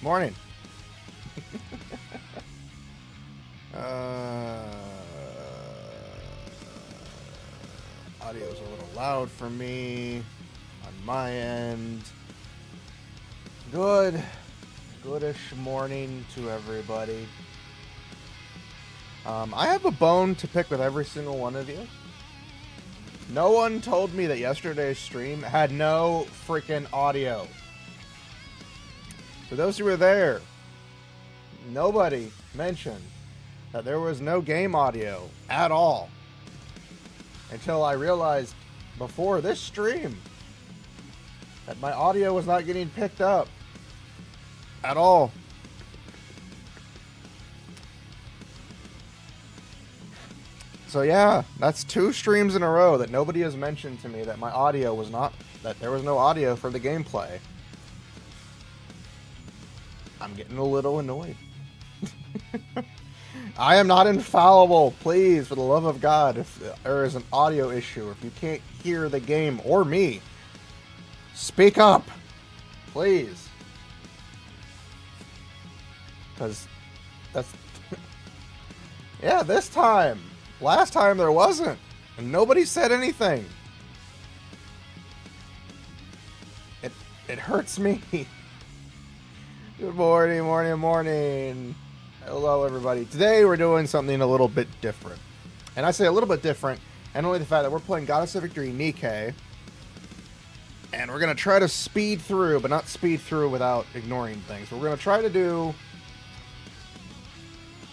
Morning. Audio's a little loud for me on my end. Goodish morning to everybody. I have a bone to pick with every single one of you. No one told me that yesterday's stream had no freaking audio. For those who were there, nobody mentioned that there was no game audio at all. Until I realized before this stream that my audio was not getting picked up at all. So yeah, that's 2 streams in a row that nobody has mentioned to me that my audio was not, that there was no audio for the gameplay. I'm getting a little annoyed. I am not infallible. Please, for the love of God, if there is an audio issue, if you can't hear the game or me, speak up. Please. Because that's... yeah, this time. Last time there wasn't. And nobody said anything. It hurts me. Good morning, morning. Hello, everybody. Today we're doing something a little bit different. And I say a little bit different, and only the fact that we're playing Goddess of Victory Nikke. And we're going to try to speed through, but not speed through without ignoring things. We're going to try to do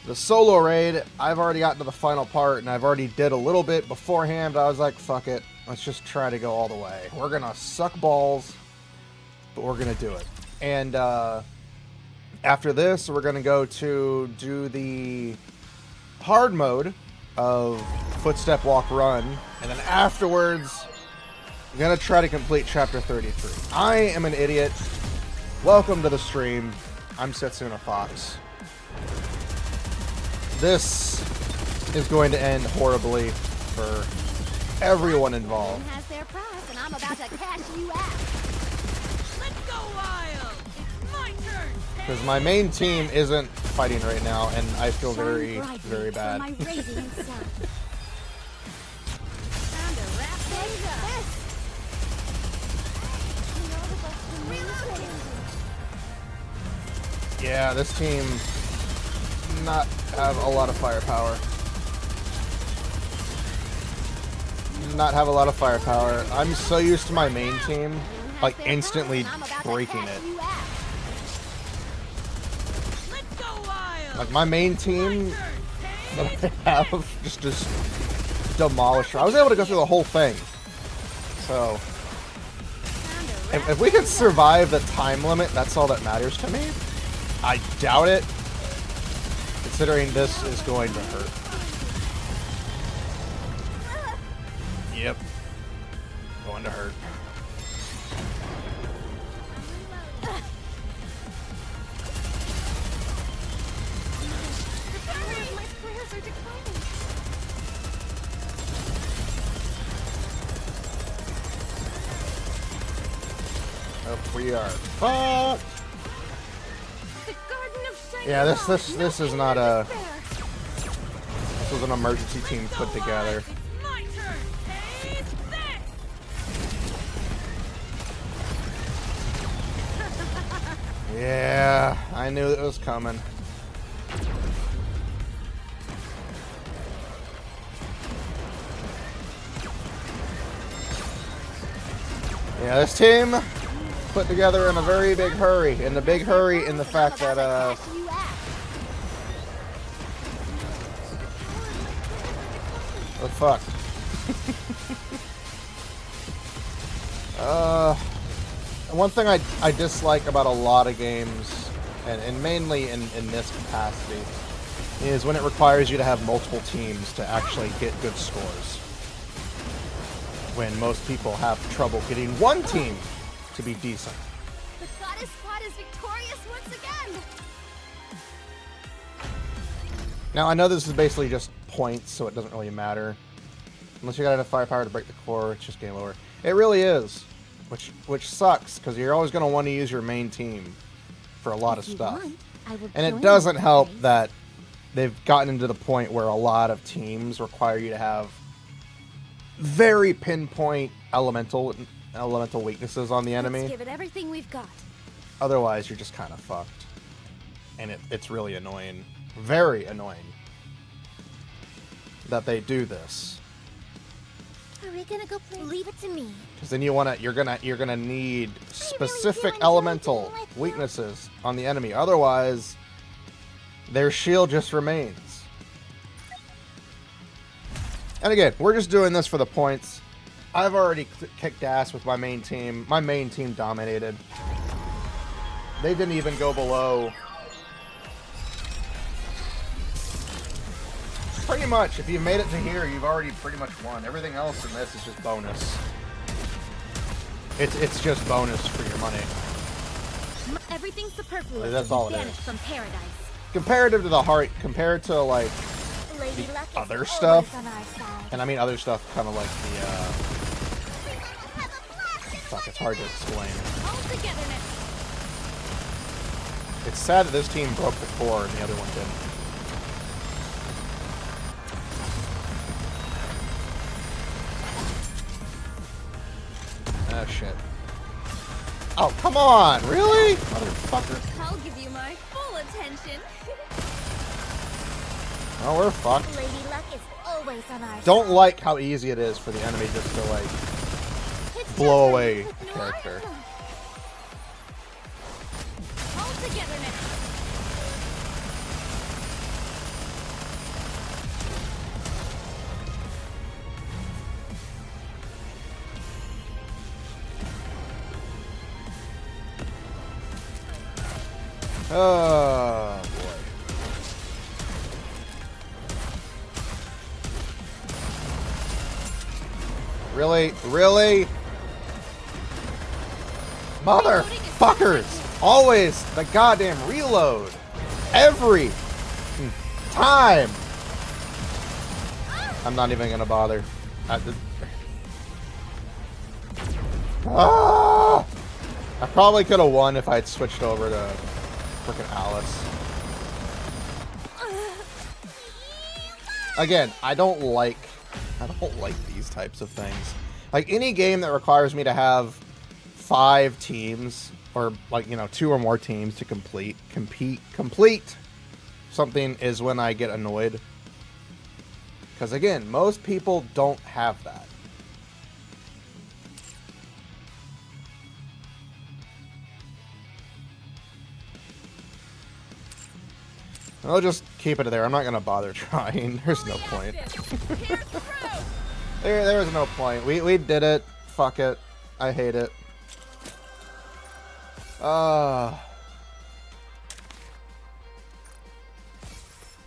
the solo raid. I've already gotten to the final part, and I've already did a little bit beforehand, but I was like, fuck it. Let's just try to go all the way. We're going to suck balls, but we're going to do it. And, after this, we're going to go to do the hard mode of footstep, walk, run. And then afterwards, I'm going to try to complete chapter 33. I am an idiot. Welcome to the stream. I'm Setsuna Fox. This is going to end horribly for everyone involved. Has their price, and I'm about to cash you out. Let's go wild. It's my turn. Because my main team isn't fighting right now, and I feel very, very bad. Yeah, this team not have a lot of firepower. Not have a lot of firepower. I'm so used to my main team, like instantly breaking it. Like my main team that I have just demolished her. I was able to go through the whole thing. So if we can survive the time limit, that's all that matters to me. I doubt it, considering this is going to hurt. Yep. Going to hurt. Oh, we are fucked. Yeah, this is not a... this was an emergency team put together. Yeah, I knew it was coming. Yeah, this team put together in a very big hurry. In the big hurry in the fact that, we're fucked. One thing I dislike about a lot of games, and mainly in this capacity, is when it requires you to have multiple teams to actually get good scores. When most people have trouble getting one team to be decent. The goddess squad is victorious once again. Now I know this is basically just points, so it doesn't really matter. Unless you got enough firepower to break the core, it's just game over. It really is, which sucks because you're always going to want to use your main team for a lot of stuff. And it doesn't help that they've gotten into the point where a lot of teams require you to have very pinpoint elemental weaknesses on the enemy. Let's give it everything we've got. Otherwise, you're just kind of fucked. And it's really annoying. Very annoying that they do this. Are we gonna go play? Leave it to me. Because then you're gonna need specific elemental weaknesses on the enemy. Otherwise, their shield just remains. And again, we're just doing this for the points. I've already kicked ass with my main team. My main team dominated. They didn't even go below. Pretty much, if you made it to here, you've already pretty much won. Everything else in this is just bonus. It's just bonus for your money. Everything's superfluous. That's all it is. From paradise. Comparative to the heart, compared to like Lady the Luck is other always stuff, on our side. and I mean other stuff, kind of like the fuck. It's hard to explain. All togetherness. It's sad that this team broke the core and the other one didn't. Oh shit. Oh, come on! Really? Motherfucker. I'll give you my full attention. Oh, we're fucked. Lady Luck is always on our Don't like how easy it is for the enemy just to, like, It's blow just away like a character. All togetherness. Oh, boy. Really? Really? Motherfuckers! Always the goddamn reload. Every time. I'm not even gonna bother. I probably could have won if I had switched over to frickin' Alice. Again, I don't like these types of things. Like any game that requires me to have 5 teams or like, you know, 2 or more teams to complete something is when I get annoyed. Because again, most people don't have that. I'll just keep it there. I'm not gonna bother trying. There's no point. there was no point. We did it. Fuck it. I hate it. Oh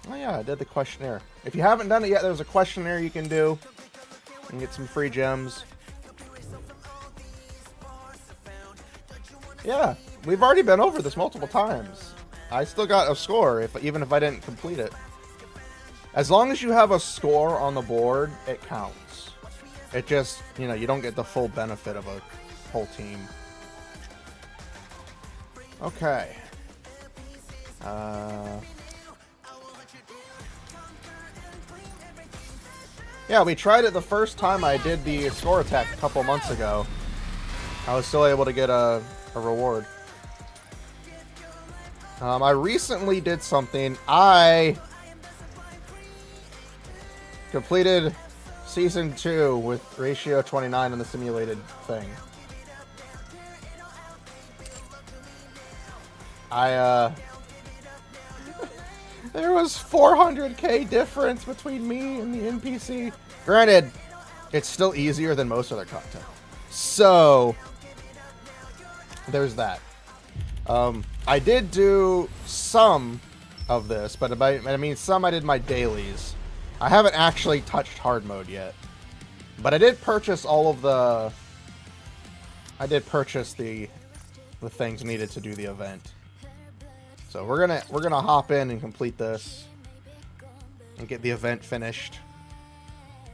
yeah, I did the questionnaire. If you haven't done it yet, there's a questionnaire you can do and get some free gems. Yeah, we've already been over this multiple times. I still got a score, even if I didn't complete it. As long as you have a score on the board, it counts. It just, you know, you don't get the full benefit of a whole team. Okay. Yeah, we tried it the first time I did the score attack a couple months ago. I was still able to get a reward. I recently did something. I completed Season 2 with ratio 29 on the simulated thing. There was 400k difference between me and the NPC. Granted, it's still easier than most other content. So, there's that. I did do some of this, but I mean some I did my dailies. I haven't actually touched hard mode yet. But I did purchase all of the... I did purchase the things needed to do the event. So we're gonna hop in and complete this. And get the event finished.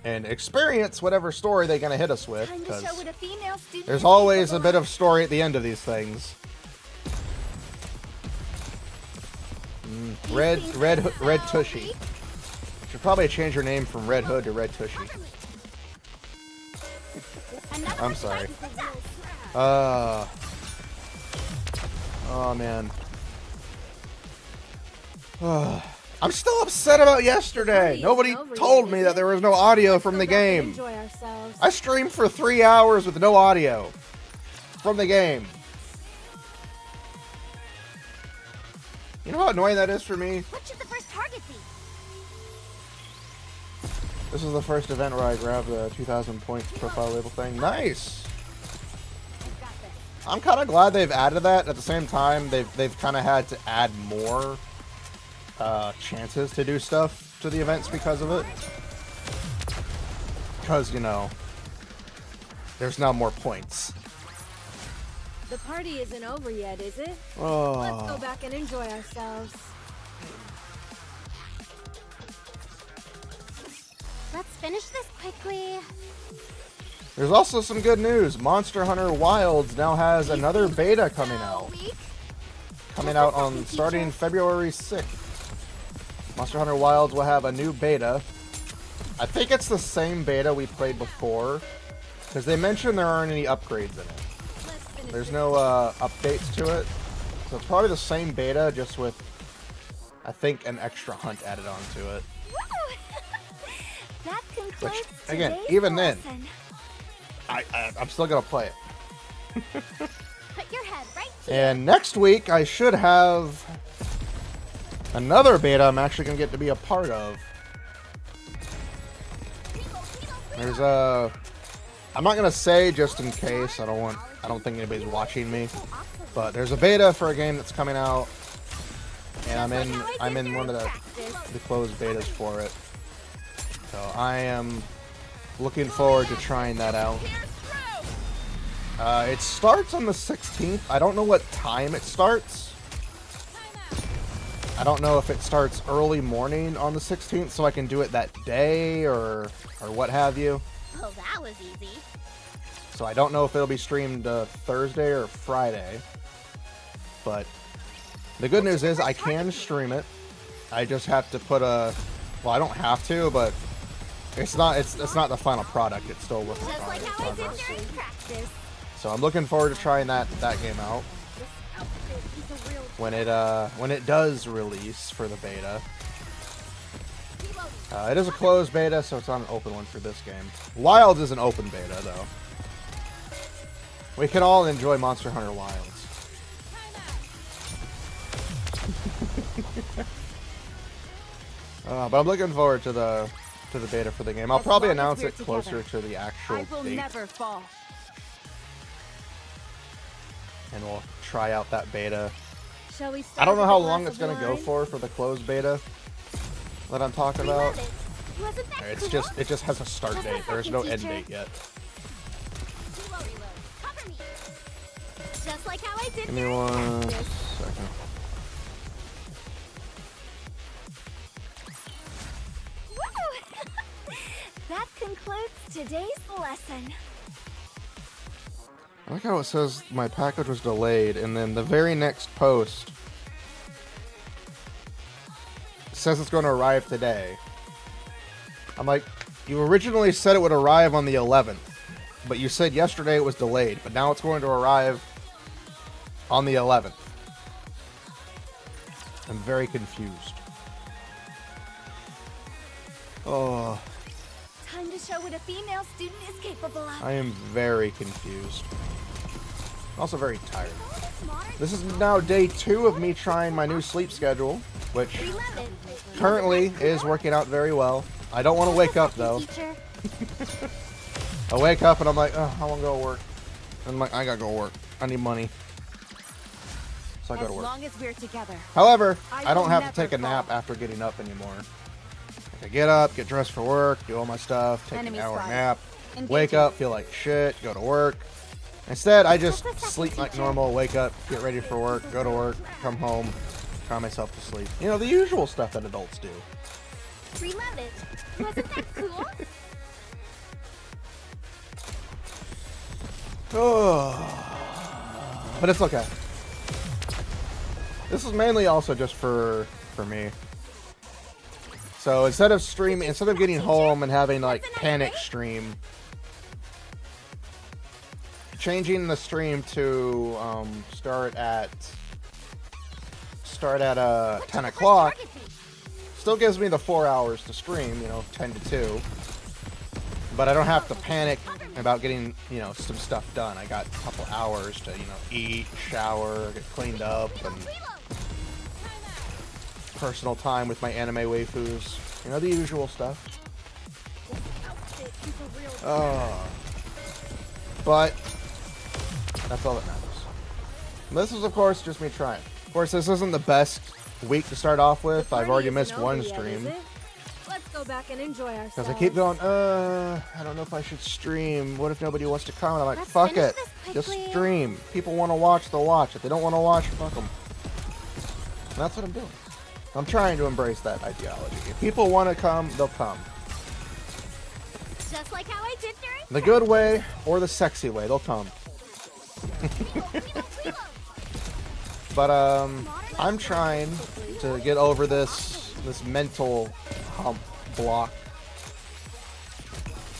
and experience whatever story they're going to hit us with. Time to Because show what a female student there's is always a capable bit of story at the end of these things. Red Tushy. Should probably change your name from Red Hood to Red Tushy. I'm sorry. Oh man. I'm still upset about yesterday. Nobody told me that there was no audio from the game. I streamed for 3 hours with no audio from the game. You know how annoying that is for me? What should the first target be? This is the first event where I grabbed the 2,000 points profile label thing. Nice! I'm kind of glad they've added that. At the same time, they've kind of had to add more chances to do stuff to the events because of it. Because, you know, there's now more points. The party isn't over yet, is it? Oh. Let's go back and enjoy ourselves. Let's finish this quickly. There's also some good news. Monster Hunter Wilds now has another beta coming out. Coming out on starting February 6th. Monster Hunter Wilds will have a new beta. I think it's the same beta we played before, because they mentioned there aren't any upgrades in it. There's no updates to it. So it's probably the same beta, just with, I think, an extra hunt added onto it. That concludes Which, again, today's even then, lesson. I'm still going to play it. Put your head right here. And next week, I should have another beta I'm actually going to get to be a part of. There's a... I'm not going to say just in case. I don't think anybody's watching me. But there's a beta for a game that's coming out. And I'm in one of the closed betas for it. So I am looking forward to trying that out. It starts on the 16th. I don't know what time it starts. I don't know if it starts early morning on the 16th so I can do it that day or what have you. Well, that was easy. So I don't know if it'll be streamed Thursday or Friday. But the good news is I can stream it. I just have to put a... Well, I don't have to, but it's not the final product. It's still working Just like how I did progress. during practice. So I'm looking forward to trying that game out when it does release for the beta. It is a closed beta, so it's not an open one for this game. Wilds is an open beta, though. We can all enjoy Monster Hunter Wilds. But I'm looking forward to the beta for the game. I'll probably announce it closer to the actual I will date, never fall. and we'll try out that beta. Shall we start I don't know with how a long glass it's of going to go wine? for the closed beta that I'm talking We about. love it. Wasn't that It cool? just has a start Just date. like There's fucking no end teacher. date yet. Reload. Cover me. Just like how I did Give me during one practice. second. Woo! That concludes today's lesson. I like how it says my package was delayed, and then the very next post says it's going to arrive today. I'm like, you originally said it would arrive on the 11th, but you said yesterday it was delayed, but now it's going to arrive on the 11th. I'm very confused. Oh, Time to show what a female student is capable of. I am very confused. Also very tired. Modern This is now day 2 of me trying my new sleep schedule, which We love it. currently is working out very well. I don't want to wake up though. Teacher. I wake up and I'm like, oh, I want to go to work. And I'm like, I gotta go to work. I need money. So I go As to work. long as we're together. However, I I don't will have to never take a nap fall. after getting up anymore. I get up, get dressed for work, do all my stuff, take Enemy an hour spotted. nap, Engaging. wake up, feel like shit, go to work. Instead, I just sleep like normal, wake up, get ready for work, go to work, come home, cry myself to sleep. You know, the usual stuff that adults do. We love it. Wasn't that cool? Oh, but it's okay. This is mainly also just for me. So instead of getting home and having like panic stream, changing the stream to start at 10 o'clock still gives me the 4 hours to stream, 10 to 2. But I don't have to panic about getting, some stuff done. I got a couple hours to, eat, shower, get cleaned up, and personal time with my anime waifus. The usual stuff. But that's all that matters. This is, of course, just me trying. Of course, this isn't the best week to start off with. I've already missed one stream. Let's go back and enjoy ourselves. Because I keep going, I don't know if I should stream. What if nobody wants to comment? I'm like, fuck it. Just stream. People want to watch, they'll watch. If they don't want to watch, fuck them. And that's what I'm doing. I'm trying to embrace that ideology. If people want to come, they'll come. Just like how I did during The good way or the sexy way, they'll come. But I'm trying to get over this mental hump block,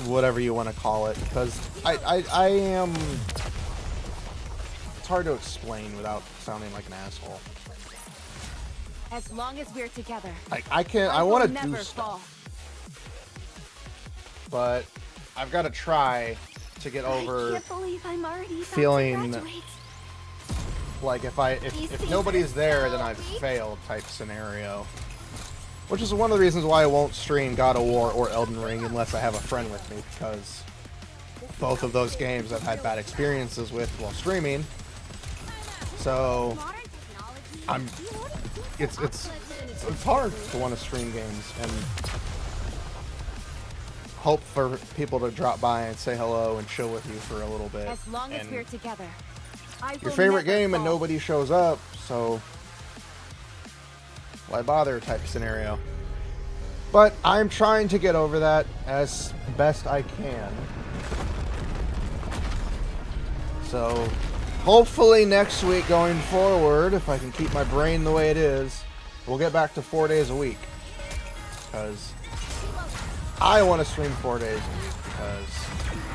whatever you want to call it, because I am. It's hard to explain without sounding like an asshole. As long as we're together. I want to do fall. stuff, but I've got to try to get over I can't believe I'm already feeling about to graduate. like if nobody's there, then I've failed type scenario. Which is one of the reasons why I won't stream God of War or Elden Ring unless I have a friend with me, because both of those games I've had bad experiences with while streaming. So it's hard to want to stream games and hope for people to drop by and say hello and chill with you for a little bit. As long as we're together. Your favorite game and nobody shows up, so why bother type scenario. But I'm trying to get over that as best I can. So hopefully next week going forward, if I can keep my brain the way it is, we'll get back to 4 days a week. Because I want to stream 4 days a week. Because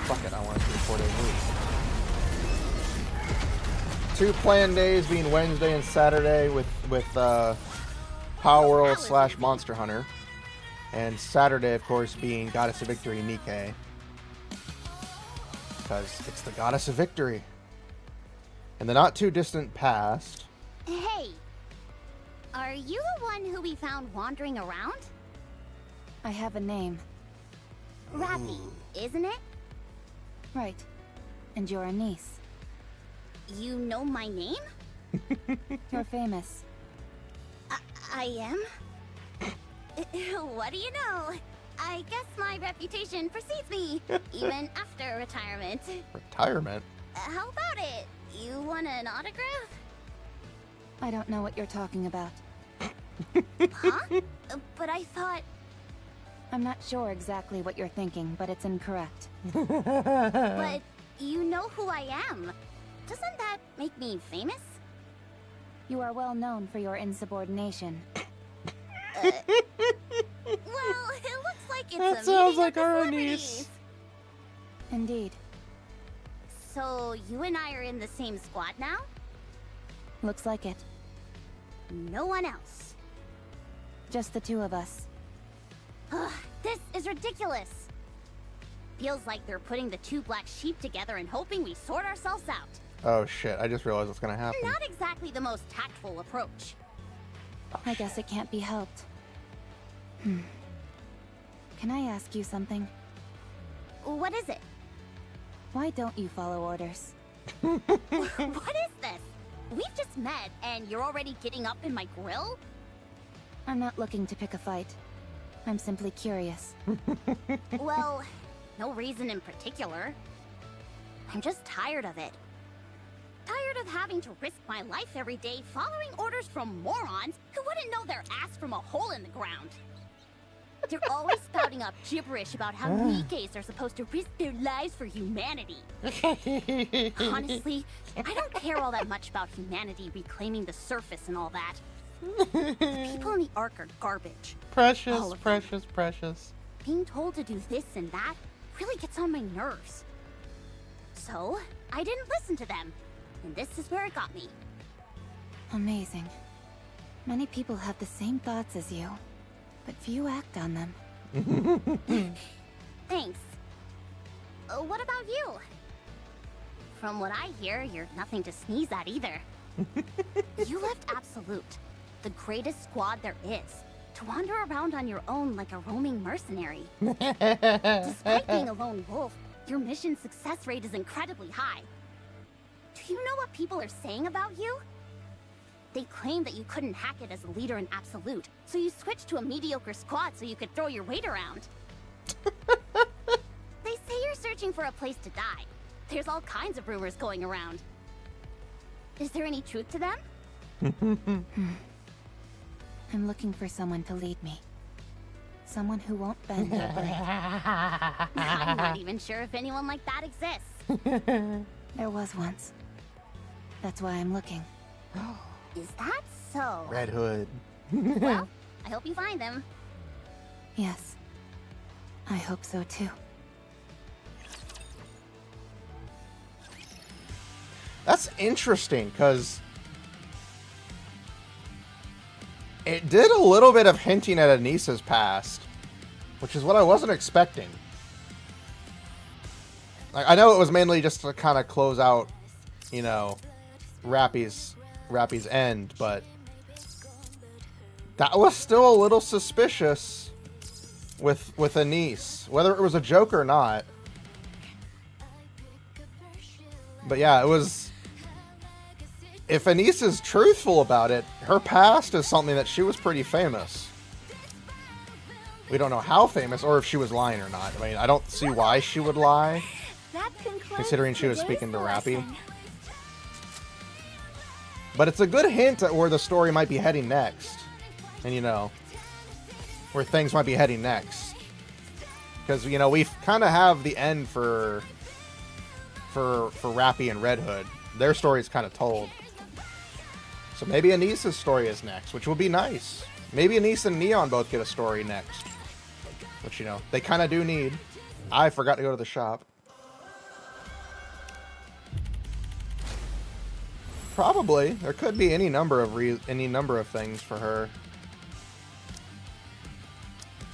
fuck it, I want to stream 4 days a week. 2 planned days being Wednesday and Saturday with Power World / Monster Hunter. And Saturday, of course, being Goddess of Victory Nikke. Because it's the Goddess of Victory. In the not too distant past. Hey, are you the one who we found wandering around? I have a name. Rafi, isn't it? Right. And you're a niece. You know my name? You're famous. I am? What do you know? I guess my reputation precedes me, even after retirement. Retirement? How about it? You want an autograph? I don't know what you're talking about. Huh? But I thought... I'm not sure exactly what you're thinking, but it's incorrect. But you know who I am. Doesn't that make me famous? You are well known for your insubordination. Well, it looks like it's That a sounds meeting like of the our celebrities. niece. Indeed. So you and I are in the same squad now? Looks like it. No one else. Just the two of us. Ugh, this is ridiculous. Feels like they're putting the 2 black sheep together and hoping we sort ourselves out. Oh shit, I just realized what's gonna happen. Not exactly the most tactful approach. I guess it can't be helped. Can I ask you something? What is it? Why don't you follow orders? What is this? We've just met and you're already getting up in my grill? I'm not looking to pick a fight. I'm simply curious. Well, no reason in particular. I'm just tired of it. Tired of having to risk my life every day following orders from morons who wouldn't know their ass from a hole in the ground. You're always spouting up gibberish about how Nikkes are supposed to risk their lives for humanity. Honestly, I don't care all that much about humanity reclaiming the surface and all that. The people in the Ark are garbage. Precious, precious, precious. Being told to do this and that really gets on my nerves. So, I didn't listen to them. And this is where it got me. Amazing. Many people have the same thoughts as you, but few act on them. Thanks. What about you? From what I hear, you're nothing to sneeze at either. You left Absolute, the greatest squad there is, to wander around on your own like a roaming mercenary. Despite being a lone wolf, your mission success rate is incredibly high. Do you know what people are saying about you? They claim that you couldn't hack it as a leader in Absolute, so you switched to a mediocre squad so you could throw your weight around. They say you're searching for a place to die. There's all kinds of rumors going around. Is there any truth to them? I'm looking for someone to lead me. Someone who won't bend or break. I'm not even sure if anyone like that exists. There was once. That's why I'm looking. Is that so? Red Hood. Well, I hope you find them. Yes. I hope so too. That's interesting, because it did a little bit of hinting at Anissa's past, which is what I wasn't expecting. Like, I know it was mainly just to kind of close out, you know, Rappy's end, but that was still a little suspicious with Anise, whether it was a joke or not. But yeah, it was. If Anise is truthful about it, her past is something that she was pretty famous. We don't know how famous, or if she was lying or not. I mean, I don't see why she would lie, considering she was speaking to Rappy. But it's a good hint at where the story might be heading next. And, you know, where things might be heading next. Because, you know, we kind of have the end for Rappy and Red Hood. Their story is kind of told. So maybe Anissa's story is next, which will be nice. Maybe Anissa and Neon both get a story next. Which, you know, they kind of do need. I forgot to go to the shop. Probably. There could be any number of things for her.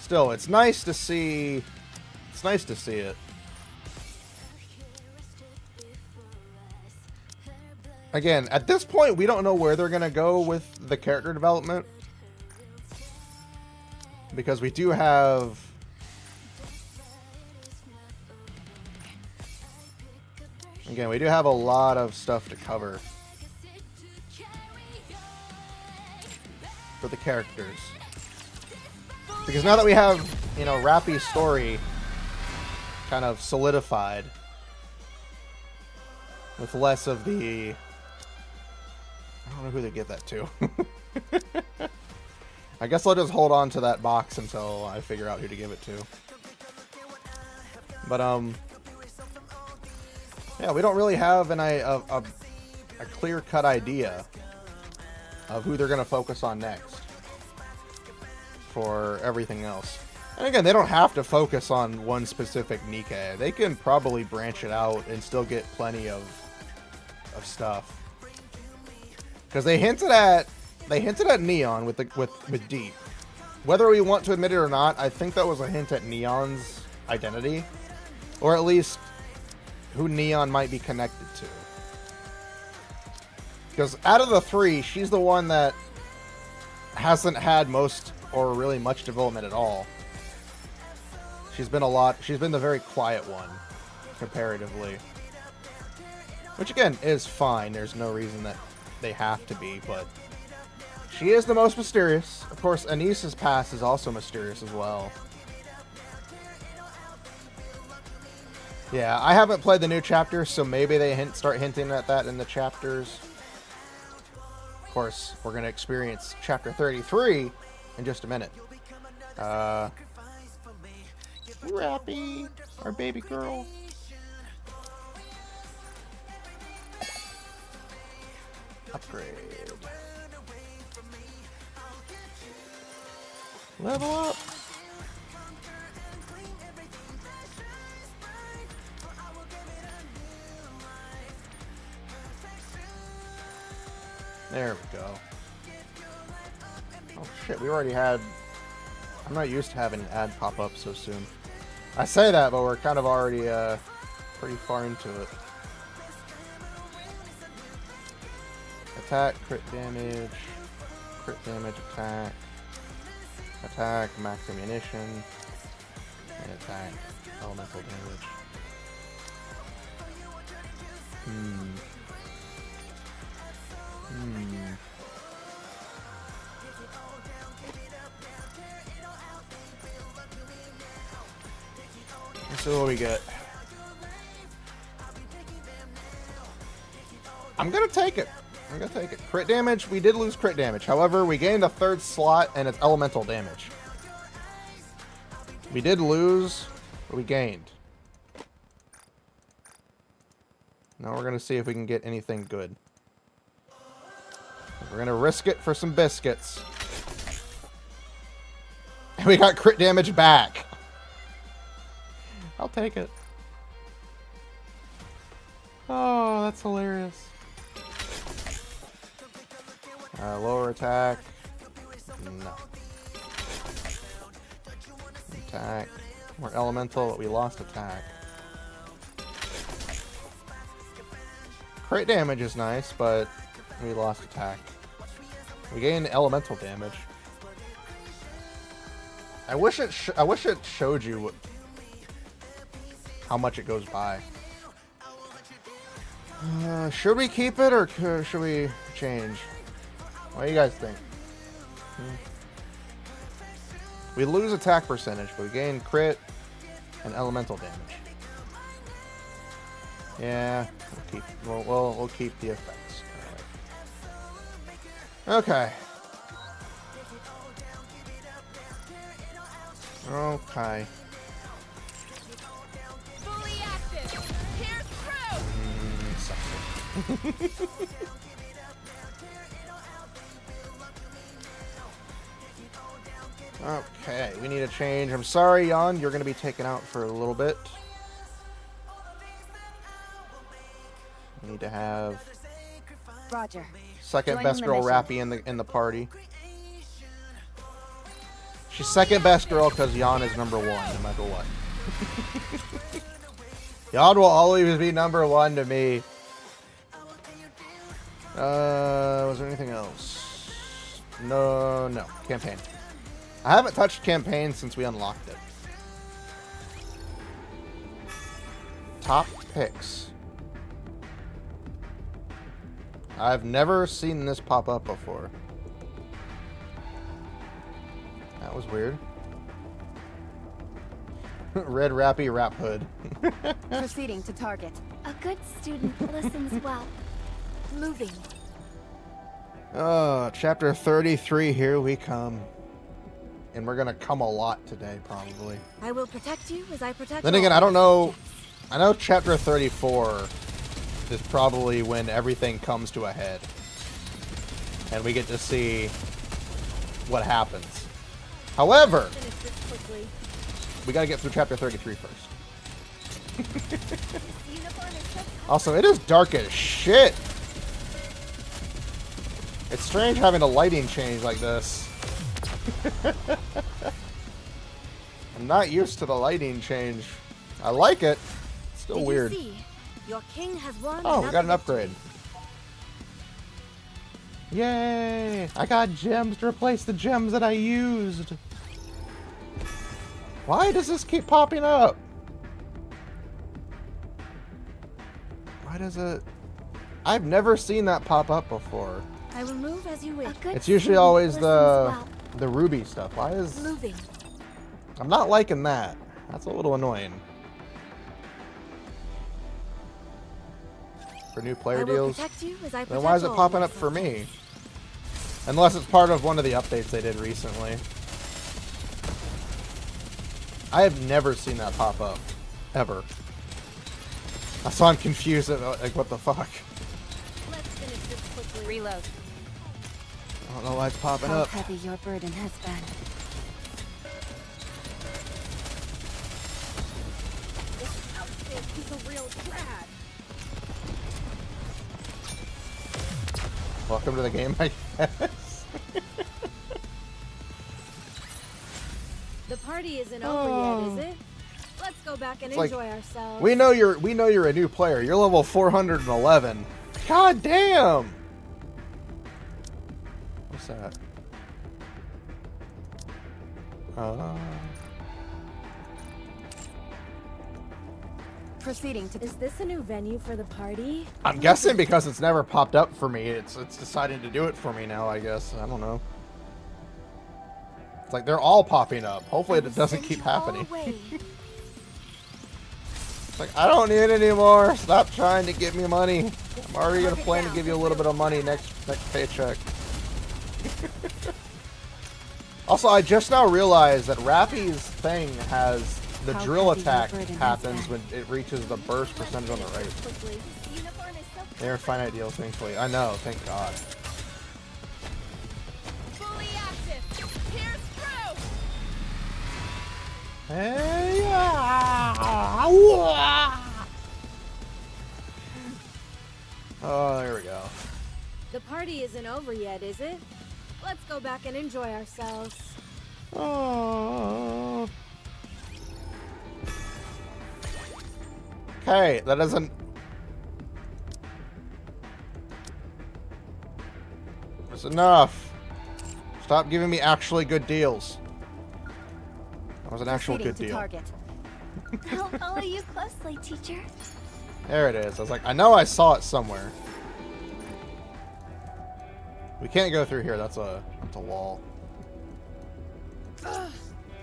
Still, it's nice to see. It's nice to see it. Again, at this point, we don't know where they're going to go with the character development. Because we do have... Again, we do have a lot of stuff to cover. For the characters. Because now that we have, you know, Rappy's story kind of solidified. With less of the... I don't know who to give that to. I guess I'll just hold on to that box until I figure out who to give it to. But, yeah, we don't really have a clear-cut idea of who they're going to focus on next for everything else. And again, they don't have to focus on one specific Nikke. They can probably branch it out and still get plenty of stuff. Because they hinted at Neon with Deep. Whether we want to admit it or not, I think that was a hint at Neon's identity, or at least who Neon might be connected to. Because out of the three, she's the one that hasn't had most or really much development at all. She's been the very quiet one, comparatively. Which again, is fine. There's no reason that they have to be, but she is the most mysterious. Of course, Anissa's past is also mysterious as well. Yeah, I haven't played the new chapter, so maybe they start hinting at that in the chapters. Of course, we're going to experience chapter 33 in just a minute. Rappy, our baby girl. Upgrade. Level up. There we go. Oh shit, we already had... I'm not used to having an ad pop up so soon. I say that, but we're kind of already pretty far into it. Attack, crit damage, attack, attack, max ammunition, and attack, elemental damage. Let's see what we get. I'm gonna take it. I'm gonna take it. Crit damage, we did lose crit damage. However, we gained a third slot and it's elemental damage. We did lose, but we gained. Now we're gonna see if we can get anything good. We're gonna risk it for some biscuits. And we got crit damage back. I'll take it. Oh, that's hilarious. Lower attack. No. Attack. We're elemental, but we lost attack. Crit damage is nice, but we lost attack. We gained elemental damage. I wish it showed you how much it goes by. Should we keep it or should we change? What do you guys think? We lose attack percentage, but we gain crit and elemental damage. Yeah, we'll keep the effects. Okay. Okay. Fully active. Here's proof. Okay, we need a change. I'm sorry, Jan, you're going to be taken out for a little bit. We need to have Roger. second Joining best the girl mission. Rappy in the party. She's second best girl because Jan is number one, no matter what. Jan will always be number one to me. Was there anything else? No. Campaign. I haven't touched campaign since we unlocked it. Top picks. I've never seen this pop up before. That was weird. Red Rappy Rap Hood. Proceeding to target. A good student listens well. Moving. Oh, chapter 33, here we come. And we're gonna come a lot today, probably. I will protect you as I protect. Then again, I don't know. I know chapter 34 is probably when everything comes to a head. And we get to see what happens. However, we gotta get through chapter 33 first. Also, it is dark as shit. It's strange having a lighting change like this. I'm not used to the lighting change. I like it. It's still weird. Your king has won. Oh, we got an upgrade. Yay! I got gems to replace the gems that I used. Why does this keep popping up? Why does it... I've never seen that pop up before. I will move as you wish. It's usually always the ruby stuff. Why is... Moving. I'm not liking that. That's a little annoying. For new player deals. Then why is it popping up for me? Unless it's part of one of the updates they did recently. I have never seen that pop up. Ever. So I'm confused about, like, what the fuck? Let's finish this quickly. Reload. I don't know why it's popping How up. heavy your burden has been. This outfit is a real trad. Welcome to the game, I guess. The party isn't over yet, is it? Let's go back and It's like, enjoy ourselves. we know you're a new player. You're level 411. God damn! What's that? Proceeding to Is this a new venue for the party? I'm guessing because it's never popped up for me, it's deciding to do it for me now, I guess. I don't know. It's like they're all popping up. Hopefully it doesn't keep happening. It's like, I don't need it anymore. Stop trying to give me money. I'm already gonna plan to give you a little bit of money next paycheck. Also, I just now realized that Rappy's thing has the How drill heavy your attack burden has happens been. when it reaches the burst percentage on the right. Quickly. This uniform is so They're finite deals, thankfully. I know, thank God. fully active. Here's through. Hey, oh, there we go. The party isn't over yet, is it? Let's go back and enjoy ourselves. Oh. Okay, that doesn't. That's enough. Stop giving me actually good deals. That was an actual good deal. target. I'll follow you closely, teacher. There it is. I was like, I know I saw it somewhere. We can't go through here. That's a wall. Ugh,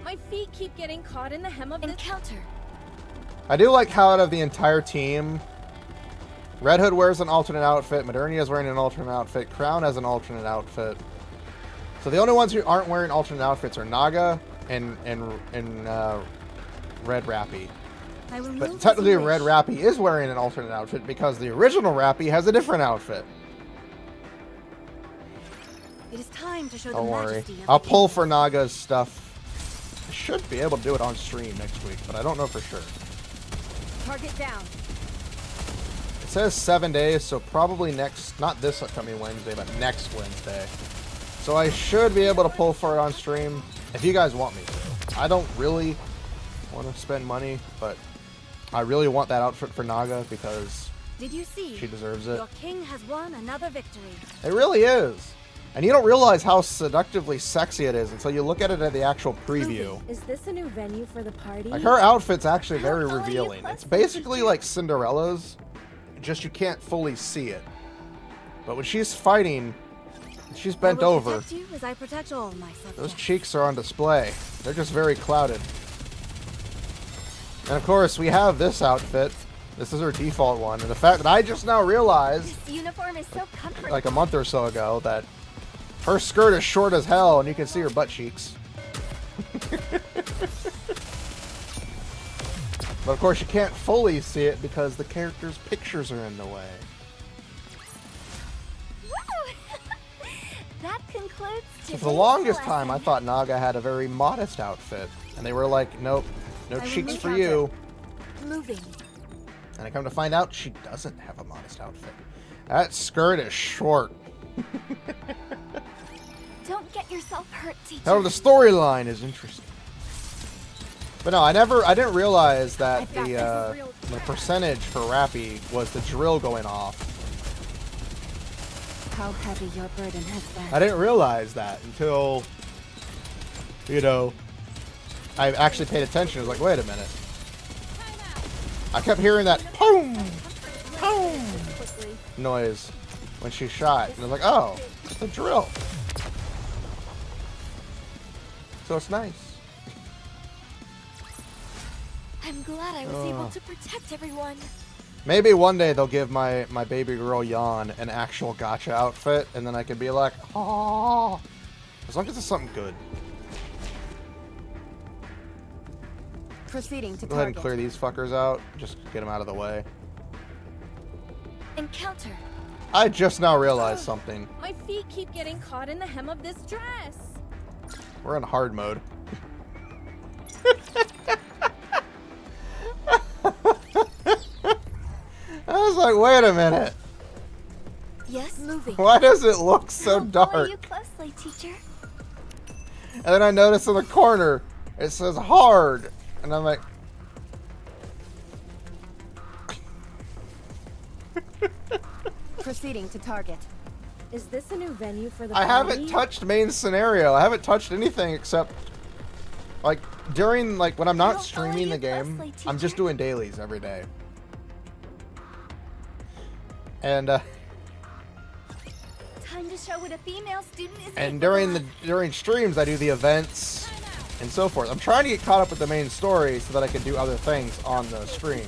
my feet keep getting caught in the hem of this. Encounter. I do like how out of the entire team, Red Hood wears an alternate outfit, Modernia is wearing an alternate outfit, Crown has an alternate outfit. So the only ones who aren't wearing alternate outfits are Naga and Red Rappy. I will But move technically as you Red wish. Rappy is wearing an alternate outfit because the original Rappy has a different outfit. It is time to show Don't the worry. majesty of I'll the pull king. for Naga's stuff. I should be able to do it on stream next week, but I don't know for sure. Target down. It says 7 days, so probably next, not this upcoming Wednesday, but next Wednesday. So I should be able to pull for it on stream if you guys want me to. I don't really want to spend money, but I really want that outfit for Naga because Did you see? she deserves it. Your king has won another victory. It really is. And you don't realize how seductively sexy it is until you look at it at the actual preview. Is this a new venue for the party? Like, her outfit's actually very I'll follow you revealing. It's closely, basically like Cinderella's, just you can't fully see it. But when she's fighting, she's bent I will over. protect you as I protect all my subjects. Those cheeks are on display. They're just very clouded. And of course, we have this outfit. This is her default one. And the fact that I just now realized, This uniform is so comfortable. like a month or so ago, that her skirt is short as hell and you can see her butt cheeks. But of course you can't fully see it because the character's pictures are in the way. Woo! That concludes So today's for the longest lesson. time I thought Naga had a very modest outfit. And they were like, nope, no I will cheeks move for out you. Moving. And I come to find out she doesn't have a modest outfit. That skirt is short. Don't get yourself hurt, teacher. However, the storyline is interesting. But no, I didn't realize that I've got the percentage for Rappy was the drill going off. How heavy your burden has been. I didn't realize that until, you know, I actually paid attention. I was like, wait a minute. I kept hearing that boom, boom Quickly. noise when she shot. And I was like, oh, it's the drill. So it's nice. I'm glad I was able to protect everyone. Maybe one day they'll give my baby girl Yawn an actual gacha outfit, and then I can be like, oh, as long as it's something good. Proceeding to Go ahead and target. clear these fuckers out. Just get them out of the way. Encounter. I just now realized something. My feet keep getting caught in the hem of this dress. We're in hard mode. I was like, wait a minute. Yes, moving. Why does it look so Follow dark? you closely, teacher. And then I notice in the corner, it says hard. And I'm like, Proceeding to target. Is this a new venue for the I party? haven't touched main scenario. I haven't touched anything except, like, during, like, when I'm not I'll follow streaming you the game, closely, I'm just teacher. doing dailies every day. And, Time to show what a female student is. and capable during streams, I do the events and so forth. I'm trying to get caught up with the main story so that I can do other things on the stream,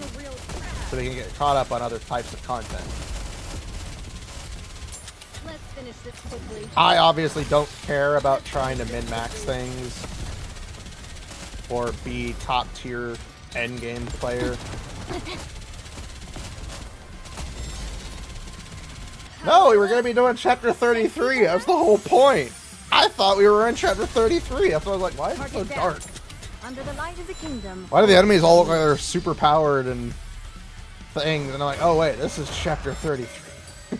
so they can get caught up on other types of content. Let's finish this quickly. I obviously don't care about trying to min-max things or be top tier endgame player. No, we were going to be doing chapter 33. That was the whole point. I thought we were in chapter 33. That's why I was like, why is it so dark? Under the light of the kingdom. Why do the enemies all look like they're super powered and things? And I'm like, oh wait, this is chapter 33.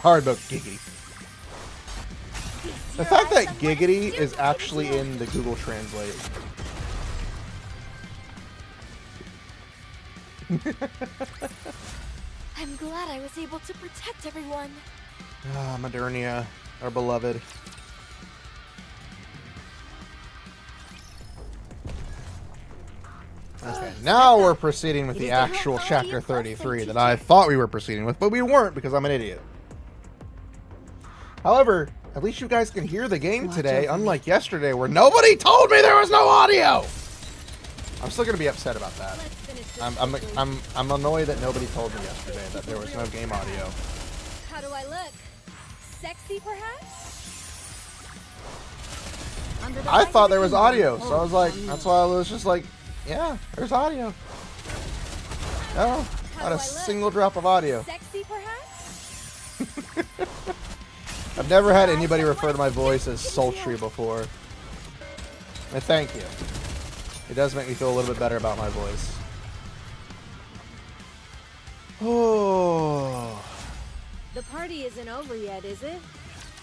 Hard mode giggity. The fact that giggity is actually in the Google Translate. I'm glad I was able to protect everyone. Ah, Modernia, our beloved. Okay, now we're proceeding with the actual chapter 33 that I thought we were proceeding with, but we weren't because I'm an idiot. However, at least you guys can hear the game today, unlike yesterday where nobody told me there was no audio. I'm still gonna be upset about that. Let's finish this I'm quickly. I'm annoyed that nobody told me yesterday that there was no game audio. How do I look? Sexy, perhaps? Under the I light of thought the there was kingdom. audio, so I was like, Oh, that's why I was just like, yeah, there's audio. No, How not do a I look? single drop of audio. Sexy, perhaps? I've never had anybody refer to my voice as sultry before. And thank you. It does make me feel a little bit better about my voice. Oh, The party isn't over yet, is it?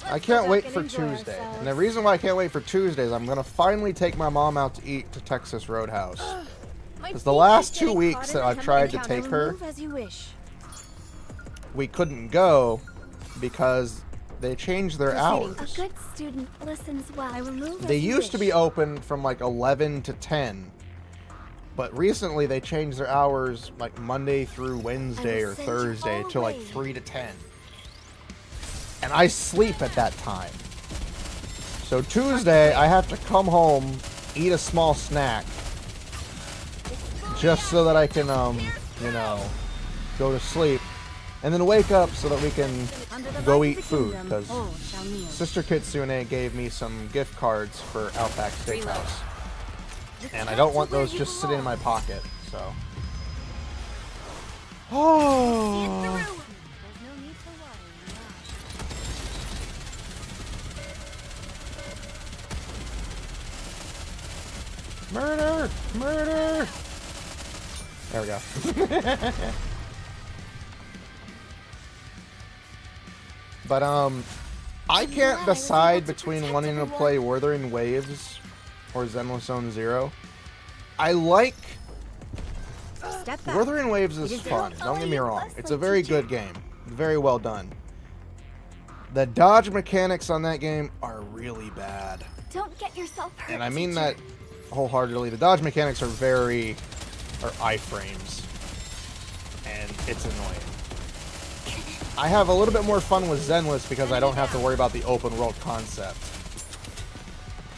I Let's can't go wait back for and enjoy Tuesday. ourselves. And the reason why I can't wait for Tuesday is I'm going to finally take my mom out to eat to Texas Roadhouse. My Because the feet last keep 2 getting weeks caught in that the I've hem tried of to the take counter. her, Move as you wish. we couldn't go because they changed their hours. A good student listens well. I will move They as you used to wish. be open from like 11 to 10. But recently they changed their hours like Monday through Wednesday will or send you Thursday all to like away. 3 to 10. And I sleep at that time. So Tuesday I have to come home, eat a small snack, just so that I can, you know, go to sleep. And then wake up so that we can Under the go light eat of the food. kingdom, Because all shall kneel. Sister Kitsune gave me some gift cards for Outback Steakhouse. And I Return don't to want where those you just sitting in my belong. pocket, so. See it Oh. through. There's no need for worry now. Murder! Murder! There we go. But, I can't glad I was decide able to between protect wanting to everyone. play Wuthering Waves or Zenless Zone Zero. I like Step back. Wuthering Waves is It is fun, built don't get only me in wrong. Westland, It's a very teacher. good game. Very well done. The dodge mechanics on that game are really bad. Don't get yourself hurt. And I mean teacher. that wholeheartedly. The dodge mechanics are iframes. And it's annoying. I have a little bit more fun with Zenless because I don't have to worry about the open world concept.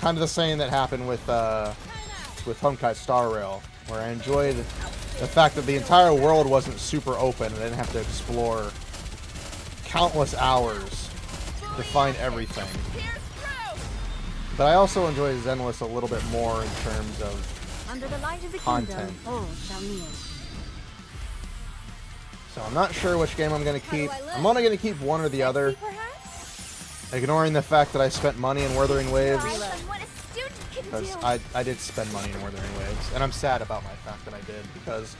Kind of the same that happened with Honkai Star Rail, where I enjoyed the fact that the entire world wasn't super open and I didn't have to explore countless hours to find everything. But I also enjoy Zenless a little bit more in terms of Under the light of the content. kingdom, all shall kneel. So I'm not sure which game I'm going to How do keep. I look? I'm only going to keep one or the other, Sexy, perhaps? ignoring the fact that I spent money in Wuthering Waves. Rise on what a student can Because do. I did spend money in Wuthering Waves, and I'm sad about my fact that I did, because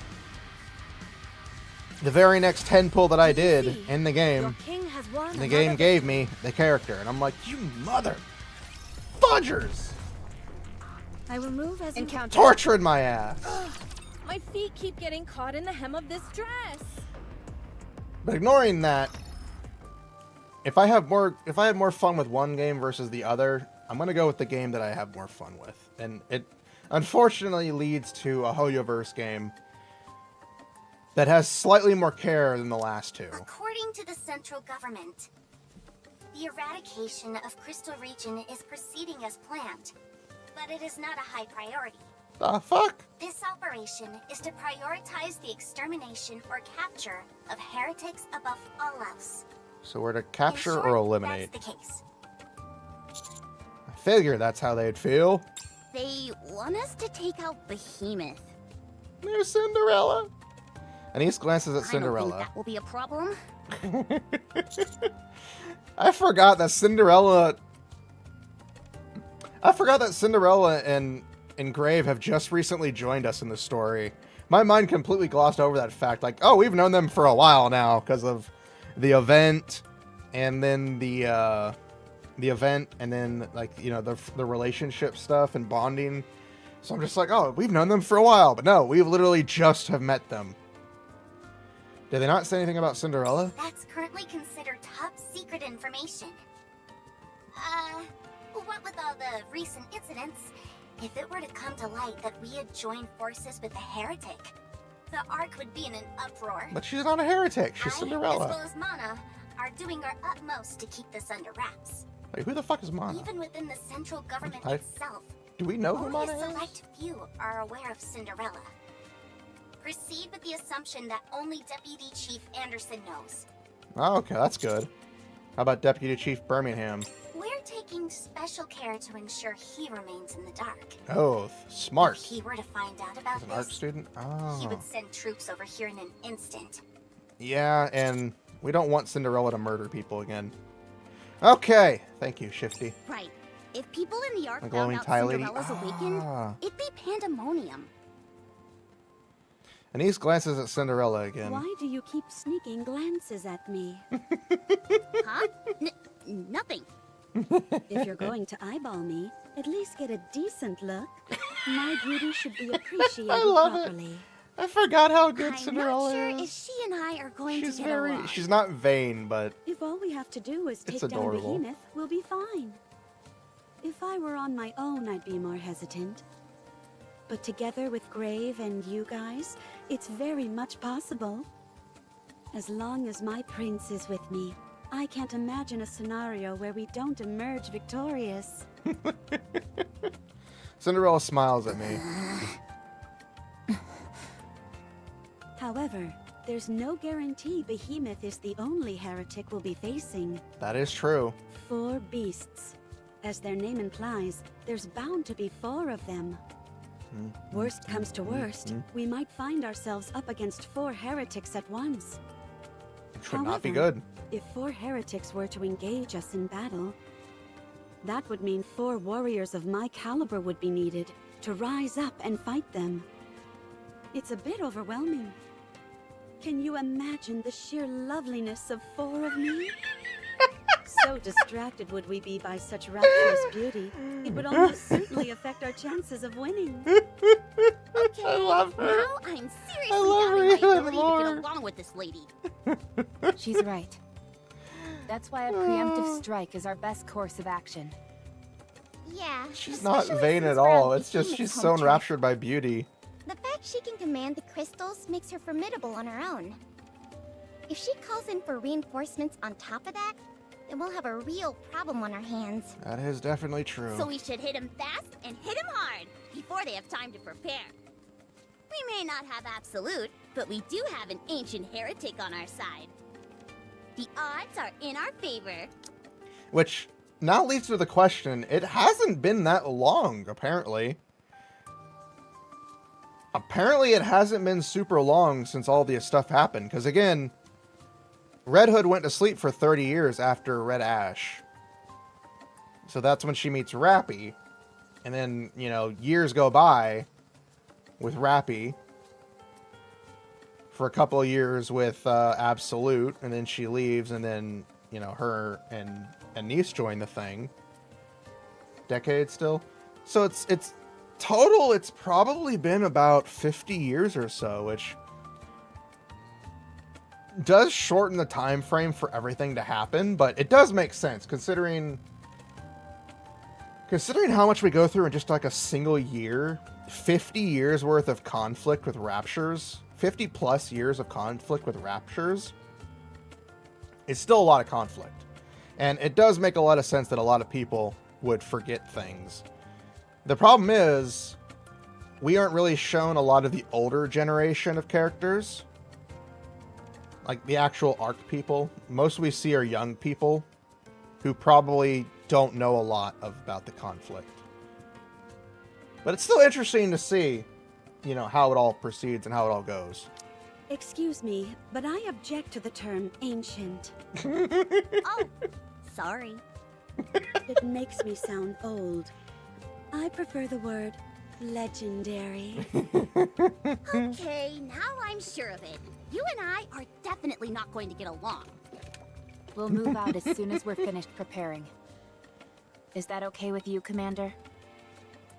the very next 10 pull that I did in the Your game, king has won the another game gave victory. me the character, and I'm like, you mother fudgers! I will move as encounter. Torturing my ass! My feet keep getting caught in the hem of this dress. But ignoring that, if I had more fun with one game versus the other, I'm gonna go with the game that I have more fun with. And it unfortunately leads to a Hoyoverse game that has slightly more care than the last two. According to the central government, the eradication of Crystal Region is proceeding as planned, but it is not a high priority. The fuck? This operation is to prioritize the extermination or capture of heretics above all else. So we're to In capture short, or eliminate. That's the case. I figure that's how they'd feel. They want us to take out Behemoth. There's Cinderella. Anise glances at I don't Cinderella. think that will be a problem. I forgot that Cinderella and Grave have just recently joined us in the story. My mind completely glossed over that fact. Like, oh, we've known them for a while now because of the event, and then the event, and then, like, you know, the relationship stuff and bonding. So I'm just like, oh, we've known them for a while, but no, we've literally just have met them. Did they not say anything about Cinderella? That's currently considered top secret information. What with all the recent incidents, if it were to come to light that we had joined forces with a heretic, the Ark would be in an uproar. But she's not a heretic. She's I, Cinderella. as well as Mana, are doing our utmost to keep this under wraps. Wait, who the fuck is Mana? Even within the central government I- itself, Do we know who only Mana a is? select few are aware of Cinderella. Proceed with the assumption that only Deputy Chief Anderson knows. Oh, okay, that's good. How about Deputy Chief Birmingham? We're taking special care to ensure he remains in the dark. Oh, smart. If he were to find out about He's an art this, student? he Oh. would send troops over here in an instant. Yeah, and we don't want Cinderella to murder people again. Okay, thank you, Shifty. Right. If people in the Ark The found glowing out tie lady. Cinderella's awakened, Ah. it'd be pandemonium. Anise glances at Cinderella again. Why do you keep sneaking glances at me? Huh? Nothing. If you're going to eyeball me, at least get a decent look. My beauty should be appreciated I love it. properly. I forgot how good I'm Cinderella not sure is. if she and I are going She's to get very. along. She's not vain, but If all we have to do is It's take down adorable. Behemoth, we'll be fine. If I were on my own, I'd be more hesitant. But together with Grave and you guys, it's very much possible. As long as my prince is with me, I can't imagine a scenario where we don't emerge victorious. Cinderella smiles at me. However, there's no guarantee Behemoth is the only heretic we'll be facing. That is true. 4 beasts. As their name implies, there's bound to be 4 of them. Worst comes to worst, we might find ourselves up against 4 heretics at once. Which would not be However, good. If 4 heretics were to engage us in battle, that would mean 4 warriors of my caliber would be needed to rise up and fight them. It's a bit overwhelming. Can you imagine the sheer loveliness of 4 of me? So distracted would we be by such rapturous beauty, it would almost certainly affect our chances of winning. Okay, I love her. now I'm seriously love her doubting my even ability to more. get along with this lady. She's right. That's why a preemptive strike is our best course of action. Yeah, She's not especially vain since at we're on all. It's just Behemoth's she's home so turf. enraptured by beauty. The fact she can command the crystals makes her formidable on her own. If she calls in for reinforcements on top of that, then we'll have a real problem on our hands. That is definitely true. So we should hit him fast and hit him hard before they have time to prepare. We may not have absolute, but we do have an ancient heretic on our side. The odds are in our favor. Which now leads to the question, it hasn't been that long, apparently. apparently it hasn't been super long since all this stuff happened. Because again, Red Hood went to sleep for 30 years after Red Ash. So that's when she meets Rappy. And then, you know, years go by with Rappy. For a couple of years with Absolute. And then she leaves. And then, you know, her and Niece join the thing. Decade still. So it's total, it's probably been about 50 years or so, which does shorten the time frame for everything to happen, but it does make sense considering how much we go through in just like a single year. 50 years worth of conflict with Raptures, 50 plus years of conflict with Raptures. It's still a lot of conflict, and it does make a lot of sense that a lot of people would forget things. The problem is, we aren't really shown a lot of the older generation of characters. Like the actual ARC people. Most we see are young people who probably don't know a lot about the conflict. But it's still interesting to see, you know, how it all proceeds and how it all goes. Excuse me, but I object to the term ancient. Oh, sorry. It makes me sound old. I prefer the word legendary. Okay, now I'm sure of it. You and I are definitely not going to get along. We'll move out as soon as we're finished preparing. Is that okay with you, Commander?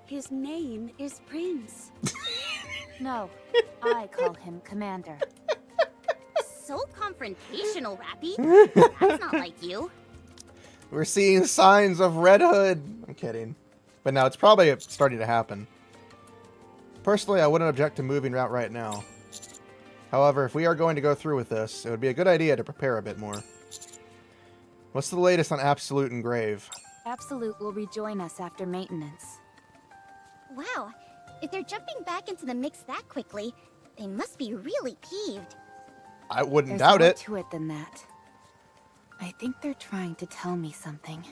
His name is Prince. No, I call him Commander. So confrontational, Rappy. That's not like you. We're seeing signs of Red Hood. I'm kidding. But now it's probably starting to happen. Personally, I wouldn't object to moving out right now. However, if we are going to go through with this, it would be a good idea to prepare a bit more. What's the latest on Absolute and Grave? Absolute will rejoin us after maintenance. Wow, if they're jumping back into the mix that quickly, they must be really peeved. I wouldn't There's doubt more it. to it than that. I think they're trying to tell me something.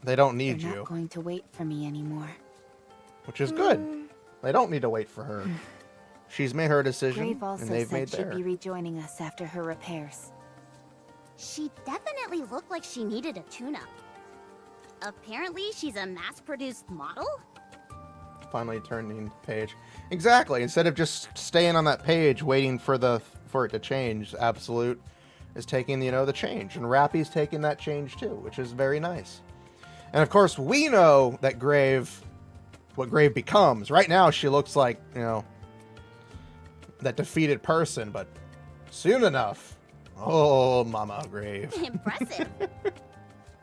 They don't need They're you, not going to wait for me anymore. which is good. They don't need to wait for her. She's made her decision, Grave also and they've said made she'd theirs. be rejoining us after her repairs. She definitely looked like she needed a tune-up. Apparently, she's a mass-produced model? Finally turning the page. Exactly. Instead of just staying on that page waiting for it to change, Absolute is taking, you know, the change, and Rappy's taking that change too, which is very nice. And of course, we know that what Grave becomes. Right now, she looks like, you know, that defeated person, but soon enough, oh, Mama Grave. Impressive.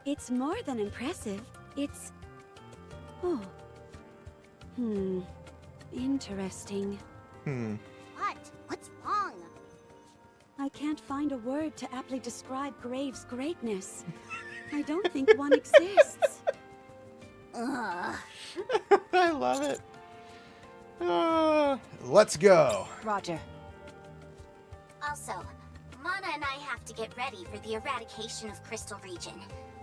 It's more than impressive. It's... oh. Interesting. What? What's wrong? I can't find a word to aptly describe Grave's greatness. I don't think one exists. Ugh. I love it. Let's go. Roger. Also, Mana and I have to get ready for the eradication of Crystal Region.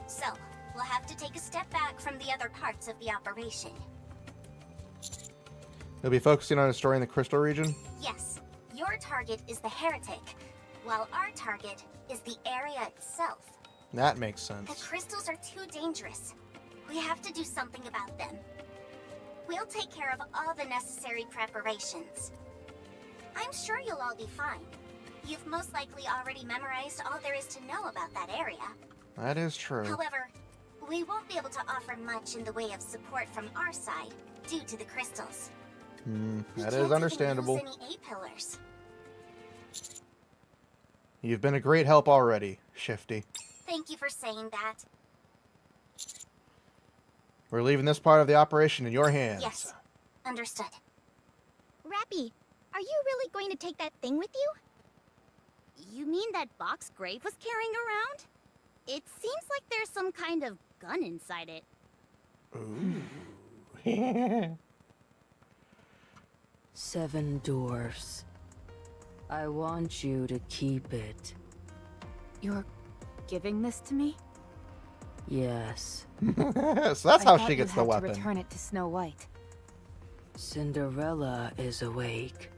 So, we'll have to take a step back from the other parts of the operation. You'll be focusing on destroying the Crystal Region? Yes, your target is the heretic, while our target is the area itself. That makes The sense. crystals are too dangerous. We have to do something about them. We'll take care of all the necessary preparations. I'm sure you'll all be fine. You've most likely already memorized all there is to know about that area. That is true. However, we won't be able to offer much in the way of support from our side due to the crystals. We That can't is even understandable. use any A-pillars. You've been a great help already, Shifty. Thank you for saying that. We're leaving this part of the operation in your hands. Yes, understood. Rappy, are you really going to take that thing with you? You mean that box Grave was carrying around? It seems like there's some kind of gun inside it. Ooh. 7 dwarfs. I want you to keep it. You're giving this to me? Yes. So that's I how thought she you gets the had to weapon. return it to Snow White. Cinderella is awake.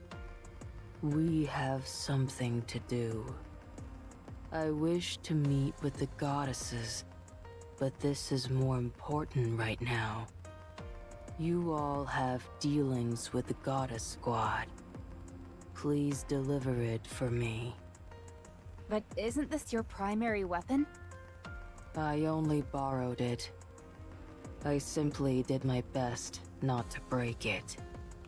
We have something to do. I wish to meet with the goddesses, but this is more important right now. You all have dealings with the goddess squad. Please deliver it for me. But isn't this your primary weapon? I only borrowed it. I simply did my best not to break it.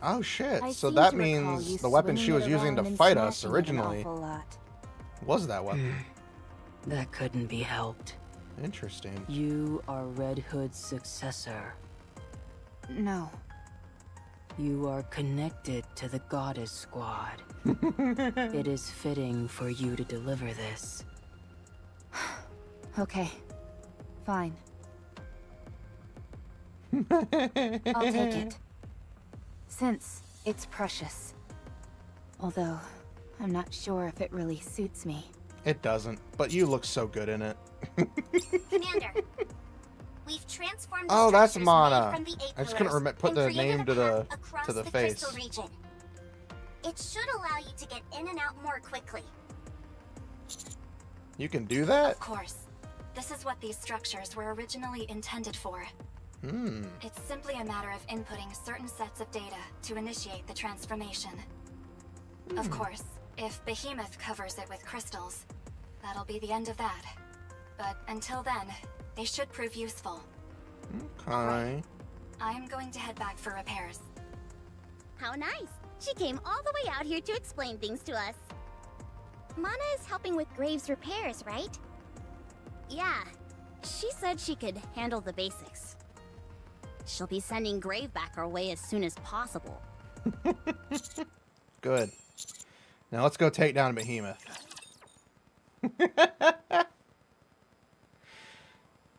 Oh shit, I so seem that to recall means you the weapon she swinging was it using to around and fight us smashing it an originally awful lot. was that weapon. That couldn't be helped. Interesting. You are Red Hood's successor. No. You are connected to the goddess squad. It is fitting for you to deliver this. Okay. Fine. I'll take it. Since it's precious. Although, I'm not sure if it really suits me. It doesn't, but you look so good in it. Commander, we've transformed. Oh, that's structures Mana. made from the eight I just couldn't pillars put and the created name a to the path across to the the face. crystal region. It should allow you to get in and out more quickly. You can do that? Of course. This is what these structures were originally intended for. Hmm. It's simply a matter of inputting certain sets of data to initiate the transformation. Of course, if Behemoth covers it with crystals, that'll be the end of that. But until then, they should prove useful. Okay. I'm going to head back for repairs. How nice! She came all the way out here to explain things to us. Mana is helping with Graves' repairs, right? Yeah. She said she could handle the basics. She'll be sending Grave back our way as soon as possible. Good. Now let's go take down Behemoth.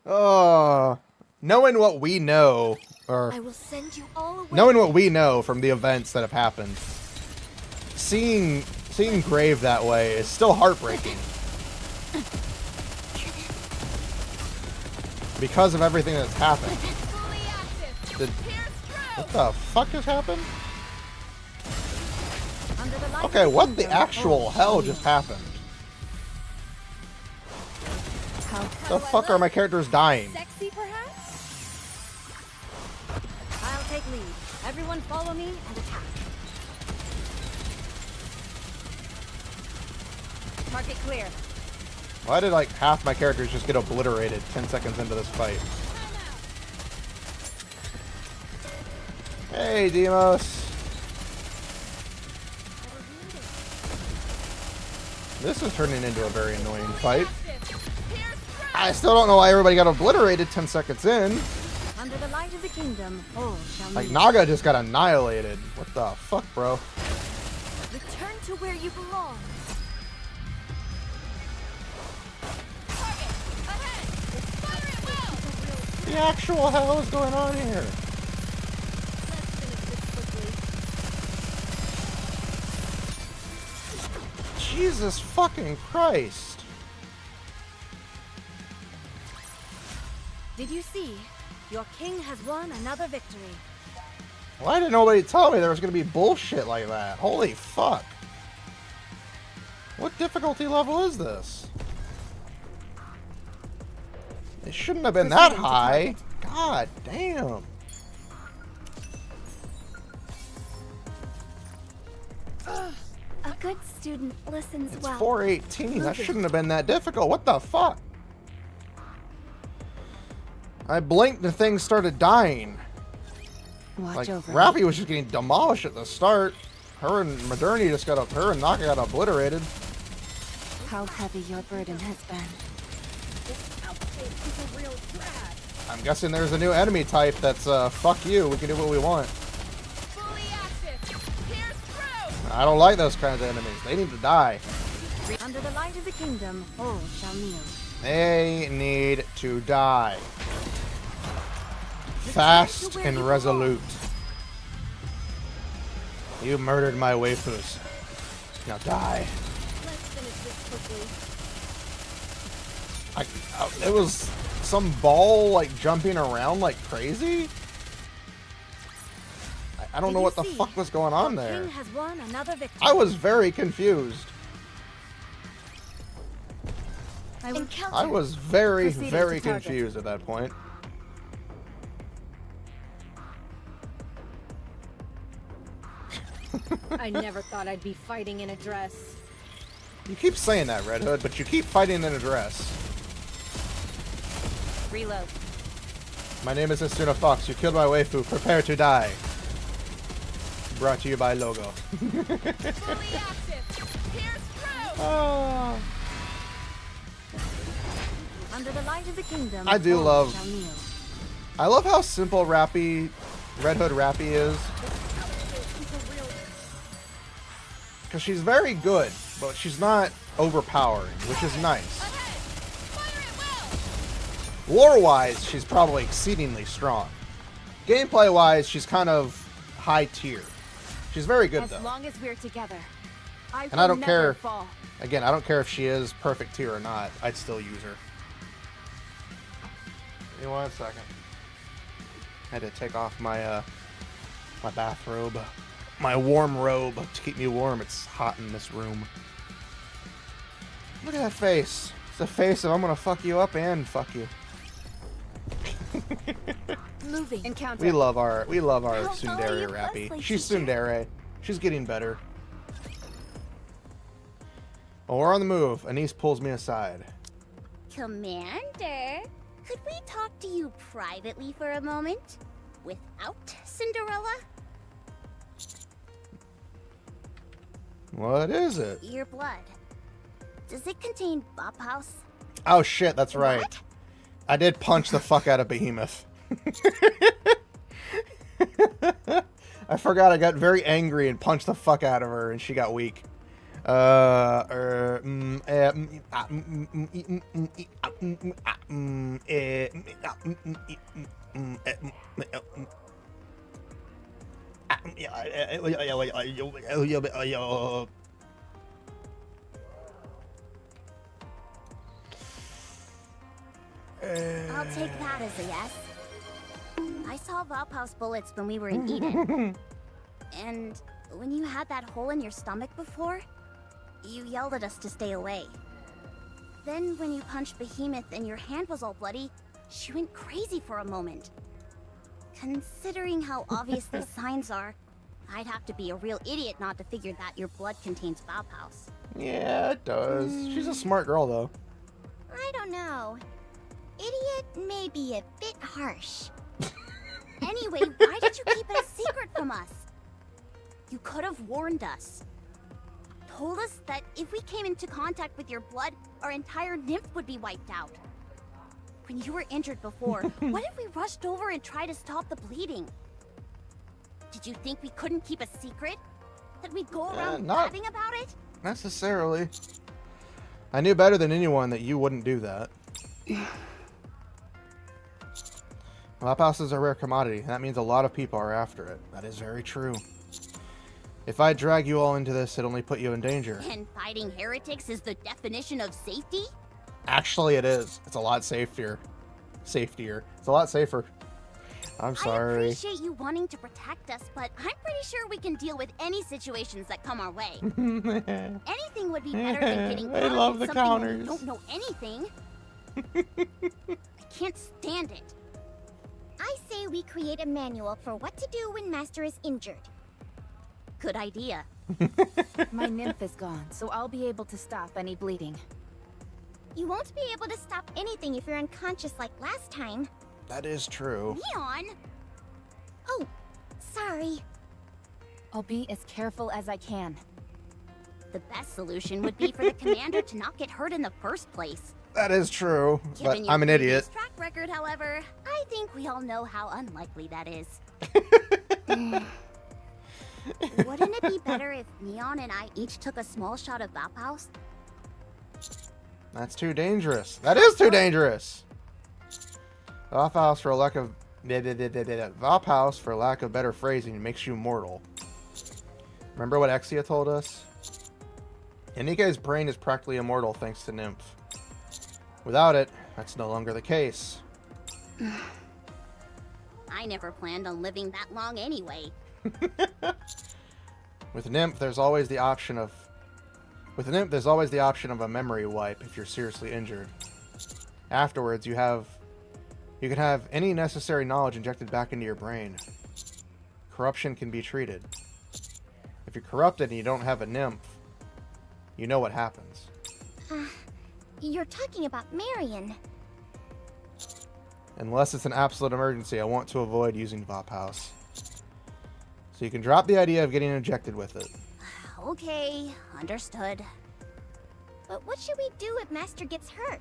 Oh, knowing what we know, or I will send you all away. knowing what we know from the events that have happened, seeing Grave that way is still heartbreaking. Because of everything that's happened. What the fuck just happened? Okay, what the actual hell just happened? The fuck are my characters dying? Sexy, perhaps? I'll take lead. Everyone follow me and attack. Mark it clear. Why did like half my characters just get obliterated 10 seconds into this fight? Hey, Demos. This is turning into a very annoying fight. I still don't know why everybody got obliterated 10 seconds in. Under the light of the kingdom, all shall Like, meet. Naga just got annihilated. What the fuck, bro? Return to where you belong. The actual hell is going on here? Jesus fucking Christ. Did you see? Your king has won another victory. Why did nobody tell me there was gonna be bullshit like that? Holy fuck. What difficulty level is this? It shouldn't have been that high. God damn. A good student listens It's well. 418. That shouldn't have been that difficult. What the fuck? I blinked and things started dying. Watch Like, over Rappy was just getting demolished at the start. Her and Modernity just got up. Her and Naka got obliterated. how heavy your burden has been. I'm guessing there's a new enemy type that's, fuck you. We can do what we want. I don't like those kinds of enemies. They need to die. Under the light of the kingdom, all shall kneel. They need to die. Fast and resolute. You murdered my waifus. Now die. It was some ball like jumping around like crazy. I don't know what the fuck was going on there. King has won another victory. I was very confused. I was very, Proceeding very to target. confused at that point. I never thought I'd be fighting in a dress. You keep saying that, Red Hood, but you keep fighting in a dress. Reload. My name is Setsuna Fox. You killed my waifu. Prepare to die. Brought to you by Logo. Fully active. Pierce through. Oh. Under the light of the kingdom. I do all love- shall kneel. I love how simple Rappy, Red Hood Rappy is. Because she's very good, but she's not overpowering, which is nice. Lore-wise, she's probably exceedingly strong. Gameplay-wise, she's kind of high tier. She's very good, As though. long as we're together. And I don't care. Fall. Again, I don't care if she is perfect tier or not. I'd still use her. Give me 1 second. I had to take off my my bathrobe, my warm robe to keep me warm. It's hot in this room. Look at that face. It's the face of I'm gonna fuck you up and fuck you. Moving. Encounter. We love our How tall are tsundere you, Rappy. Leslie She's teacher? tsundere. She's getting better. Well, we're on the move. Anise pulls me aside. Commander, could we talk to you privately for a moment? Without Cinderella? What is it? Your blood. Does it contain Bauhaus? Oh shit, that's right. What? I did punch the fuck out of Behemoth. I forgot I got very angry and punched the fuck out of her and she got weak. I'll take that as a yes. I saw Bauhaus bullets when we were in Eden. And when you had that hole in your stomach before, you yelled at us to stay away. Then when you punched Behemoth and your hand was all bloody, she went crazy for a moment. Considering how obvious these signs are, I'd have to be a real idiot not to figure that your blood contains Bauhaus. Yeah, it does. She's a smart girl, though. I don't know. Idiot may be a bit harsh. Anyway, why did you keep it a secret from us? You could have warned us. Told us that if we came into contact with your blood, our entire nymph would be wiped out. When you were injured before, what if we rushed over and tried to stop the bleeding? Did you think we couldn't keep a secret? That we'd go around not- laughing about it? Necessarily. I knew better than anyone that you wouldn't do that. Bauhaus is a rare commodity, and that means a lot of people are after it. That is very true. If I drag you all into this, it only put you in danger. And fighting heretics is the definition of safety? Actually, it is. It's a lot safer. Safetier. It's a lot safer. I'm I sorry. appreciate you wanting to protect us, but I'm pretty sure we can deal with any situations that come our way. Anything would be better than getting I caught love in the something when counters. we don't know anything. I can't stand it. I say we create a manual for what to do when Master is injured. Good idea. My nymph is gone, so I'll be able to stop any bleeding. You won't be able to stop anything if you're unconscious like last time. That is true. Leon! Oh, sorry. I'll be as careful as I can. The best solution would be for the commander to not get hurt in the first place. That is true. But Given your I'm an idiot. previous track record, however, I think we all know how unlikely that is. Wouldn't it be better if Neon and I each took a small shot of Bauhaus? That's too dangerous. That is too dangerous. Bauhaus, for lack of Bauhaus, for lack of better phrasing, makes you mortal. Remember what Exia told us? Nike's brain is practically immortal thanks to Nymph. Without it, that's no longer the case. I never planned on living that long anyway. With Nymph, there's always the option of... With Nymph, there's always the option of a memory wipe if you're seriously injured. Afterwards, you can have any necessary knowledge injected back into your brain. Corruption can be treated. If you're corrupted and you don't have a Nymph, you know what happens. You're talking about Marion. Unless it's an absolute emergency, I want to avoid using Vop House. So you can drop the idea of getting injected with it. Okay, understood. But what should we do if Master gets hurt?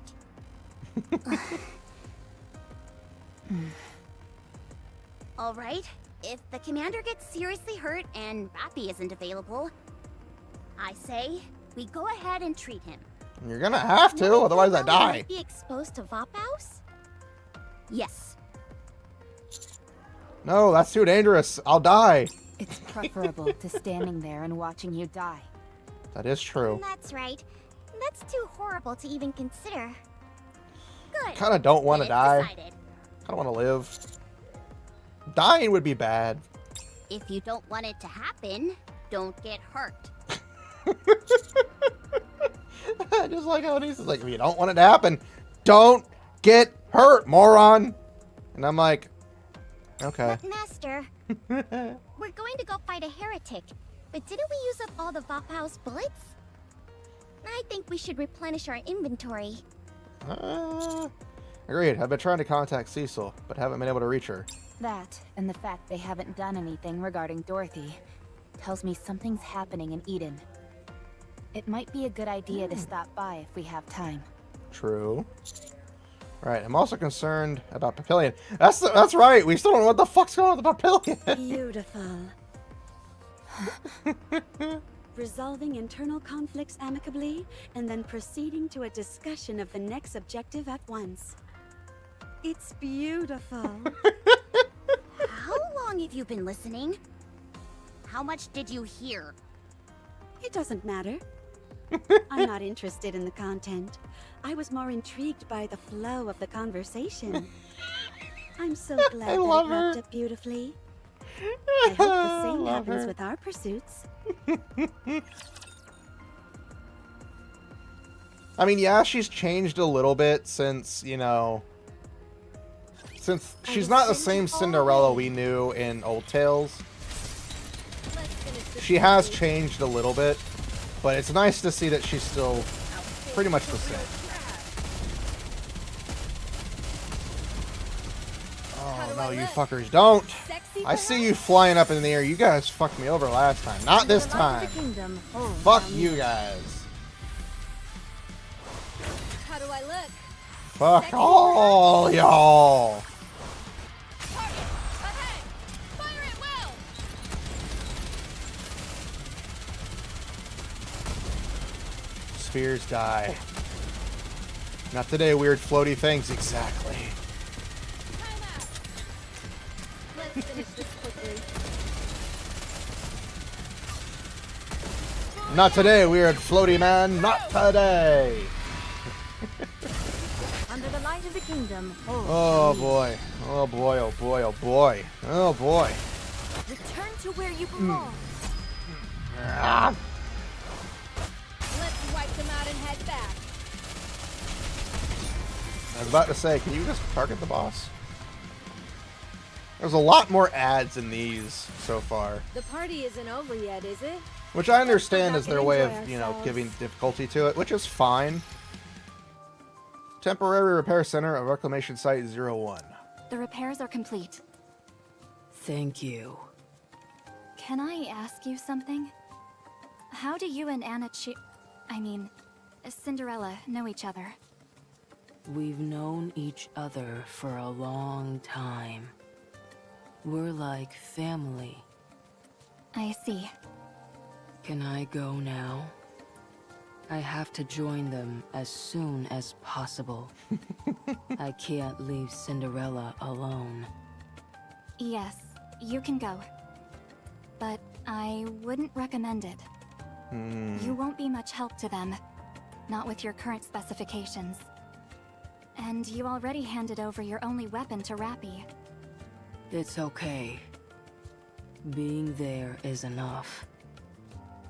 Alright, if the commander gets seriously hurt and Bappy isn't available, I say we go ahead and treat him. You're gonna have to, otherwise I die. Might be exposed to Vop House? Yes. No, that's too dangerous. I'll die. It's preferable to standing there and watching you die. That is true. That's right. That's too horrible to even consider. Good. Kinda don't want to It's die. decided. Kinda want to live. Dying would be bad. If you don't want it to happen, don't get hurt. Just like how he's like, if you don't want it to happen, don't get hurt, moron. And I'm like, okay. But Master, we're going to go fight a heretic, but didn't we use up all the Vop House bullets? I think we should replenish our inventory. Agreed. I've been trying to contact Cecil, but haven't been able to reach her. That, and the fact they haven't done anything regarding Dorothy, tells me something's happening in Eden. It might be a good idea to stop by if we have time. True. Right, I'm also concerned about Papillion. That's right, we still don't know what the fuck's going on with the Papillion. Beautiful. Resolving internal conflicts amicably, and then proceeding to a discussion of the next objective at once. It's beautiful. How long have you been listening? How much did you hear? It doesn't matter. I'm not interested in the content. I was more intrigued by the flow of the conversation. I'm so glad that it love wrapped her. up beautifully. I hope the same Love happens her. with our pursuits. I mean, yeah, she's changed a little bit since, you know... Since she's not the same Cinderella we knew in Old Tales. She has changed a little bit, but it's nice to see that she's still pretty much the same. Oh no, you fuckers don't! I see you flying up in the air. You guys fucked me over last time. Not this time. Fuck you guys. How do I look? Fuck all y'all. Ahead! Fire at will! Spheres die. Not today, weird floaty things. Exactly. Time out! Let's finish this quickly. Not today, weird floaty man. Not today. Under the light of the kingdom, Oh boy. Oh boy. Oh boy. Oh boy. Oh boy. return to where you belong. Ah. Let's wipe them out and head back. I was about to say, can you just target the boss? There's a lot more ads in these so far, The party isn't over yet, is it? which I understand is their way of, enjoy you know, ourselves. giving difficulty to it, which is fine. Temporary Repair Center of Reclamation Site 01. The repairs are complete. Thank you. Can I ask you something? How do you and Cinderella know each other? We've known each other for a long time. We're like family. I see. Can I go now? I have to join them as soon as possible. I can't leave Cinderella alone. Yes, you can go. But I wouldn't recommend it. You won't be much help to them. Not with your current specifications. And you already handed over your only weapon to Rappy. It's okay. Being there is enough.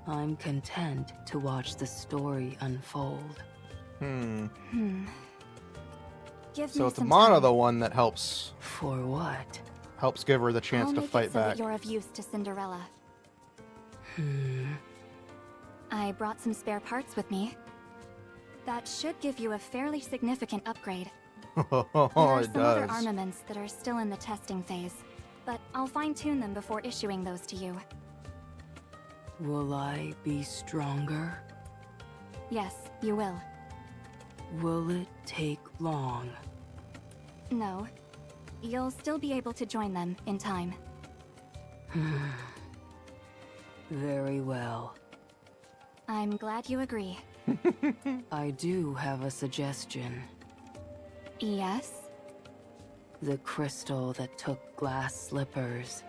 I'm content to watch the story unfold. Give So me it's some Mana time. the one that helps For what? give her the chance I'll to make fight it so back. that you're of use to Cinderella. I brought some spare parts with me. That should give you a fairly significant upgrade. There are It some other does. armaments that are still in the testing phase, but I'll fine-tune them before issuing those to you. Will I be stronger? Yes, you will. Will it take long? No. You'll still be able to join them in time. Very well. I'm glad you agree. I do have a suggestion. Yes? The crystal that took glass slippers.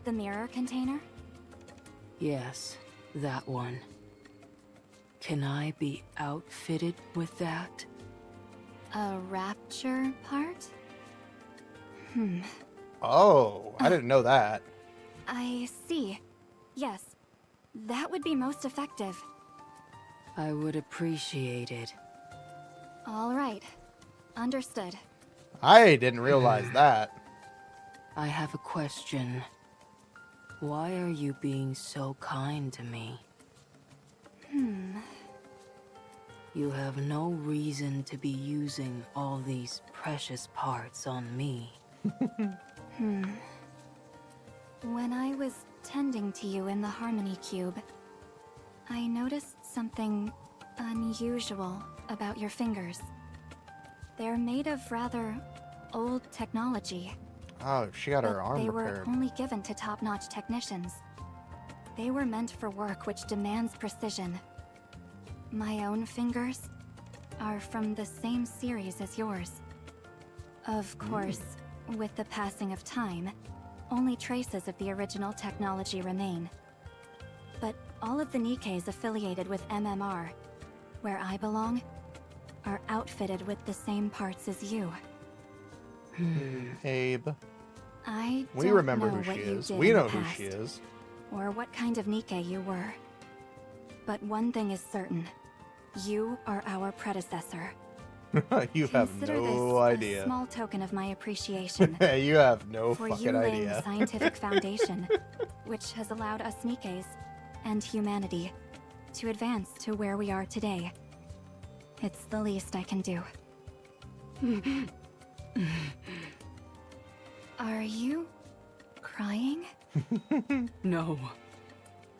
The mirror container? Yes, that one. Can I be outfitted with that? A rapture part? Oh, I didn't know that. I see. Yes. That would be most effective. I would appreciate it. All right. Understood. I didn't realize that. I have a question. Why are you being so kind to me? You have no reason to be using all these precious parts on me. When I was tending to you in the Harmony Cube, I noticed something unusual about your fingers. They're made of rather old technology. Oh, she got her But arm they repaired. were only given to top-notch technicians. They were meant for work which demands precision. My own fingers are from the same series as yours. Of course, with the passing of time, only traces of the original technology remain. But all of the Nikkes affiliated with MMR, where I belong, are outfitted with the same parts as you. Abe. I We don't remember know who what she you is. did We in know the who past, she is. or what kind of Nikke you were. But one thing is certain. You are our predecessor. You have Consider no this a idea. small token of my appreciation You have no for you fucking laying the idea. scientific foundation, which has allowed us Nikkes and humanity to advance to where we are today. It's the least I can do. Are you crying? No.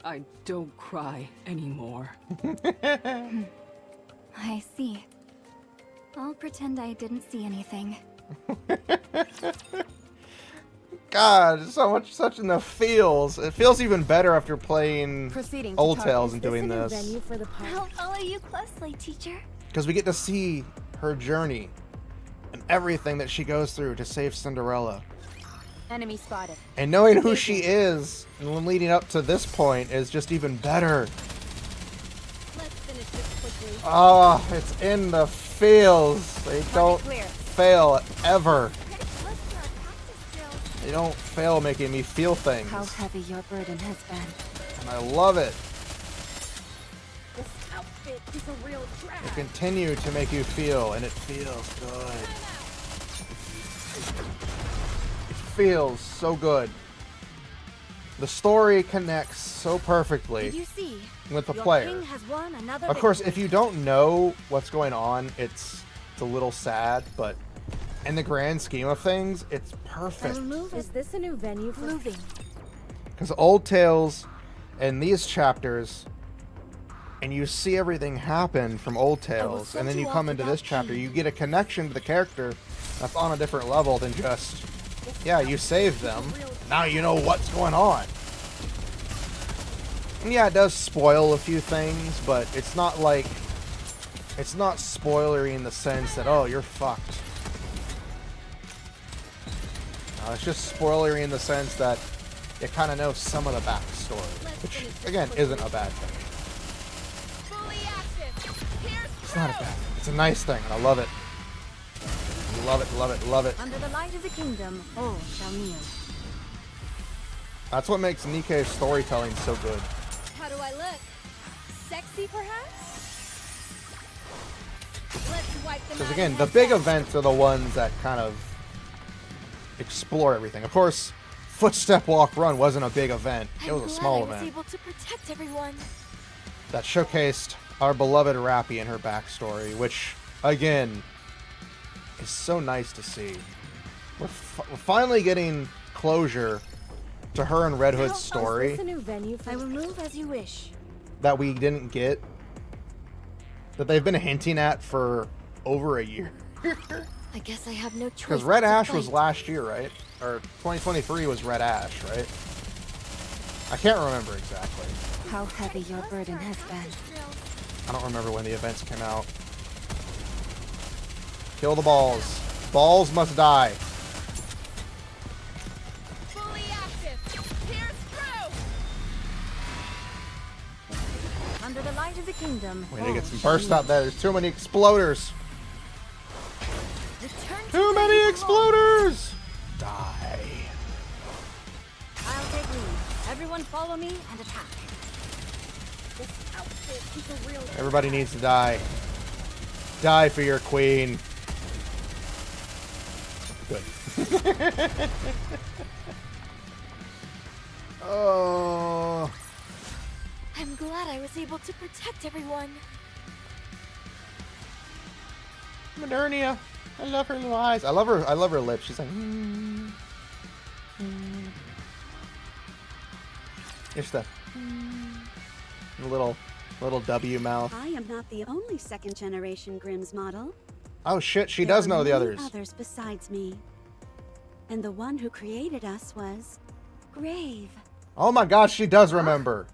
I don't cry anymore. I see. I'll pretend I didn't see anything. God, such in the feels. It feels even better after playing Proceeding to Old talk. Tales Is and this doing a new this. venue for the party? I'll follow you closely, teacher. Because we get to see her journey and everything that she goes through to save Cinderella. Enemy spotted. And knowing who she is and when leading up to this point is just even better. Let's finish this quickly. Oh, it's in the feels. They don't clear. fail ever. Let's our practice drills. They don't fail making me feel things. How heavy your burden has been. And I love it. This outfit is a real drag. They continue to make you feel, and it feels good. It feels so good. The story connects so perfectly Did you see? with the Your player. king has won another Of course, victory. if you don't know what's going on, it's a little sad, but in the grand scheme of things, it's perfect. Is this a new venue for moving? Because Old Tales and these chapters, and you see everything happen from Old Tales, send and then you you off come into without this chapter, pain. you get a connection to the character that's on a different level than just, yeah, you saved them, now you know what's going on. And yeah, it does spoil a few things, but it's not like, it's not spoilery in the sense that, oh, you're fucked. It's just spoilery in the sense that you kind of know some of the backstory, which, again, isn't a bad thing. It's not a bad thing. It's a nice thing, and I love it. Love it, love it, love it. Under the light of the kingdom, all shall kneel. That's what makes Nikke's storytelling so good. How do I look? Sexy, perhaps? Let's wipe them Because out again, and the head big back. events are the ones that kind of explore everything. Of course, Footstep Walk Run wasn't a big event. It was a small I was event able to protect everyone. that showcased our beloved Rappy and her backstory, which, again, is so nice to see. We're finally getting closure to her and Red Hood's story A new venue I will move as you wish. that we didn't get, that they've been hinting at for over a year. I guess I have no choice. Because Red but to Ash was fight. last year, right? Or 2023 was Red Ash, right? I can't remember exactly. How heavy your burden has been. I don't remember when the events came out. Kill the balls. Balls must die. Fully active. Pierce through. Under the light of the kingdom. We need to get some burst out there. There's too many exploders. Return to Too where many you belong. exploders! Die. I'll take lead. Everyone follow me and attack. This outfit is a real Everybody needs to die. Die for your queen. Good. Oh. I'm glad I was able to protect everyone. Modernia. I love her little eyes. I love her lips. She's like, It's the little W mouth. I am not the only second-generation Grimm's model. Oh shit, she There does were know the many others. others besides me. And the one who created us was Grave. Oh my gosh, she does remember.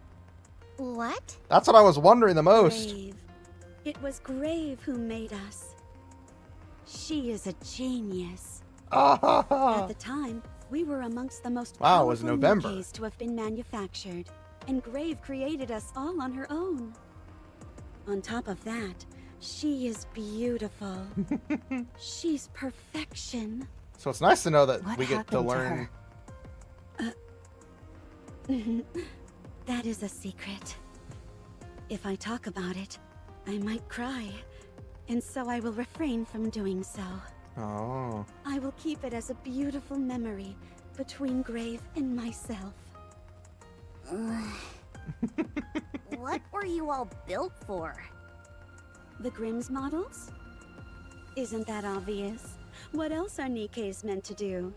What? That's what I was wondering the most. Grave. It was Grave who made us. She is a genius. At the time, we were amongst the most Wow, it was powerful November. Nikkes to have been manufactured, and Grave created us all on her own. On top of that, she is beautiful. She's perfection. So it's nice to know that What we get to happened to learn. her? That is a secret. If I talk about it, I might cry, and so I will refrain from doing so. Oh. I will keep it as a beautiful memory between Grave and myself. What were you all built for? The Grimm's models? Isn't that obvious? What else are Nikkes meant to do?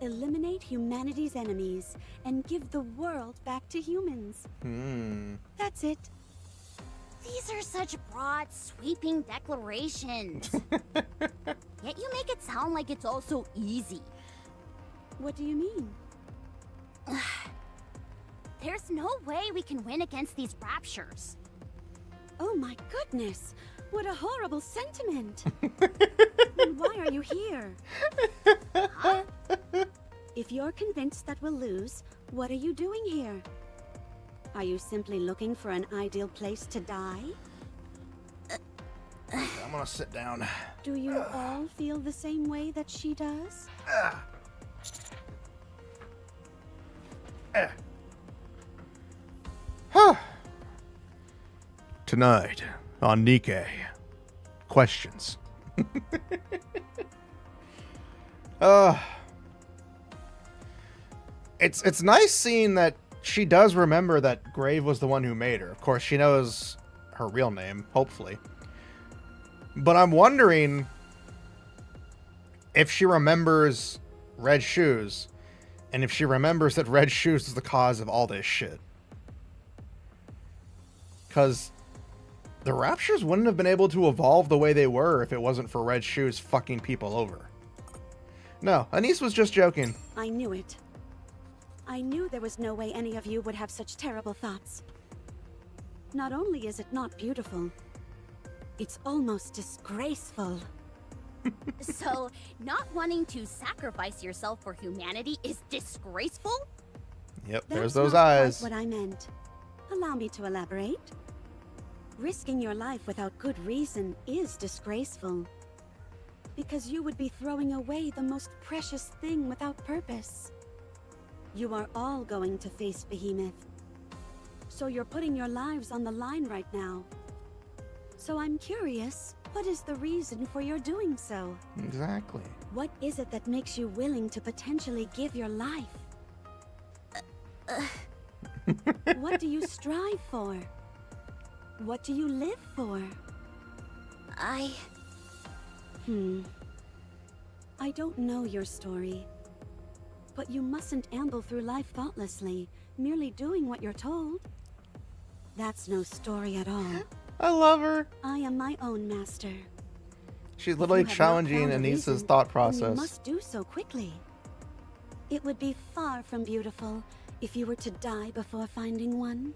Eliminate humanity's enemies and give the world back to humans. That's it. These are such broad, sweeping declarations. Yet you make it sound like it's all so easy. What do you mean? There's no way we can win against these raptures. Oh my goodness! What a horrible sentiment! Then why are you here? If you're convinced that we'll lose, what are you doing here? Are you simply looking for an ideal place to die? I'm gonna sit down. Do you all feel the same way that she does? Tonight on Nikke, questions. It's nice seeing that she does remember that Grave was the one who made her. Of course, she knows her real name, hopefully. But I'm wondering if she remembers Red Shoes, and if she remembers that Red Shoes is the cause of all this shit. Because the Raptures wouldn't have been able to evolve the way they were if it wasn't for Red Shoes fucking people over. No, Anise was just joking. I knew it. I knew there was no way any of you would have such terrible thoughts. Not only is it not beautiful, it's almost disgraceful. So, not wanting to sacrifice yourself for humanity is disgraceful? Yep, That's there's those not quite eyes. what I meant. Allow me to elaborate. Risking your life without good reason is disgraceful. Because you would be throwing away the most precious thing without purpose. You are all going to face Behemoth. So you're putting your lives on the line right now. So I'm curious, what is the reason for your doing so? Exactly. What is it that makes you willing to potentially give your life? What do you strive for? What do you live for? I don't know your story. But you mustn't amble through life thoughtlessly, merely doing what you're told. That's no story at all. I love her. I am my own master. She's literally If you have not challenging found a Anissa's reason, thought then process. you must do so quickly. It would be far from beautiful if you were to die before finding one.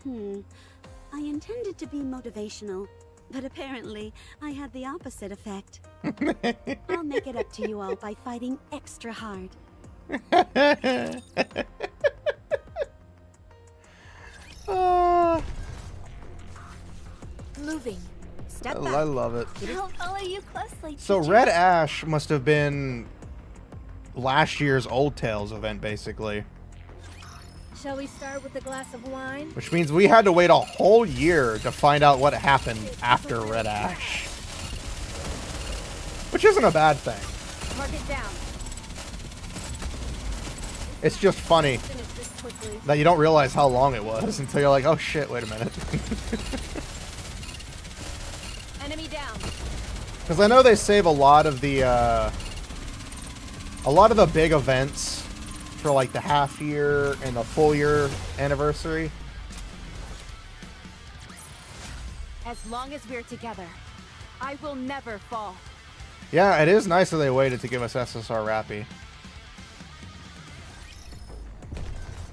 I intended to be motivational, but apparently I had the opposite effect. I'll make it up to you all by fighting extra hard. Moving. Step back. I love it. I'll follow you closely. So teacher. Red Ash must have been last year's Old Tales event, basically. Shall we start with a glass of wine? Which means we had to wait a whole year to find out what happened after Red Ash. Which isn't a bad thing. Target down. It's just funny Finish this quickly. that you don't realize how long it was until you're like, oh shit, wait a minute. Enemy down. Because I know they save a lot of the big events for like the half year and the full year anniversary. As long as we're together, I will never fall. Yeah, it is nice that they waited to give us SSR Rappy.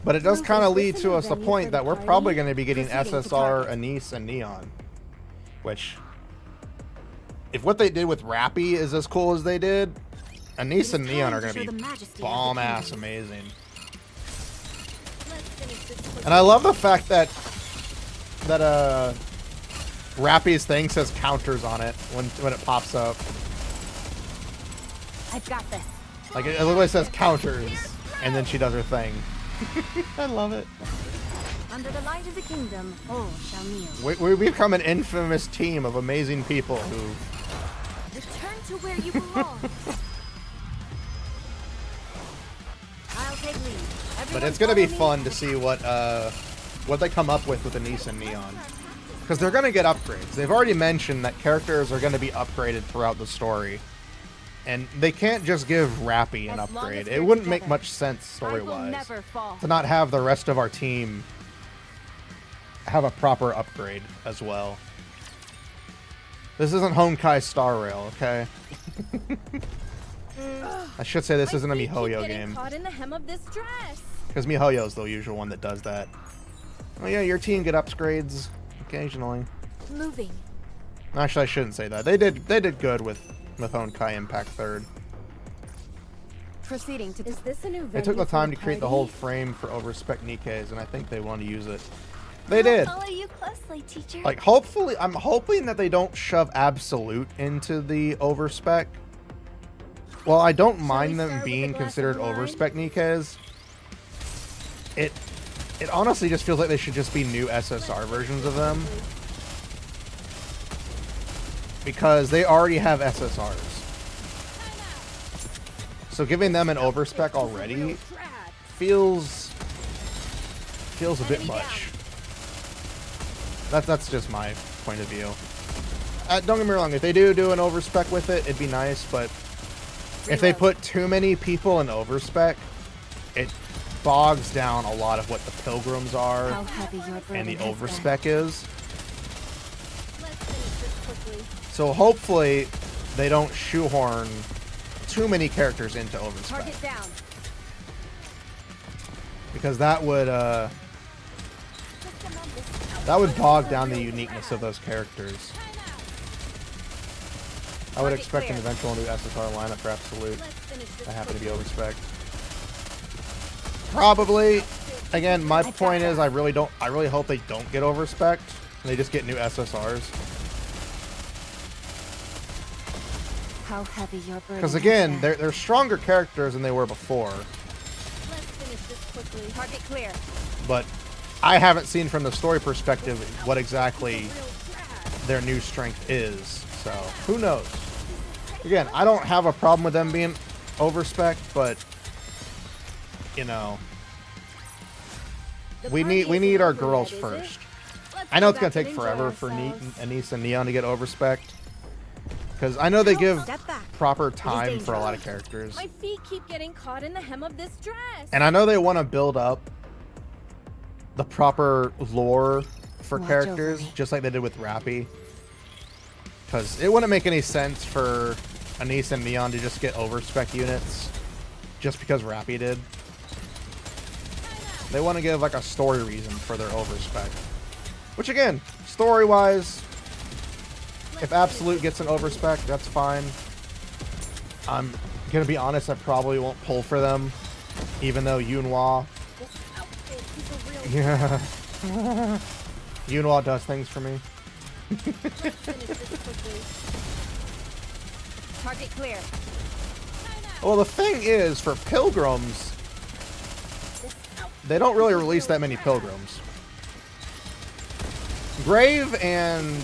But it does kind of lead to us the point that we're probably going to be getting SSR, Anise, and Neon. Which, if what they did with Rappy is as cool as they did, Anise and Neon are going to be bomb-ass amazing. Let's finish this quickly. And I love the fact that Rappy's thing says counters on it when it pops up. I've got this. Like it literally says counters, and then she does her thing. I love it. Under the light of the kingdom, all shall kneel. We become an infamous team of amazing people who. Return to where you belong. I'll take lead. But Everyone it's gonna be follow me. fun to see what they come up with Anise and Neon, because they're gonna get upgrades. They've already mentioned that characters are gonna be upgraded throughout the story, and they can't just give Rappy an As long upgrade. as It we're wouldn't make together, much sense I will story-wise never fall. to not have the rest of our team have a proper upgrade as well. This isn't Honkai Star Rail, okay? I should say this isn't a My feet keep MiHoYo getting game, Caught in the hem of this dress. because MiHoYo's the usual one that does that. Oh yeah, your team get upgrades occasionally. Moving. Actually, I shouldn't say that. They did good with Honkai Impact 3rd. Proceeding to Is this a new They venue took the for time to create the party? whole frame for overspec Nikke's, and I think they want to use it. They I'll did. follow you closely, teacher. Like, hopefully, I'm hoping that they don't shove Absolute into the overspec. Well, I don't mind them start with being a glass considered of wine? overspec Nikke's. It honestly just feels like they should just be new SSR versions of them. Because they already have SSRs. So giving them an overspec already feels a bit much. That's just my point of view. Don't get me wrong, if they do an overspec with it, it'd be nice, but if they put too many people in overspec, it bogs down a lot of what the pilgrims are how heavy your burden and the has been. overspec is. Let's finish this quickly. So hopefully they don't shoehorn too many characters into overspec, Target down. because that would bog down the uniqueness of those characters. I would expect an eventual new SSR lineup for Absolute. Let's finish this I happen to quickly. be overspec. Probably. Again, my point is I really hope they don't get overspec. They just get new SSRs. how heavy your burden Because is again, there. they're stronger characters than they were before. Let's finish this quickly. Target clear. But I haven't seen from the story perspective what exactly their new strength is. So who knows? Again, I don't have a problem with them being overspec, but you know, we need our girls first. I know it's gonna take forever for Anise and Neon to get overspec, because I know they give proper time for a lot of characters, My feet keep getting caught in the hem of this dress. and I know they want to build up the proper lore for Watch characters, over me. just like they did with Rappy. Because it wouldn't make any sense for Anise and Neon to just get overspec units just because Rappy did. They want to give like a story reason for their overspec. Which again, story-wise, if Absolute gets an overspec, that's fine. I'm gonna be honest, I probably won't pull for them, even though Yunhua, yeah, Yunhua does things for me. Target clear. Well, the thing is, for Pilgrims, they don't really release that many Pilgrims. Grave and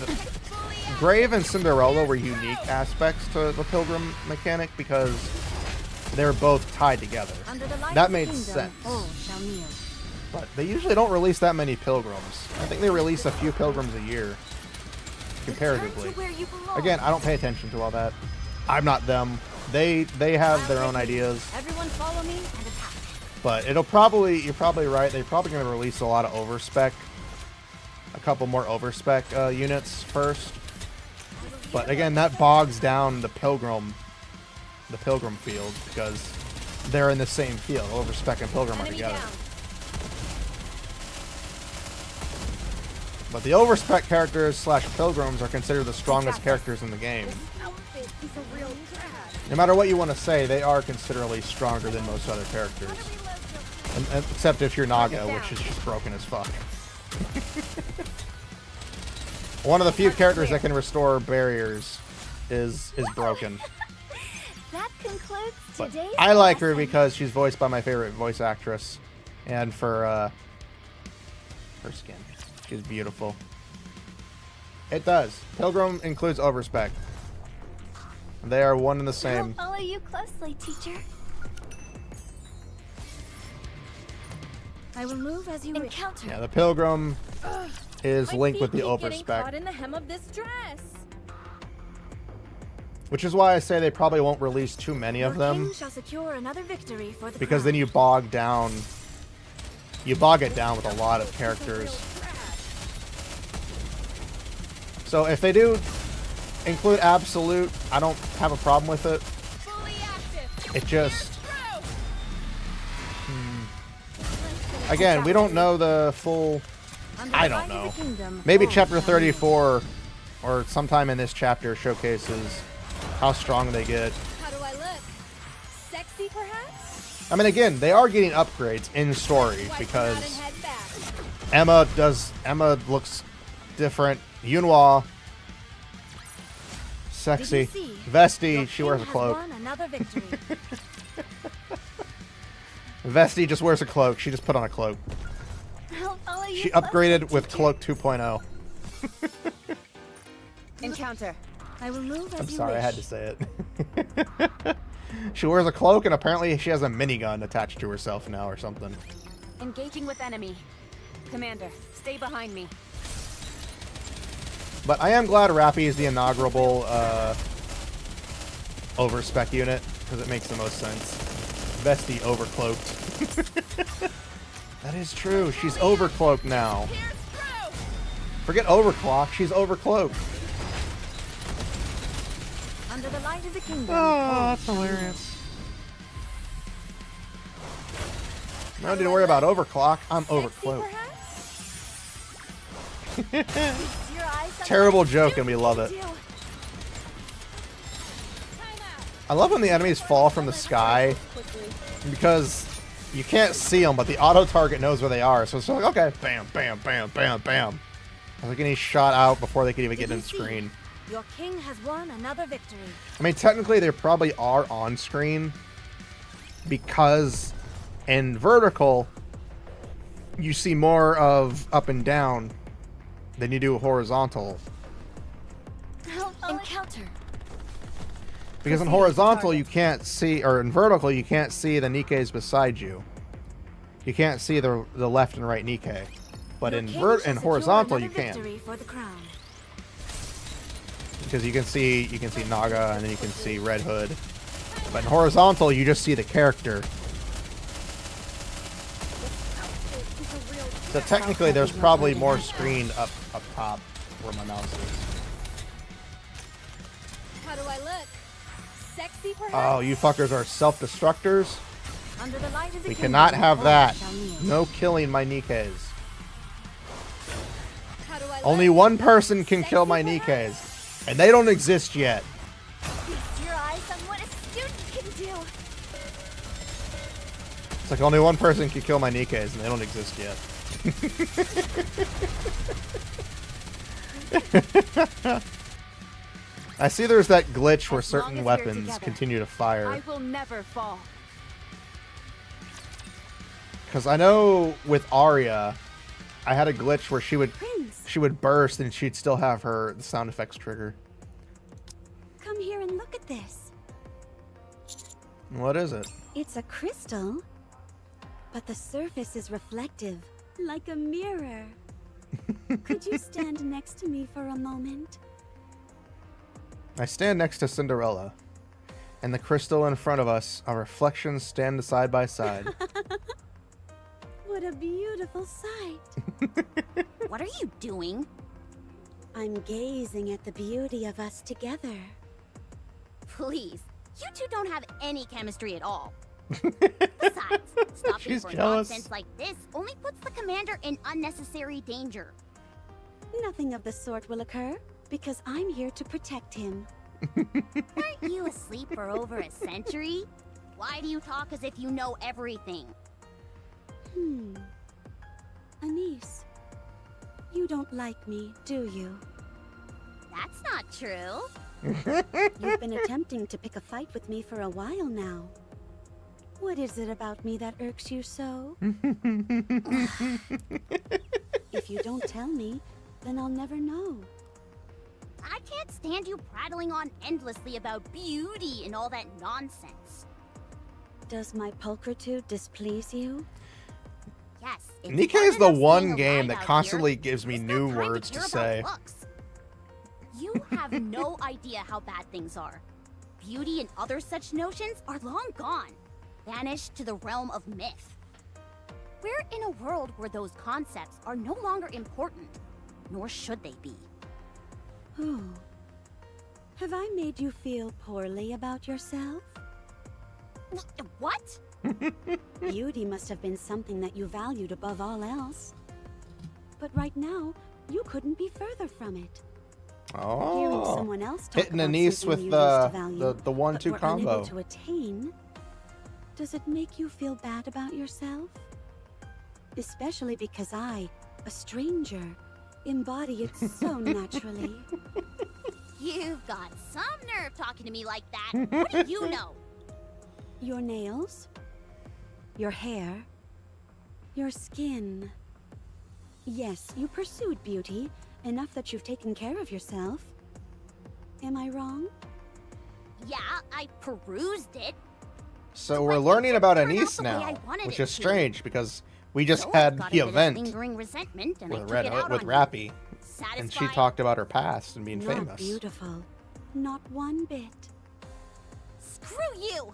Cinderella were unique aspects to the Pilgrim mechanic because they were both tied together. That made sense. But they usually don't release that many Pilgrims. I think they release a few Pilgrims a year, comparatively. Again, I don't pay attention to all that. I'm not them. They have their own ideas. Everyone follow me and attack. But it'll probably, you're probably right, they're probably going to release a lot of overspec. A couple more overspec units first. But again, that bogs down the Pilgrim field because they're in the same field. Overspec and Pilgrim are together. But the overspec characters / Pilgrims are considered the strongest characters in the game. No matter what you want to say, they are considerably stronger than most other characters. Except if you're Naga, which is just broken as fuck. One of the few characters that can restore barriers is broken. That concludes But today's I like her lesson. because she's voiced by my favorite voice actress. And for her skin. She's beautiful. It does. Pilgrim includes overspec. They are one and the same. I'll follow you closely, teacher. I will move as you encounter. Yeah, the Pilgrim is linked with the Getting caught overspec. in the hem of this dress. Which is why I say they probably won't release too many of them. Shall secure another victory for the Because then you bog it down with a lot of characters. So if they do include Absolute, I don't have a problem with it. It just... Again, we don't know the full... I don't know. Maybe chapter 34 or sometime in this chapter showcases how strong they get. How do I look? Sexy, perhaps? I mean, again, they are getting upgrades in story Wipe because them out and head back. Emma looks different. Yunhua, sexy. Did you see? Vesty, Your she wears a king has cloak. won another victory. Vesty just wears a cloak. She just put on a cloak. I'll follow you She closely, upgraded with teacher. Cloak 2.0. Encounter. I will move as I'm you sorry, wish. I had to say it. She wears a cloak and apparently she has a minigun attached to herself now or something. Engaging with enemy. Commander, stay behind me. But I am glad Rappy is the inaugural overspec unit because it makes the most sense. Vesty overcloaked. That is true. She's overcloaked now. Forget overclock. She's overcloaked. Under the light of the kingdom. Oh, that's hilarious. No need to worry about overclock. I'm overcloaked. Your eyes on Terrible joke, and we love it. you. I love when the enemies fall from the sky because you can't see them, but the auto target knows where they are. So it's like, okay, bam, bam, bam, bam, bam. It's like getting shot out before they can even get in the screen. Your king has won another victory. I mean, technically, they probably are on screen because in vertical, you see more of up and down than you do horizontal. Encounter. Because in horizontal, you can't see, or in vertical, you can't see the Nikkes beside you. You can't see the left and right Nikke. But in horizontal, you can. For the crown. Because you can see Naga, and then you can see Red Hood. But in horizontal, you just see the character. So technically, there's probably more screen up top where my mouse is. How do I look? Sexy, perhaps? Oh, you fuckers are self-destructors? Under the light of the We kingdom, cannot have all that. shall kneel. No killing my Nikkes. How do I Only look? one person can kill my Nikkes. And they don't exist yet. Feast your eyes on what a student can do. It's like only one person can kill my Nikkes, and they don't exist yet. I see there's that glitch where As long certain as we're weapons together, continue to fire. I will never fall. Because I know with Arya, I had a glitch where she Prince, would burst and she'd still have her the sound effects trigger. come here and look at this. What is it? It's a crystal, but the surface is reflective, like a mirror. Could you stand next to me for a moment? I stand next to Cinderella, and the crystal in front of us, our reflections stand side by side. What a beautiful sight. What are you doing? I'm gazing at the beauty of us together. Please, you two don't have any chemistry at all. Besides, stopping She's for jealous. nonsense like this only puts the commander in unnecessary danger. Nothing of the sort will occur, because I'm here to protect him. Aren't you asleep for over a century? Why do you talk as if you know everything? Anise, you don't like me, do you? That's not true. You've been attempting to pick a fight with me for a while now. What is it about me that irks you so? If you don't tell me, then I'll never know. I can't stand you prattling on endlessly about beauty and all that nonsense. Does my pulchritude displease you? Yes. it's Nikke hard is the enough one staying game alive that out constantly here. gives me Who's got new time words to care about say. looks? You have no idea how bad things are. Beauty and other such notions are long gone, vanished to the realm of myth. We're in a world where those concepts are no longer important, nor should they be. Oh. Have I made you feel poorly about yourself? What? Beauty must have been something that you valued above all else. But right now, you couldn't be further from it. Hearing Oh, someone else talk hitting about Anise something with you used to value, the but 1-2 were combo. unable to attain, does it make you feel bad about yourself? Especially because I, a stranger, embody it so naturally. You've got some nerve talking to me like that. What do you know? Your nails, your hair, your skin. Yes, you pursued beauty, enough that you've taken care of yourself. Am I wrong? Yeah, I perused it. So we're learning about Turned out Anise the way I now, wanted which it is to. strange because we just So had I've got the a bit of event lingering resentment, and I with took it out with on Rappy, you. and she Satisfied? talked about her past and being Not famous. beautiful. Not one bit. Screw you!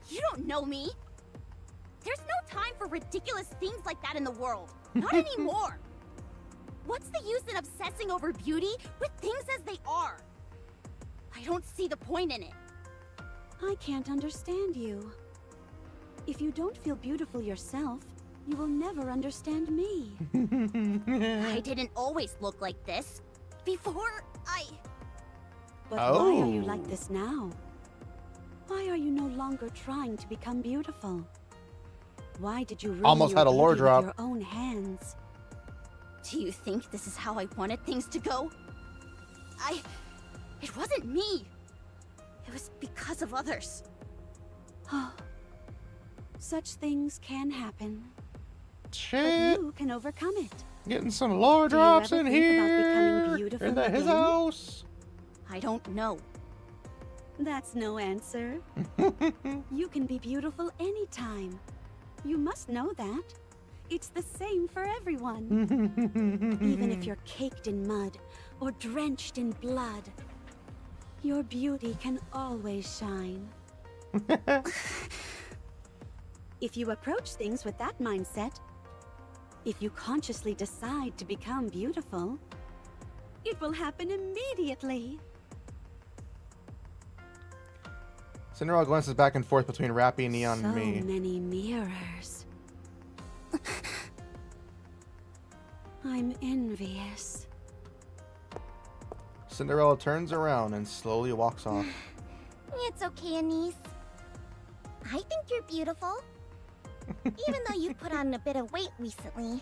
You don't know me. There's no time for ridiculous things like that in the world. Not anymore. What's the use in obsessing over beauty with things as they are? I don't see the point in it. I can't understand you. If you don't feel beautiful yourself, you will never understand me. I didn't always look like this. Before I... But why are you Oh. like this now? Why are you no longer trying to become beautiful? Why did you ruin Almost your had a lore beauty drop. with your own hands? Do you think this is how I wanted things to go? It wasn't me. It was because of others. Such things can happen, but Shit. you can overcome it. Getting some lore Do you drops ever in think about here. becoming beautiful In his again? house. I don't know. That's no answer. You can be beautiful anytime. You must know that. It's the same for everyone. Even if you're caked in mud or drenched in blood, your beauty can always shine. If you approach things with that mindset, if you consciously decide to become beautiful, it will happen immediately. Cinderella glances back and forth between Rappy, Neon, So and me. many mirrors. I'm envious. Cinderella turns around and slowly walks off. It's okay, Anise. I think you're beautiful. Even though you put on a bit of weight recently.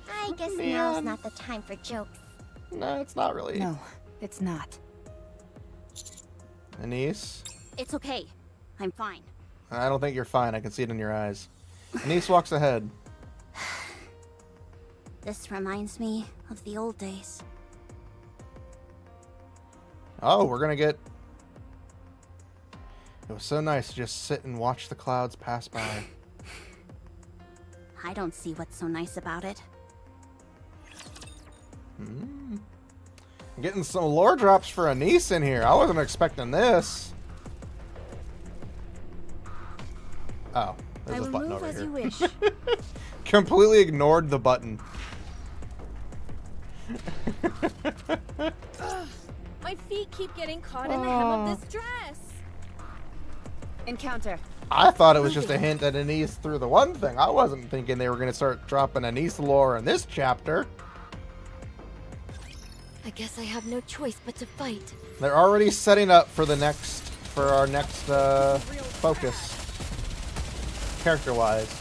I guess now's not the time for jokes. No, it's not really. No, it's not. Anise? It's okay. I'm fine. I don't think you're fine. I can see it in your eyes. Anise walks ahead. This reminds me of the old days. Oh, we're gonna get... It was so nice to just sit and watch the clouds pass by. I don't see what's so nice about it. I'm getting some lore drops for Anise in here. I wasn't expecting this. Oh, there's a button over here. wish. Completely ignored the button. My feet keep getting caught in the hem of this dress. Encounter. I thought it was just a hint that Anise threw the one thing. I wasn't thinking they were going to start dropping Anise lore in this chapter. I guess I have no choice but to fight. They're already setting up for our next focus, character-wise,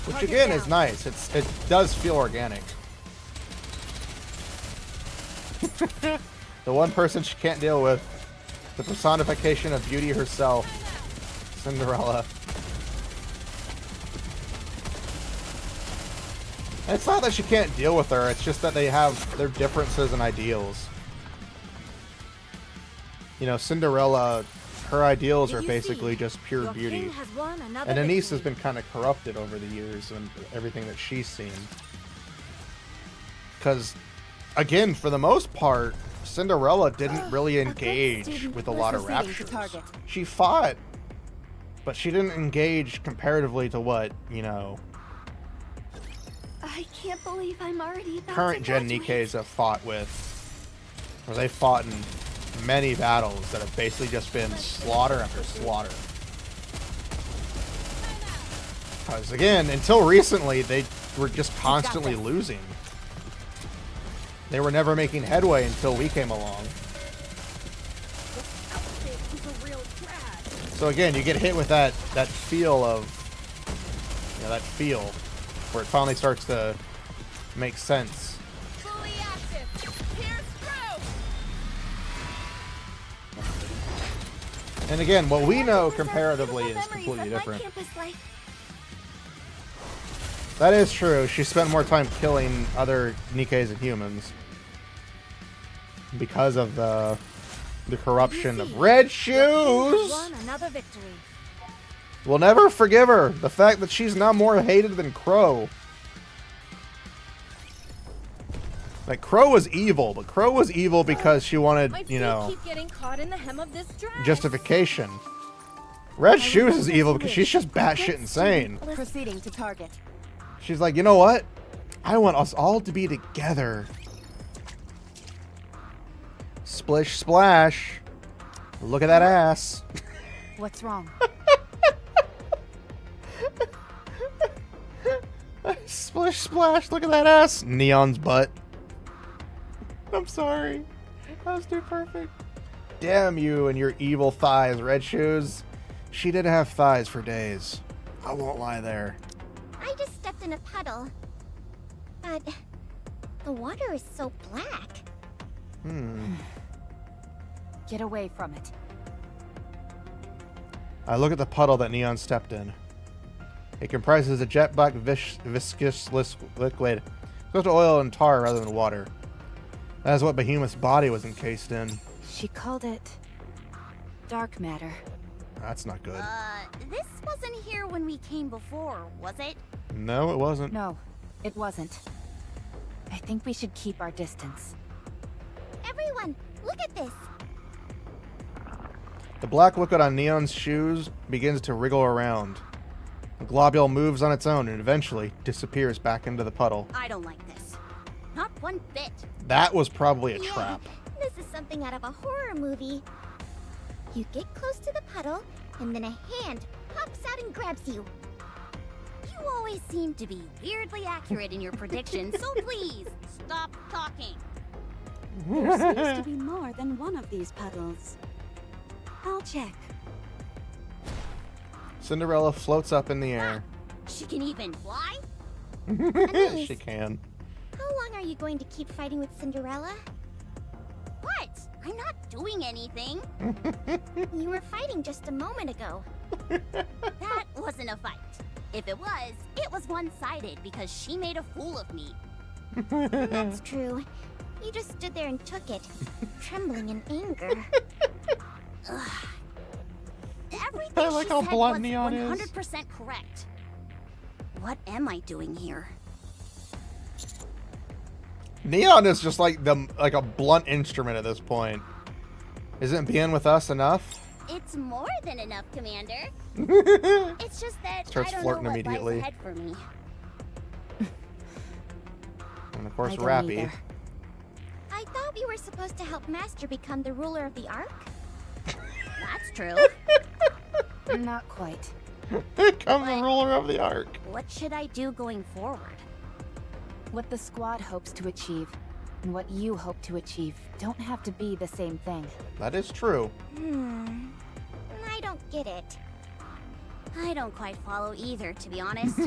which again is nice. It does feel organic. The one person she can't deal with, the personification of beauty herself, Cinderella. And it's not that she can't deal with her, it's just that they have their differences and ideals. You know, Cinderella, her ideals are basically just pure beauty. And Anise has been kind of corrupted over the years and everything that she's seen. Because, again, for the most part, Cinderella didn't really engage with a lot of raptures. She fought, but she didn't engage comparatively to what, you know, I can't believe I'm already about current gen Nikkes have fought with. Where they fought in many battles that have basically just been slaughter after slaughter. Because again, until recently, they were just constantly losing. They were never making headway until we came along. So again, you get hit with that feel of, you know, that feel where it finally starts to make sense. Fully active. Here's through. And again, what we know comparatively is completely different. That is true. She spent more time killing other Nikkes and humans because of the corruption of Red Shoes. Won another victory. We'll never forgive her. The fact that she's now more hated than Crow. Like, Crow was evil, but Crow was evil because she wanted, you know, keep getting caught in the hem of this dress. justification. Red Shoes is evil because she's just batshit insane. Proceeding to target. She's like, you know what? I want us all to be together. Splish splash. Look at that ass. What's wrong? Splish splash. Look at that ass. Neon's butt. I'm sorry. That was too perfect. Damn you and your evil thighs, Red Shoes. She did have thighs for days. I won't lie there. I just stepped in a puddle. But The water is so black. Get away from it. I look at the puddle that Neon stepped in. It comprises a jet black viscous liquid, supposed to oil and tar rather than water. That is what Behemoth's body was encased in. She called it dark matter. That's not good. This wasn't here when we came before, was it? No, it wasn't. No, it wasn't. I think we should keep our distance. Everyone, look at this. The black liquid on Neon's shoes begins to wriggle around. The globule moves on its own and eventually disappears back into the puddle. I don't like this. Not one bit. That was probably a trap. This is something out of a horror movie. You get close to the puddle, and then a hand pops out and grabs you. You always seem to be weirdly accurate in your predictions, so please, stop talking. There seems to be more than one of these puddles. I'll check. Cinderella floats up in the air. She can even fly? She can. How long are you going to keep fighting with Cinderella? What? I'm not doing anything. You were fighting just a moment ago. That wasn't a fight. If it was one-sided because she made a fool of me. That's true. You just stood there and took it, trembling in anger. Ugh. Everything I like she how said blunt was Neon is. 100% correct. What am I doing here? Neon is just like a blunt instrument at this point. Isn't being with us enough? It's more than enough, Commander. Starts It's just that I don't flirting know what immediately. lies ahead for me. And of course, I don't Rappy. either. I thought we were supposed to help Master become the ruler of the Ark. That's true. Not quite. Become the ruler of the Ark. What should I do going forward? What the squad hopes to achieve and what you hope to achieve don't have to be the same thing. That is true. I don't get it. I don't quite follow either, to be honest.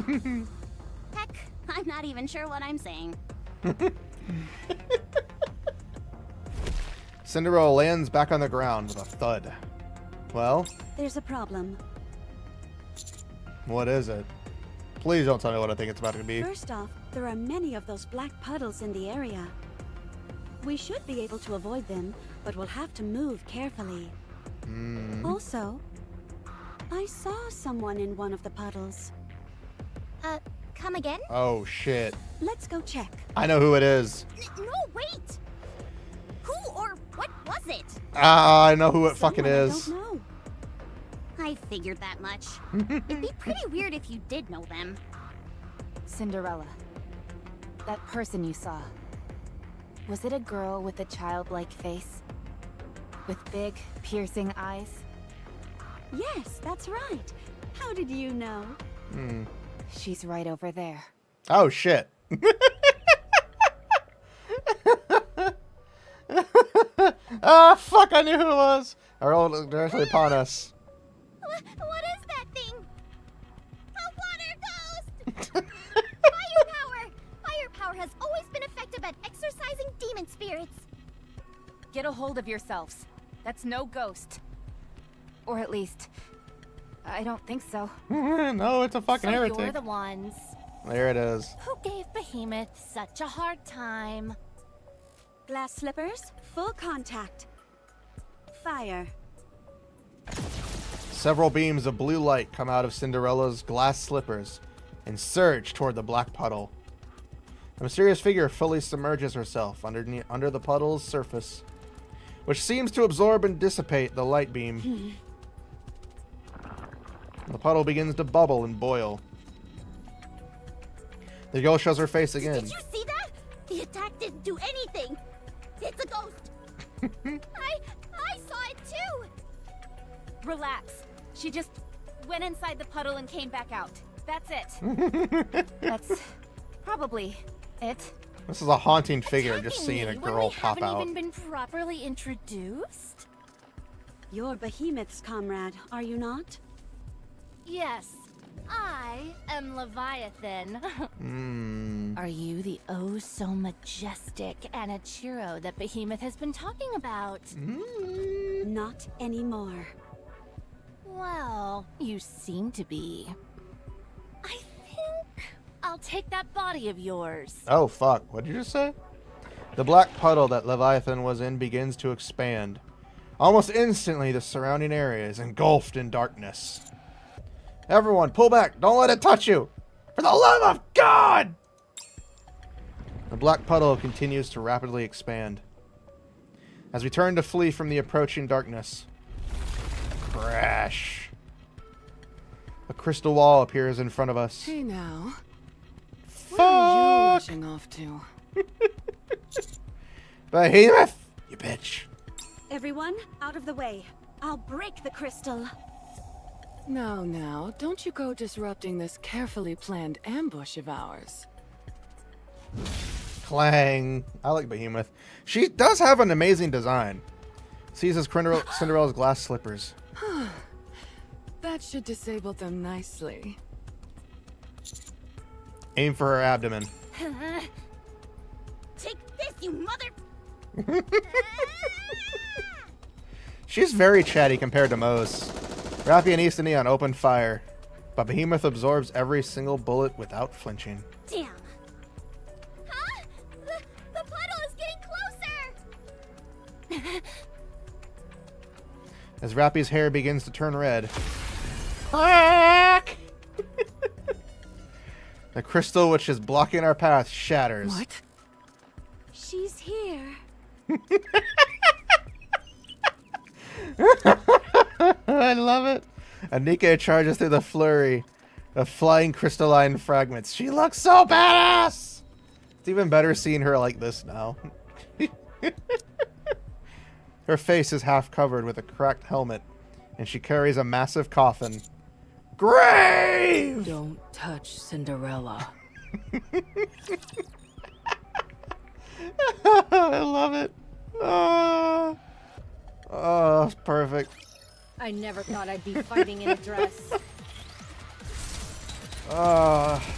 Heck, I'm not even sure what I'm saying. Cinderella lands back on the ground with a thud. Well, There's a problem. what is it? Please don't tell me what I think it's about to be. First off, there are many of those black puddles in the area. We should be able to avoid them, but we'll have to move carefully. Also, I saw someone in one of the puddles. Come again? Oh shit. Let's go check. I know who it is. No, wait! Who or what was it? I know who it fucking Someone I is. don't know. I figured that much. It'd be pretty weird if you did know them. Cinderella. That person you saw. Was it a girl with a childlike face? With big, piercing eyes? Yes, that's right. How did you know? She's right over there. Oh shit. Ah, fuck, I knew who it was. I rolled directly upon us. What is that thing? A water ghost! Firepower! Firepower has always been effective at exorcising demon spirits. Get a hold of yourselves. That's no ghost. Or at least, I don't think so. No, it's a fucking So heretic. you're the ones There it is. who gave Behemoth such a hard time. Glass slippers, full contact. Fire. Several beams of blue light come out of Cinderella's glass slippers and surge toward the black puddle. A mysterious figure fully submerges herself under the puddle's surface, which seems to absorb and dissipate the light beam. The puddle begins to bubble and boil. The girl shows her face again. Did you see that? The attack didn't do anything. It's a ghost. I saw it too. Relax. She just went inside the puddle and came back out. That's it. That's probably it. This is a haunting figure, just Attacking seeing a me when girl we pop haven't out. even been properly introduced? You're Behemoth's comrade, are you not? Yes, I am Leviathan. Are you the oh so majestic Anachiro that Behemoth has been talking about? Not anymore. Well, you seem to be. I think I'll take that body of yours. Oh, fuck. What did you just say? The black puddle that Leviathan was in begins to expand. Almost instantly, the surrounding area is engulfed in darkness. Everyone, pull back. Don't let it touch you. For the love of God! The black puddle continues to rapidly expand. As we turn to flee from the approaching darkness. Crash. A crystal wall appears in front of us. Hey now. Fuck! Where are you rushing off to? Behemoth! You bitch. Everyone, out of the way. I'll break the crystal. Now, don't you go disrupting this carefully planned ambush of ours. Clang. I like Behemoth. She does have an amazing design. Seizes Cinderella's glass slippers. That should disable them nicely. Aim for her abdomen. Take this, you mother... She's very chatty compared to most. Rappy and East and Neon open fire, but Behemoth absorbs every single bullet without flinching. Damn. Huh? The puddle is getting closer! As Rappy's hair begins to turn red. Crack! The crystal which is blocking our path shatters. What? She's here. I love it. Nikke charges through the flurry of flying crystalline fragments. She looks so badass! It's even better seeing her like this now. Her face is half covered with a cracked helmet, and she carries a massive coffin. Grave! Don't touch Cinderella. I love it. Oh, it's perfect. I never thought I'd be fighting in a dress.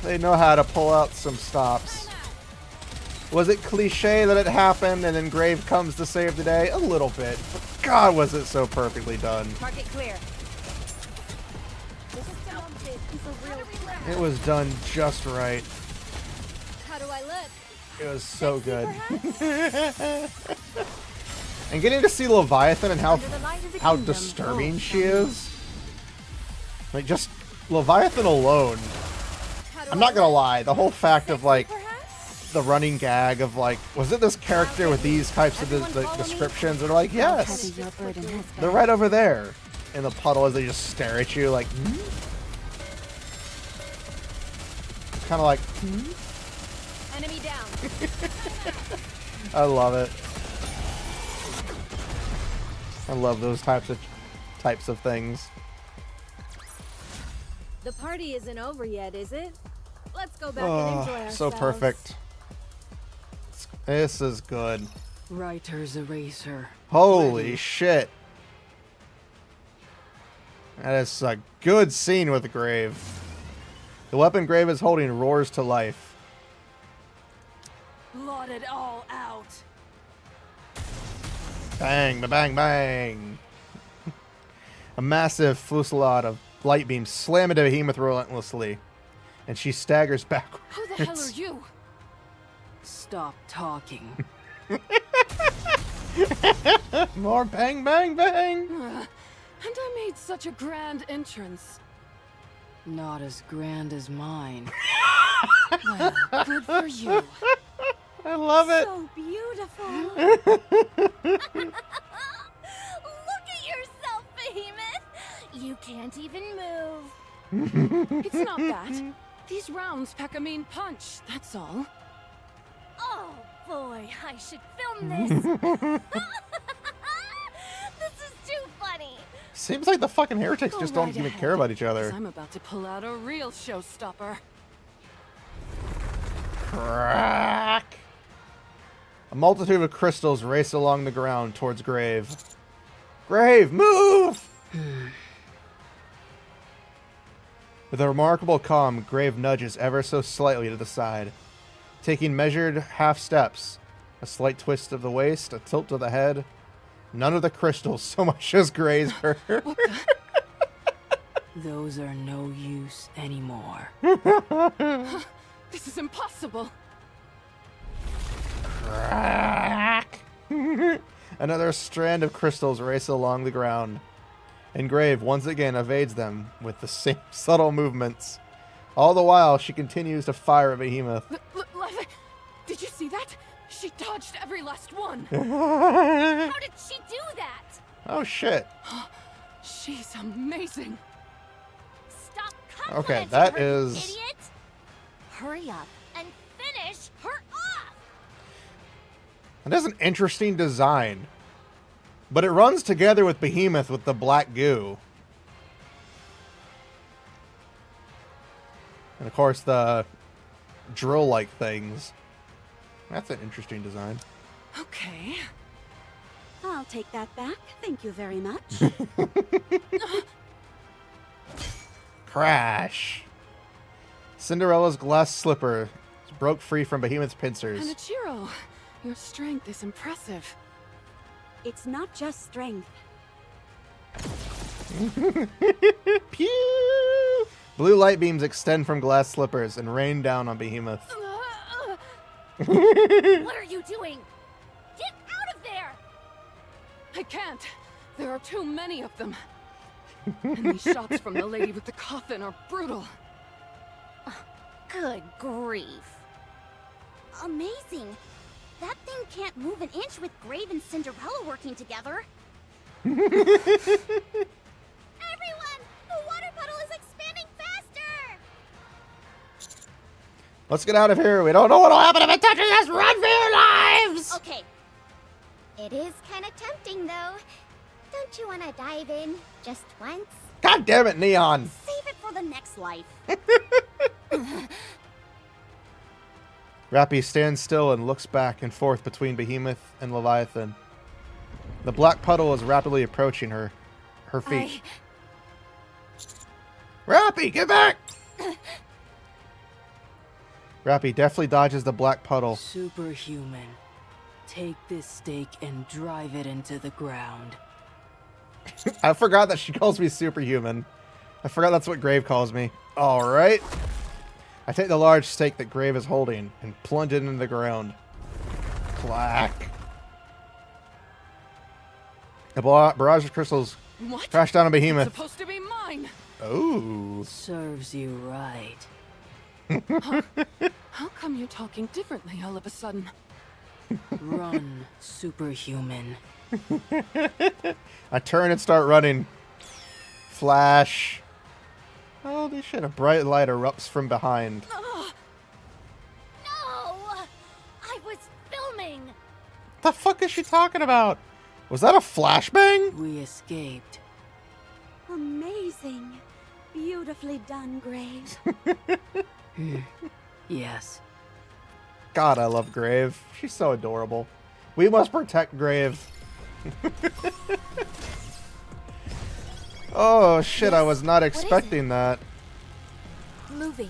They know how to pull out some stops. Was it cliche that it happened and then Grave comes to save the day? A little bit. But God, was it so perfectly done. Target clear. This is talented. He's a real threat. It was done just right. How do I look? It was so good. And getting to see Leviathan and how disturbing she is. Like, just Leviathan alone. I'm not gonna lie, the whole fact of, like, the running gag of, like, was it this character with these types of descriptions? They're like, yes! They're right over there in the puddle as they just stare at you, like, kind of like, Enemy down. I love it. I love those types of things. The party isn't over yet, is it? Let's go back and enjoy ourselves. So perfect. This is good. Writer's eraser. Holy shit. That is a good scene with Grave. The weapon Grave is holding roars to life. Blot it all out. Bang, bang, bang. A massive fusillade of light beams slam into Behemoth relentlessly, and she staggers backwards. Who the hell are you? Stop talking. More bang, bang, bang. And I made such a grand entrance. Not as grand as mine. Well, good for you. I love it. So beautiful. Look at yourself, Behemoth! You can't even move. It's not that. These rounds pack a mean punch, that's all. Oh boy, I should film this. This is too funny. Seems like the fucking heretics Go just right don't even ahead, care about each other. 'cause I'm about to pull out a real showstopper. Crack! A multitude of crystals race along the ground towards Grave. Grave, move! With a remarkable calm, Grave nudges ever so slightly to the side, taking measured half steps. A slight twist of the waist, a tilt to the head. None of the crystals so much as graze her. Those are no use anymore. This is impossible. Crack! Another strand of crystals race along the ground. And Grave once again evades them with the same subtle movements. All the while, she continues to fire at Behemoth. Did you see that? She dodged every last one. How did she do that? Oh shit. She's amazing. Stop Okay, complimenting that her, you is... idiot! Hurry up and finish her off! That is an interesting design. But it runs together with Behemoth with the black goo. And of course the drill-like things. That's an interesting design. Okay. I'll take that back. Thank you very much. Crash. Cinderella's glass slipper broke free from Behemoth's pincers. Hanichiro, your strength is impressive. It's not just strength. Pew! Blue light beams extend from glass slippers and rain down on Behemoth. What are you doing? Get out of there! I can't. There are too many of them. And these shots from the lady with the coffin are brutal. Good grief. Amazing. That thing can't move an inch with Grave and Cinderella working together. Everyone! The water puddle is expanding faster! Let's get out of here. We don't know what'll happen if it touches us. Run for your lives! Okay. It is kind of tempting, though. Don't you want to dive in just once? God damn it, Neon. Save it for the next life. Rappy stands still and looks back and forth between Behemoth and Leviathan. The black puddle is rapidly approaching her feet. Rappy, get back! Rappy deftly dodges the black puddle. Superhuman. Take this stake and drive it into the ground. I forgot that she calls me superhuman. I forgot that's what Grave calls me. Alright. I take the large stake that Grave is holding and plunge it into the ground. Clack. The barrage of crystals What? crash down on It's Behemoth. supposed to be mine. Ooh. Serves you right. How come you're talking differently all of a sudden? Run, superhuman. I turn and start running. Flash. Holy shit, a bright light erupts from behind. No! I was filming! What the fuck is she talking about? Was that a flashbang? We escaped. Amazing. Beautifully done, Grave. Yes. God, I love Grave. She's so adorable. We must protect Grave. Oh shit, I was not expecting that. Moving.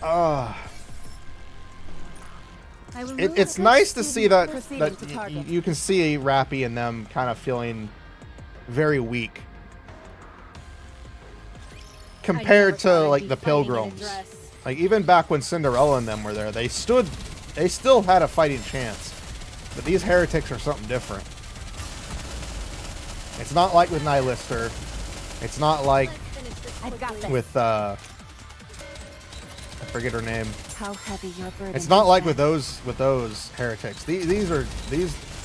Ah. I will It's move nice to see that proceeding to target. you can see Rappy and them kind of feeling very weak compared to like the Pilgrims. Like even back when Cinderella and them were there, they still had a fighting chance. But these heretics are something different. It's not like with Nihilister. It's not like with I forget her name. How heavy your burden It's not is like then. with those heretics. These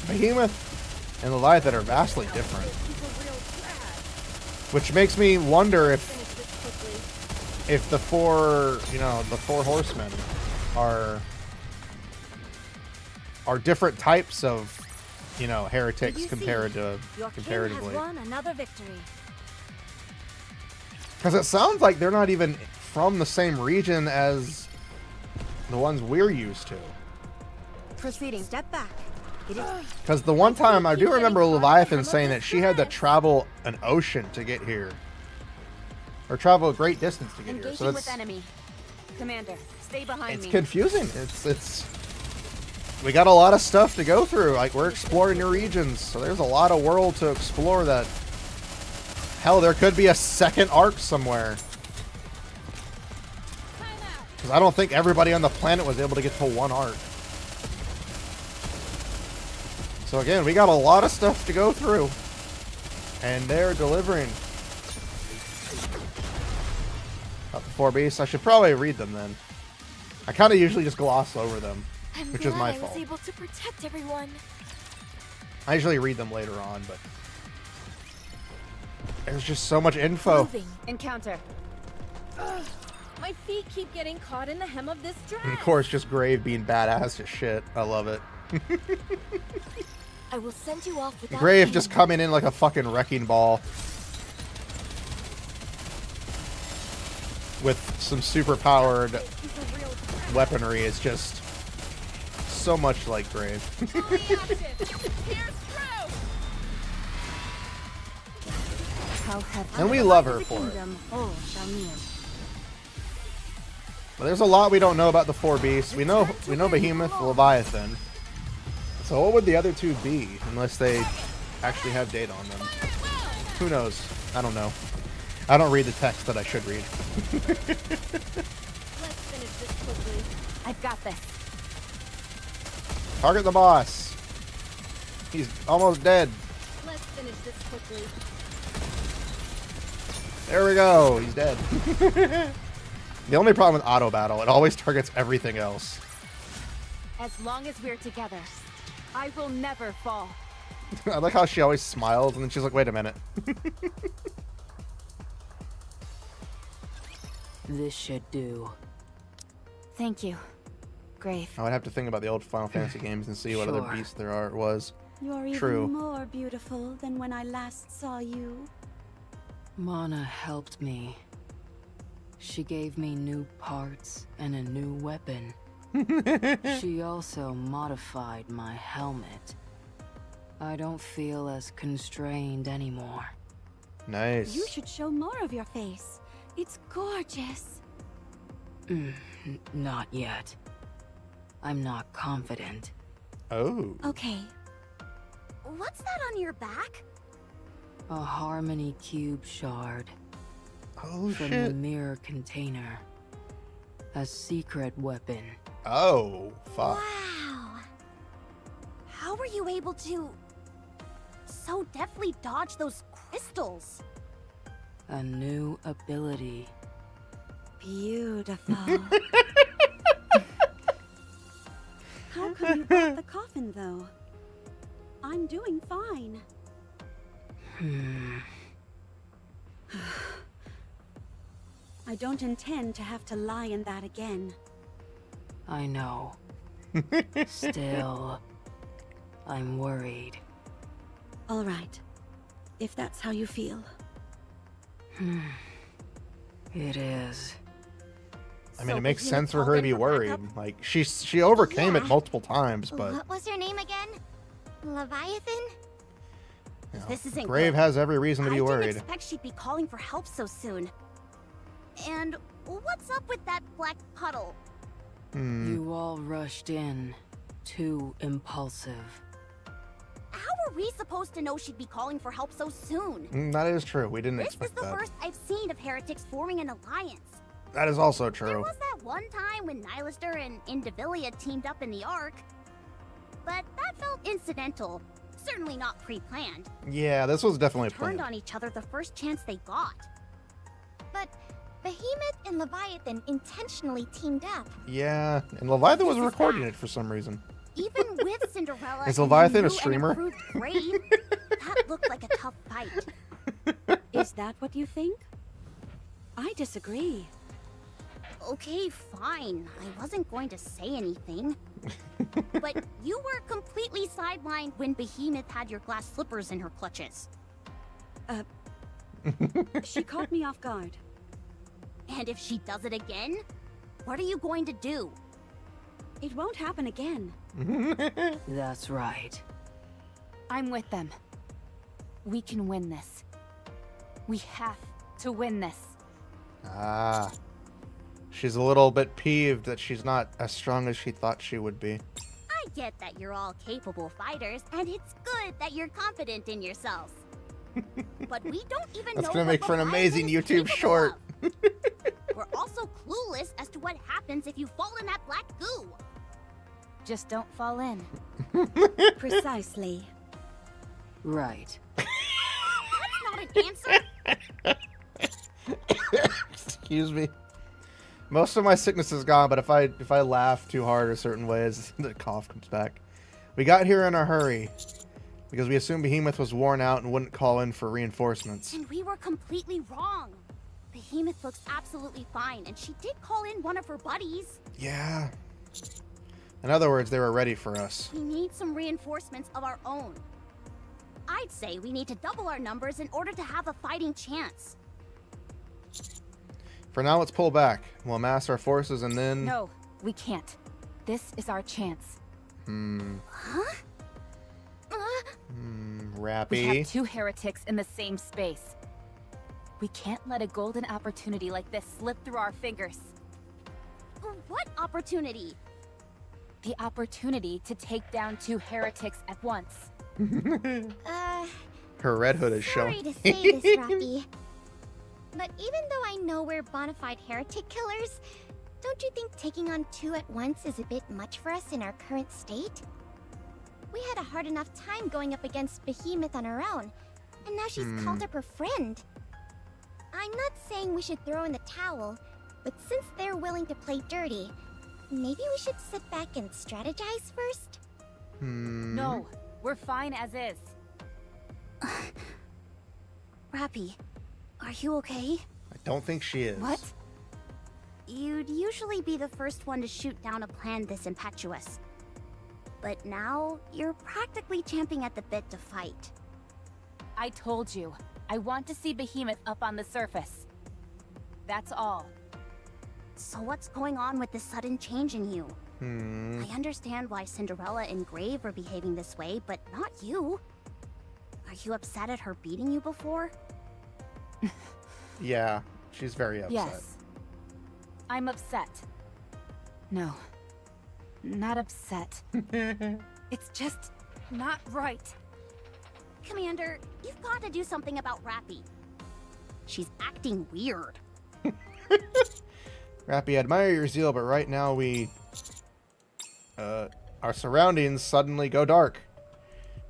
Behemoth and Leviathan are vastly different. Which makes me wonder if the four horsemen are different types of heretics comparatively. Won another victory. Because it sounds like they're not even from the same region as the ones we're used to. Proceeding. Step back. Because the one time I do remember Leviathan saying that she had to travel an ocean to get here. or travel a great distance to get here. Engaging So with enemy. Commander, stay behind it's me. confusing. It's we got a lot of stuff to go through. Like, we're exploring new regions, so there's a lot of world to explore. That hell, there could be a second arc somewhere. Because I don't think everybody on the planet was able to get to one arc. So again, we got a lot of stuff to go through. And they're delivering. Got the 4 beasts. I should probably read them then. I kind of usually just gloss over them, which is my fault. I was able to protect everyone. I usually read them later on, but there's just so much info. Moving. Encounter. Ugh, my feet keep getting caught in the hem of this dress. And of course, just Grave being badass as shit. I love it. I will send you off without Grave pain. just coming in like a fucking wrecking ball. With some super powered weaponry is just so much like Grave. And we love her for it. But there's a lot we don't know about the 4 beasts. We know Behemoth, Leviathan. So what would the other 2 be, unless they actually have data on them? Who knows? I don't know. I don't read the text that I should read. Let's finish this quickly. I've got this. Target the boss. He's almost dead. Let's finish this quickly. There we go. He's dead. The only problem with auto battle, it always targets everything else. As long as we're together, I will never fall. I like how she always smiles and then she's like, wait a minute. This should do. Thank you, Grave. I would have to think about the old Final Fantasy games and see what other Sure. beast there was. You're True. even more beautiful than when I last saw you. Mana helped me. She gave me new parts and a new weapon. She also modified my helmet. I don't feel as constrained anymore. Nice. You should show more of your face. It's gorgeous. Not yet. I'm not confident. Oh. Okay. What's that on your back? A harmony cube shard Oh from the shit. mirror container. A secret weapon. Oh, fuck. Wow. How were you able to so deftly dodge those crystals? A new ability. Beautiful. How come you brought the coffin, though? I'm doing fine. I don't intend to have to lie in that again. I know. Still, I'm worried. All right. If that's how you feel. It is. I mean, So it makes Behemoth sense for called her to in be for worried. backup? Like, she overcame it Yeah. multiple times, but What was her name again? Leviathan? you know, This isn't Grave good. has every reason to be I worried. didn't expect she'd be calling for help so soon. And what's up with that black puddle? You all rushed in. Too impulsive. How were we supposed to know she'd be calling for help so soon? That is true. We didn't This is expect the that. first I've seen of heretics forming an alliance. That is also There true. was that one time when Nylister and Indivilia teamed up in the Ark. But that felt incidental. Certainly not pre-planned. Yeah, this was definitely Turned planned. on each other the first chance they got. But Behemoth and Leviathan intentionally teamed up. Yeah, and Leviathan was This is recording bad. it for some reason. Even with Cinderella Is and Leviathan the a new streamer? and improved Grave, that looked like a tough fight. Is that what you think? I disagree. Okay, fine. I wasn't going to say anything. But you were completely sidelined when Behemoth had your glass slippers in her clutches. She caught me off guard. And if she does it again, what are you going to do? It won't happen again. That's right. I'm with them. We can win this. We have to win this. Ah. She's a little bit peeved that she's not as strong as she thought she would be. I get that you're all capable fighters, and it's good that you're confident in yourselves. But we don't even know That's gonna what make for an amazing Leviathan is YouTube capable short. of. We're also clueless as to what happens if you fall in that black goo. Just don't fall in. Precisely. Right. That's not an answer. Excuse me. Most of my sickness is gone, but if I laugh too hard or certain ways, the cough comes back. We got here in a hurry because we assumed Behemoth was worn out and wouldn't call in for reinforcements. And we were completely wrong. Behemoth looks absolutely fine, and she did call in one of her buddies. Yeah. In other words, they were ready for us. We need some reinforcements of our own. I'd say we need to double our numbers in order to have a fighting chance. For now, let's pull back. We'll amass our forces and then... No, we can't. This is our chance. Huh? We Rappy. have two heretics in the same space. We can't let a golden opportunity like this slip through our fingers. What opportunity? The opportunity to take down two heretics at once. Her red hood is Sorry showing. to say this, Rocky. But even though I know we're bona fide heretic killers, don't you think taking on two at once is a bit much for us in our current state? We had a hard enough time going up against Behemoth on our own, and now she's called up her friend. I'm not saying we should throw in the towel, but since they're willing to play dirty, maybe we should sit back and strategize first? No, we're fine as is. Rappy, are you okay? I don't think she is. What? You'd usually be the first one to shoot down a plan this impetuous. But now, you're practically champing at the bit to fight. I told you. I want to see Behemoth up on the surface. That's all. So what's going on with this sudden change in you? I understand why Cinderella and Grave are behaving this way, but not you. Are you upset at her beating you before? Yeah, she's very upset. Yes. I'm upset. No. Not upset. It's just not right. Commander, you've got to do something about Rappy. She's acting weird. Rappy, I admire your zeal, but right now our surroundings suddenly go dark.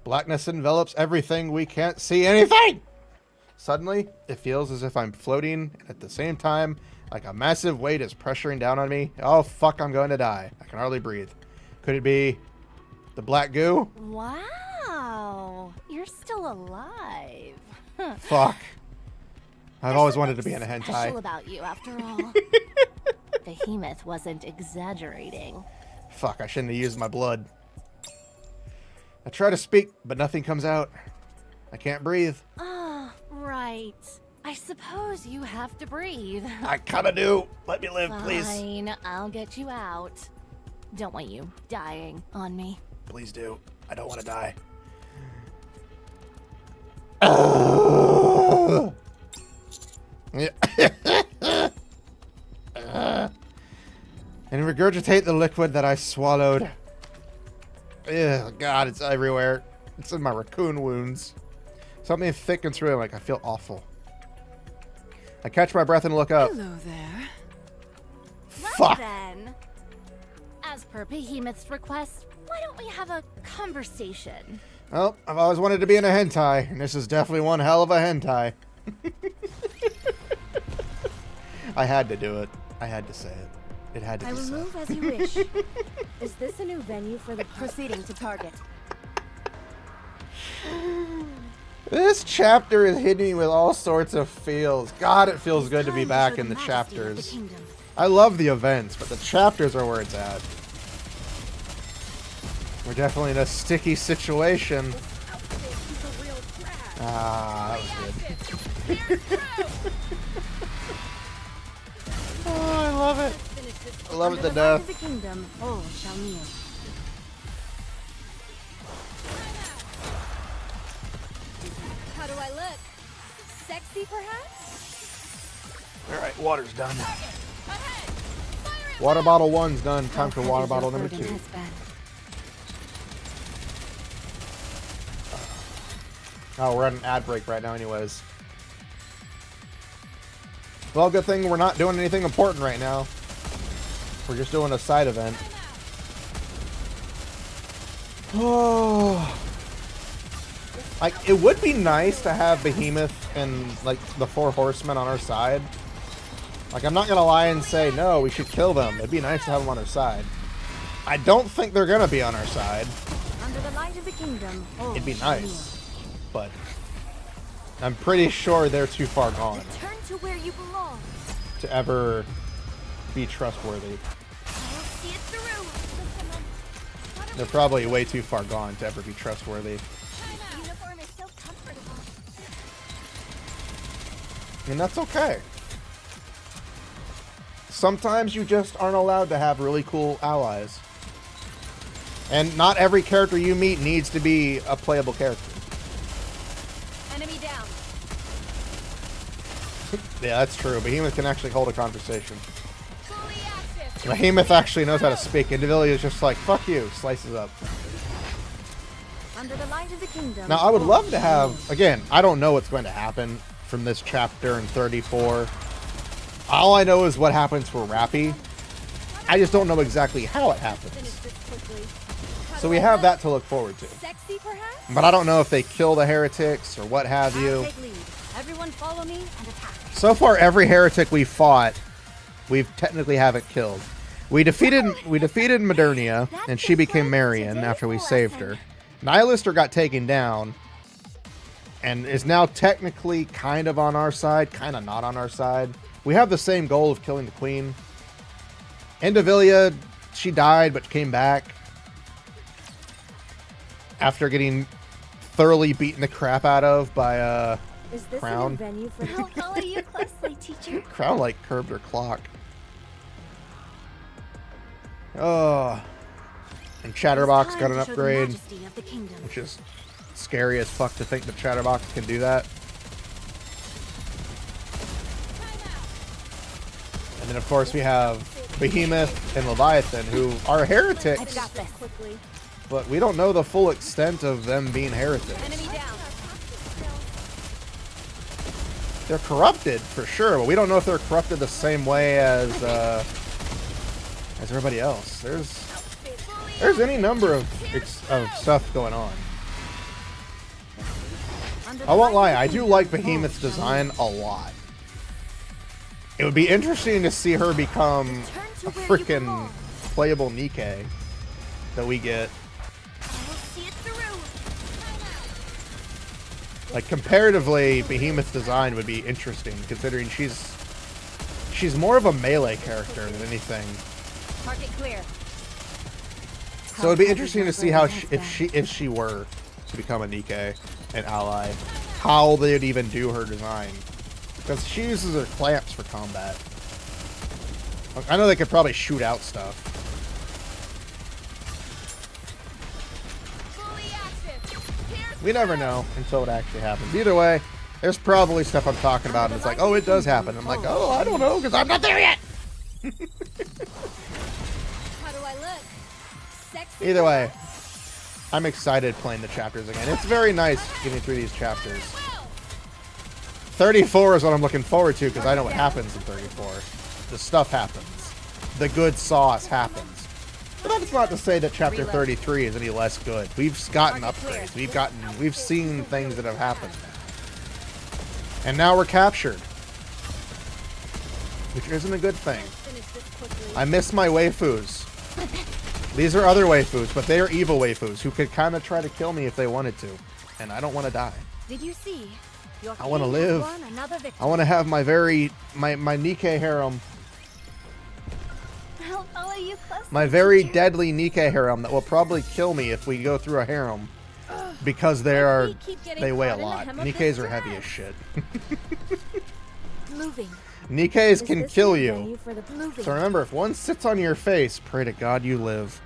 Blackness envelops everything. We can't see anything! Suddenly, it feels as if I'm floating, and at the same time, like a massive weight is pressuring down on me. Oh, fuck, I'm going to die. I can hardly breathe. Could it be the black goo? Wow, you're still alive. Fuck. I've always wanted to be in a Special hentai. about you, after all. Behemoth wasn't exaggerating. Fuck, I shouldn't have used my blood. I try to speak, but nothing comes out. I can't breathe. Ah, right. I suppose you have to breathe. I kinda do. Let me live, please. Fine, I'll get you out. Don't want you dying on me. Please do. I don't want to die. And regurgitate the liquid that I swallowed. Ugh, God, it's everywhere. It's in my raccoon wounds. Something thick and through, like I feel awful. I catch my breath and look up. Hello there. Fuck. Then, as per Behemoth's request, why don't we have a conversation? Well, I've always wanted to be in a hentai, and this is definitely one hell of a hentai. I had to do it. I had to say it. It had to I be will said. move as you wish. Is this a new venue for the proceeding to target? This chapter is hitting me with all sorts of feels. God, it feels good to be Time back show in the majesty of the chapters. kingdom. I love the events, but the chapters are where it's at. We're definitely in a sticky situation. Ah, that was good. Oh, I love it. I love it to Under the light of death. the kingdom, all shall kneel. How do I look? Sexy, perhaps? Alright, water's done. Water bottle 1's done. Time for water bottle number 2. Oh, we're at an ad break right now anyways. Well, good thing we're not doing anything important right now. We're just doing a side event. Oh. Like, it would be nice to have Behemoth and, like, the 4 horsemen on our side. Like, I'm not gonna lie and say, no, we should kill them. It'd be nice to have them on our side. I don't think they're gonna be on our side. Under the light of the kingdom. It'd be nice. But I'm pretty sure they're too far gone Return to where you belong. to ever be trustworthy. I'll see it through. They're probably way too far gone to ever be trustworthy. The uniform is so comfortable. And that's okay. Sometimes you just aren't allowed to have really cool allies. And not every character you meet needs to be a playable character. Enemy down. Yeah, that's true. Behemoth can actually hold a conversation. Fully active. Behemoth actually knows how to speak. Individually is just like, fuck you, slices up. Under the light of the kingdom. Now, I would love to have, again, I don't know what's going to happen from this chapter in 34. All I know is what happens for Rappy. I just don't know exactly how it happens. Finish this quickly. So we have that to look forward to. Sexy, perhaps? But I don't know if they kill the heretics or what have I'll you. take lead. Everyone follow me and attack. So far, every heretic we fought, we've technically haven't killed. We defeated Modernia, and she became Marion after we saved her. Nihilister got taken down, and is now technically kind of on our side, kind of not on our side. We have the same goal of killing the queen. Endavilia, she died but came back after getting thoroughly beaten the crap out of by Is this Crown. a new venue for I'll follow you closely, teacher. Crown like curbed her clock. Oh, and Chatterbox got an upgrade, which is scary as fuck to think that Chatterbox can do that. And then of course we have Behemoth and Leviathan, who are heretics, but we don't know the full extent of them being heretics. Enemy down. They're corrupted for sure, but we don't know if they're corrupted the same way as everybody else. There's any number of stuff going on. I won't lie, I do like Behemoth's design a lot. It would be interesting to see her become a freaking playable Nikke that we get. Like, comparatively, Behemoth's design would be interesting, considering she's more of a melee character than anything. Market clear. So it'd be interesting to see how if she were to become a Nikke, an ally, how they'd even do her design, because she uses her clamps for combat. I know they could probably shoot out stuff. We never know until it actually happens. Either way, there's probably stuff I'm talking about, and it's like, oh, it does happen. I'm like, oh, I don't know, because I'm not there yet. How do I look? Sexy. Either way, I'm excited playing the chapters again. It's very nice getting through these chapters. 34 is what I'm looking forward to, because I know what happens in 34. The stuff happens. The good sauce happens. But that's not to say that chapter 33 is any less good. We've gotten upgrades. We've seen things that have happened. And now we're captured. Which isn't a good thing. I miss my waifus. These are other waifus, but they are evil waifus who could kind of try to kill me if they wanted to. And I don't want to die. Did you see? Your I want to king has live. won another victory. I want to have my Nikke harem. I'll follow you closely, My very teacher. deadly Nikke harem that will probably kill me if we go through a harem. Because they weigh a lot. Nikkes are heavy as shit. Moving. Nikkes can Is this kill the you. venue for the moving? So remember, if one sits on your face, pray to God you live.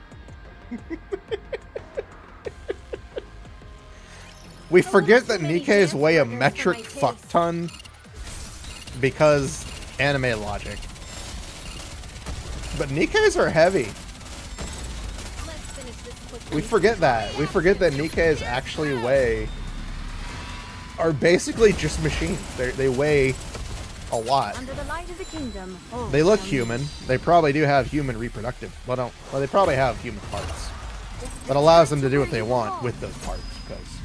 We forget that Nikkes weigh a metric fuck ton because anime logic. But Nikkes are heavy. We forget that. We forget that Nikkes actually are basically just machines. They weigh a lot. Under the light of the kingdom. They look human. They probably do have human reproductive. Well, they probably have human parts. That allows them to do what they want with those parts. Because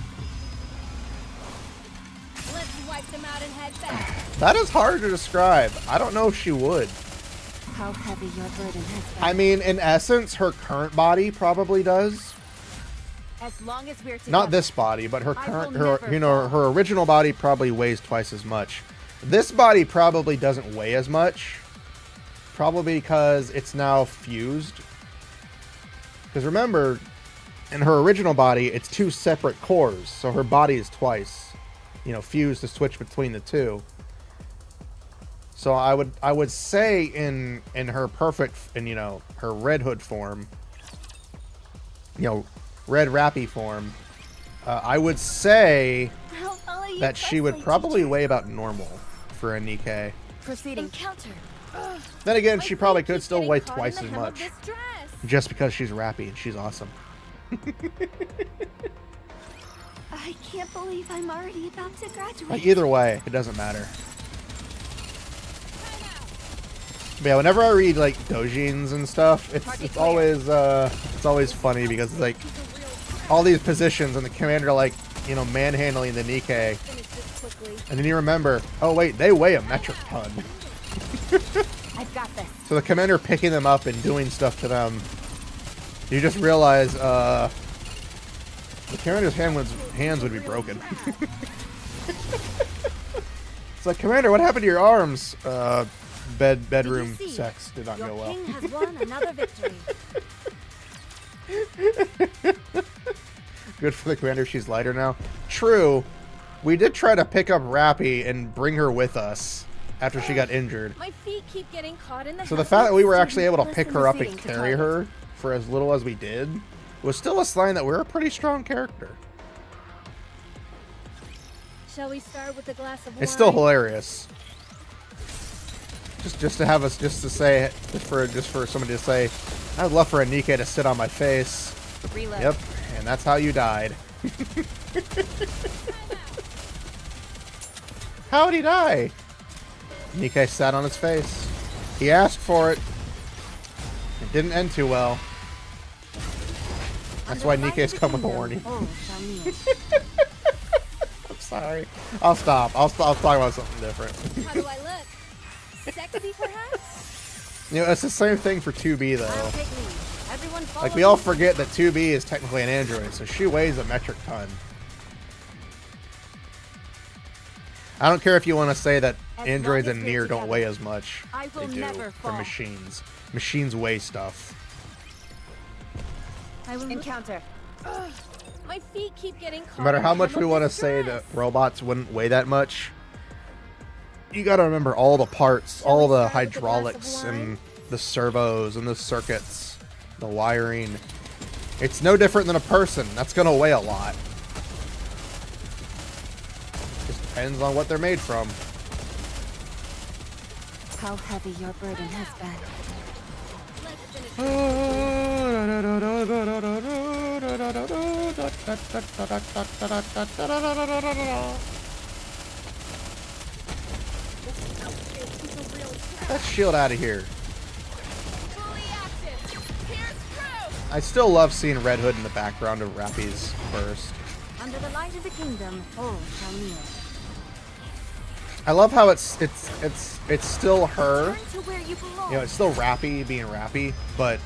Let's wipe them out and head back. that is hard to describe. I don't know if she would. How heavy your burden has been. I mean, in essence, her current body probably does. As long as we're together. Not this body, but her I current, will never her original body probably weighs twice as much. This body probably doesn't weigh as much. Probably because it's now fused. Because remember, in her original body, it's 2 separate cores, so her body is twice, fused to switch between the two. So I would say in her perfect, her Red Hood form, Red Rappy form, I would say I'll follow you that she would closely, probably teacher. weigh about normal for a Nikke. Proceeding. Encounter. Then again, My she probably feet could keep still getting weigh caught in twice the as hem of much. this dress. Just because she's Rappy and she's awesome. I can't believe I'm already about to graduate. Like, either way, it doesn't matter. But yeah, whenever I read like doujins and stuff, it's always funny because it's like all these positions and the commander like manhandling the Nikke, Finish this quickly. and then you remember, oh wait, they weigh a metric ton. I've got this. So the commander picking them up and doing stuff to them, you just realize the commander's hands would be broken. It's like, Commander, what happened to your arms? Bedroom Did you see? sex did not Your go well. king has won another victory. Good for the commander, she's lighter now. True, we did try to pick up Rappy and bring her with us after she got injured. My feet keep getting caught in the So the hem fact of that we were this actually able to Listen pick to her up and proceeding to carry target. her for as little as we did was still a sign that we're a pretty strong character. Shall we start with a glass of wine? It's still hilarious. Just to have us just for somebody to say, I'd love for a Nikke to sit on my face. Reload. Yep, and that's how you died. How'd he die? Nikke sat on his face. He asked for it. It didn't end too well. That's why Nikke's come with a warning. Oh, Shamir. I'm sorry. I'll stop. I'll talk about something different. How do I look? Sexy, perhaps? It's the same thing for 2B I'll though. take lead. Everyone follow Like, we all me. forget that 2B is technically an android, so she weighs a metric ton. I don't care if you want to say that As androids long as and we're Nier don't together, weigh as much. I will They do never for fall. machines. Machines weigh stuff. I will Encounter. My feet keep getting caught. No matter in how the much hem we of want to this say dress. that robots wouldn't weigh that much, you gotta remember all the parts, Shall all we the start with a glass of hydraulics wine? and the servos and the circuits, the wiring. It's no different than a person. That's gonna weigh a lot. Just depends on what they're made from. How heavy your burden has been. Let's finish Get that shield out of here. fully active. Here's proof. I still love seeing Red Hood in the background of Rappy's burst. Under the light of the kingdom. Oh, Shamir. I love how it's still her. Turn to where you belong. It's still Rappy being Rappy, but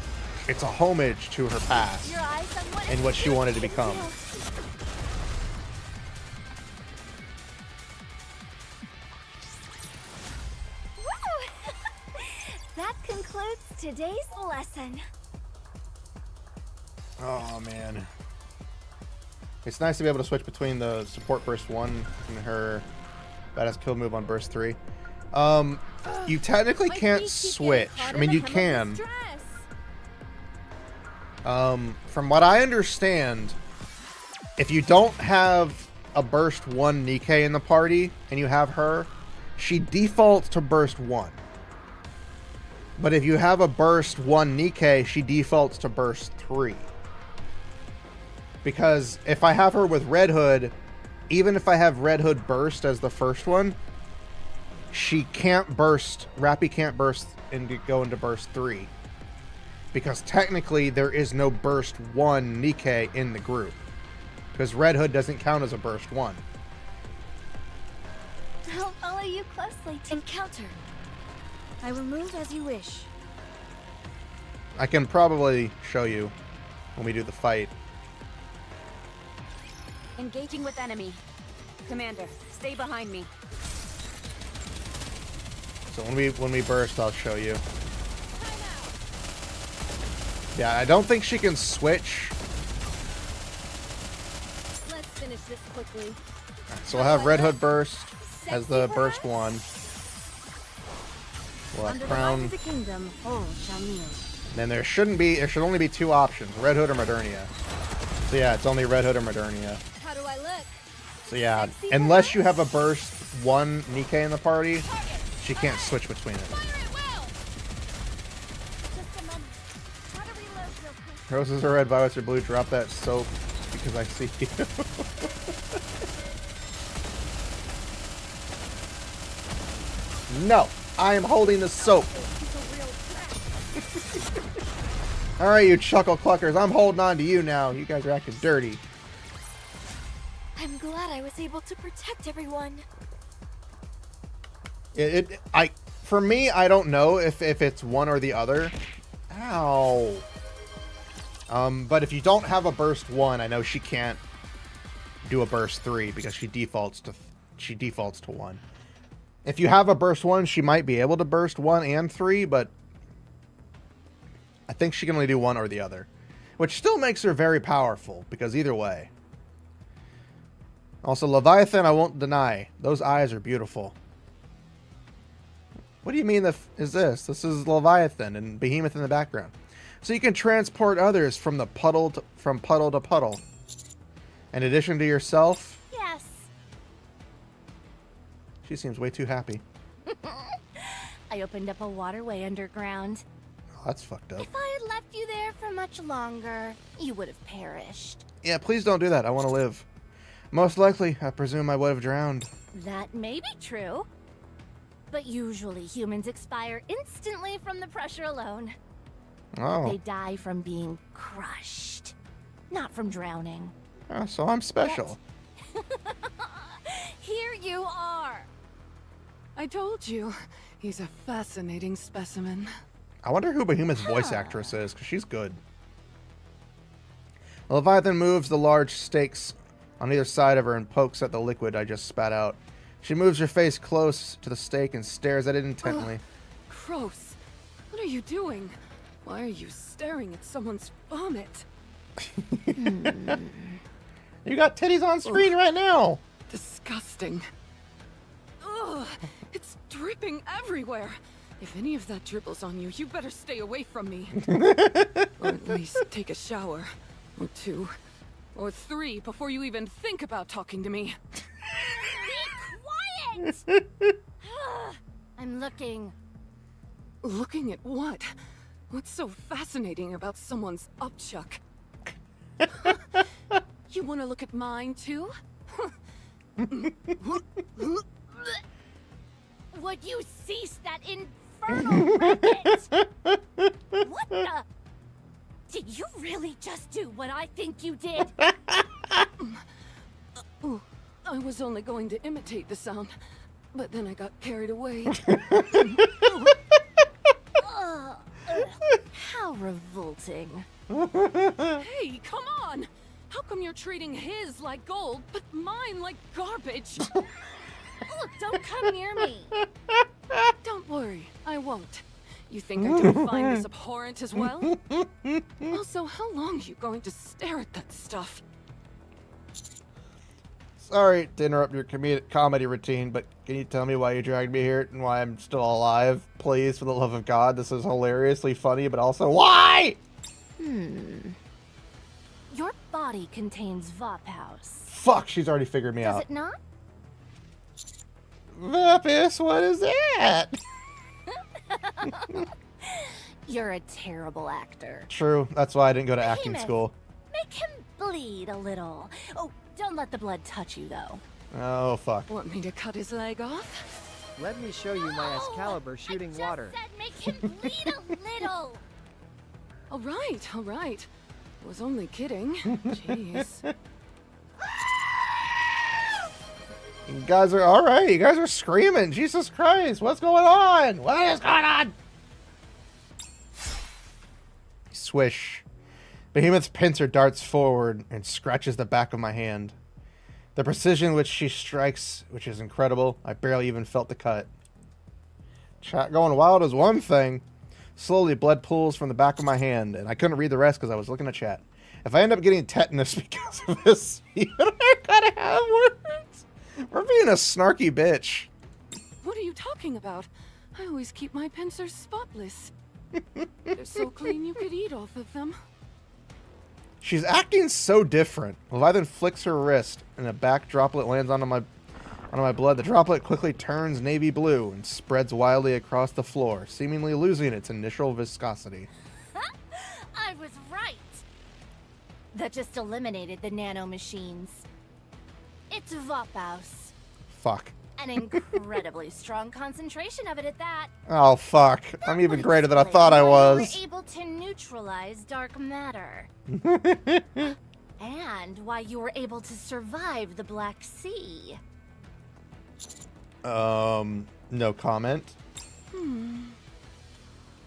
it's a homage to her past Your eyes on what and what she wanted to become. Woo! That concludes today's lesson. Oh man, it's nice to be able to switch between the support burst 1 and her badass kill move on burst 3. You technically My can't feet keep getting switch. caught I in mean, the you hem of can. this dress. From what I understand, if you don't have a burst 1 Nikke in the party and you have her, she defaults to burst 1. But if you have a burst 1 Nikke, she defaults to burst 3. Because if I have her with Red Hood, even if I have Red Hood burst as the first one, she can't burst, Rappy can't burst and go into burst 3. Because technically there is no burst 1 Nikke in the group. Because Red Hood doesn't count as a burst 1. I'll follow you closely to encounter. I will move as you wish. I can probably show you when we do the fight. Engaging with enemy. Commander, stay behind me. So when we burst, I'll show you. Yeah, I don't think she can switch. Let's finish this quickly. So we'll have Red Hood burst as the burst 1. We'll have Crown. Of the kingdom, all shall kneel. Then there should only be 2 options, Red Hood or Modernia. So yeah, it's only Red Hood or Modernia. How do I look? So yeah, unless you have a burst 1 Nikke in the party, she can't switch between it. Just a moment. How to reload real quick. Roses are red, violets are blue. Drop that soap because I see you. No, I am holding the soap. Alright, you chuckle cluckers, I'm holding on to you now. You guys are acting dirty. I'm glad I was able to protect everyone. For me, I don't know if it's one or the other. Ow. But if you don't have a burst 1, I know she can't do a burst 3 because she defaults to 1. If you have a burst 1, she might be able to burst 1 and 3, but I think she can only do one or the other, which still makes her very powerful because either way. Also, Leviathan, I won't deny, those eyes are beautiful. What do you mean is this? This is Leviathan and Behemoth in the background. So you can transport others from puddle to puddle. In addition to yourself. Yes. She seems way too happy. I opened up a waterway underground. Oh, that's fucked up. If I had left you there for much longer, you would have perished. Yeah, please don't do that. I want to live. Most likely, I presume I would have drowned. That may be true. But usually humans expire instantly from the pressure alone. Oh. They die from being crushed, not from drowning. Oh, so I'm special. Here you are. I told you, he's a fascinating specimen. I wonder who Behemoth's voice actress is, because she's good. Leviathan moves the large stakes on either side of her and pokes at the liquid I just spat out. She moves her face close to the stake and stares at it intently. Gross. What are you doing? Why are you staring at someone's vomit? You got titties on screen right now. Disgusting. Ugh, it's dripping everywhere. If any of that dribbles on you, you better stay away from me. Or at least take a shower. Or 2. Or 3 before you even think about talking to me. Be quiet! I'm looking. Looking at what? What's so fascinating about someone's upchuck? You want to look at mine, too? Would you cease that infernal racket? What the? Did you really just do what I think you did? I was only going to imitate the sound, but then I got carried away. How revolting. Hey, come on! How come you're treating his like gold, but mine like garbage? Look, don't come near me. Don't worry, I won't. You think I don't find this abhorrent as well? Also, how long are you going to stare at that stuff? Sorry to interrupt your comedy routine, but can you tell me why you dragged me here and why I'm still alive? Please, for the love of God, this is hilariously funny, but also why? Your body contains Vophouse. Fuck, she's already figured me Does out. it not? Vapis, what is that? You're a terrible actor. True, that's why I didn't go to acting Behemoth, school. Make him bleed a little. Oh, don't let the blood touch you, though. Oh, fuck. Want me to cut his leg off? Let me show you my Excalibur shooting water. I just said make him bleed a little. All right, all right. I was only kidding. Jeez. You guys are alright. You guys are screaming. Jesus Christ. What's going on? What is going on? Swish. Behemoth's pincer darts forward and scratches the back of my hand. The precision which she strikes, which is incredible. I barely even felt the cut. Chat going wild is one thing. Slowly, blood pools from the back of my hand, and I couldn't read the rest because I was looking at chat. If I end up getting tetanus because of this, you gotta have words. We're being a snarky bitch. What are you talking about? I always keep my pincers spotless. They're so clean you could eat off of them. She's acting so different. Leviathan flicks her wrist, and a back droplet lands onto my blood. The droplet quickly turns navy blue and spreads wildly across the floor, seemingly losing its initial viscosity. I was right. That just eliminated the nano machines. It's Vapaus. Fuck. An incredibly strong concentration of it at that. Oh, fuck. I'm even greater than I thought I You was. were able to neutralize dark matter. And why you were able to survive the Black Sea. No comment.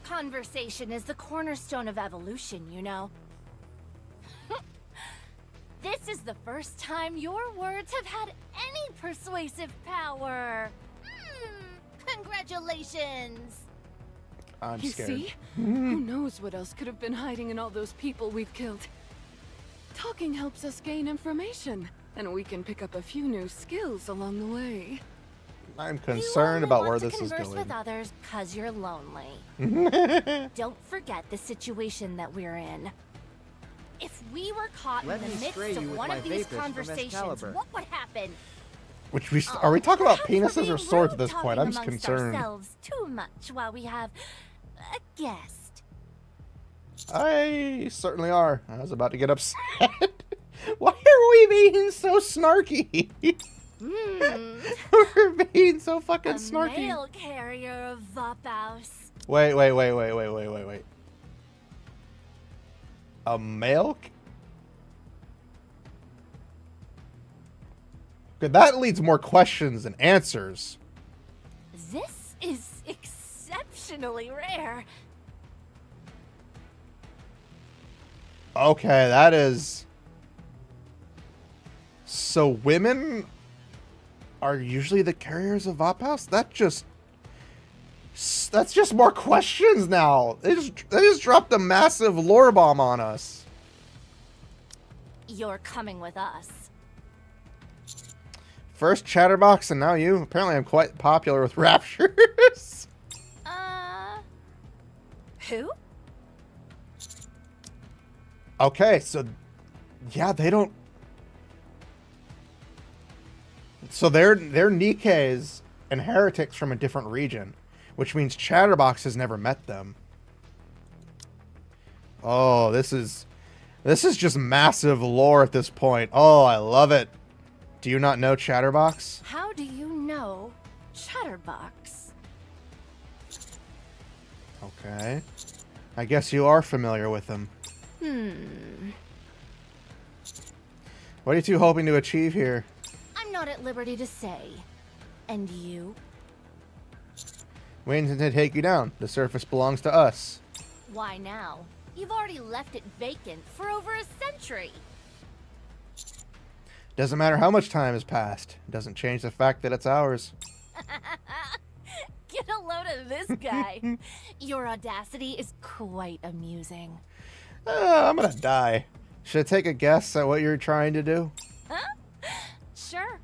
Conversation is the cornerstone of evolution, you know. This is the first time your words have had any persuasive power. Congratulations. I'm You scared. see? Who knows what else could have been hiding in all those people we've killed? Talking helps us gain information, and we can pick up a few new skills along the way. I'm concerned about where this is You only want to converse going. with others because you're lonely. Don't forget the situation that we're in. If we were caught Let in me the midst stray you of with one my of these Vapus from conversations, Excalibur. what would happen? Which are we talking about Perhaps we're penises or being swords at rude this point? I'm just talking amongst concerned. ourselves too much while we have a guest. I certainly are. I was about to get upset. Why are we being so snarky? We're being so fucking A snarky. mail carrier of Vapaus. Wait. A male? Good, that leads more questions than answers. This is exceptionally rare. Okay, that is... So women are usually the carriers of Vapaus? That's just more questions now. They just dropped a massive lore bomb on us. You're coming with us. First Chatterbox and now you. Apparently I'm quite popular with Raptures. Who? Okay, so... Yeah, they don't... So they're Nikkes and heretics from a different region. Which means Chatterbox has never met them. Oh, this is just massive lore at this point. Oh, I love it. Do you not know Chatterbox? How do you know Chatterbox? Okay. I guess you are familiar with him. What are you two hoping to achieve here? I'm not at liberty to say. And you? We intend to take you down. The surface belongs to us. Why now? You've already left it vacant for over a century. Doesn't matter how much time has passed. It doesn't change the fact that it's ours. Get a load of this guy. Your audacity is quite amusing. I'm gonna die. Should I take a guess at what you're trying to do? Sure.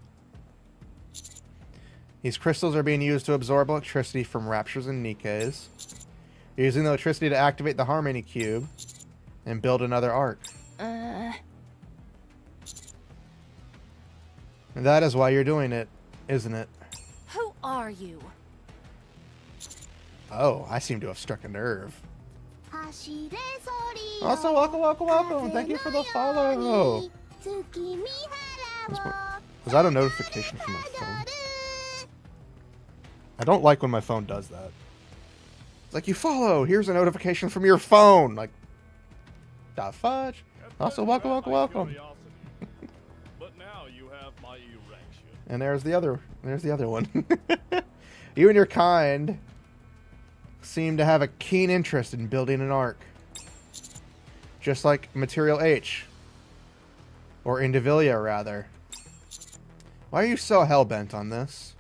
These crystals are being used to absorb electricity from Raptures and Nikkes. You're using the electricity to activate the Harmony Cube and build another arc. And that is why you're doing it, isn't it? Who are you? Oh, I seem to have struck a nerve. Also, welcome. Thank you for the follow. Was that a notification from my phone? I don't like when my phone does that. It's like, you follow. Here's a notification from your phone. Like, the fudge. Also, welcome. But now you have my erection. And there's the other one. You and your kind seem to have a keen interest in building an ark. Just like Material H. Or Indivilia, rather. Why are you so hell-bent on this?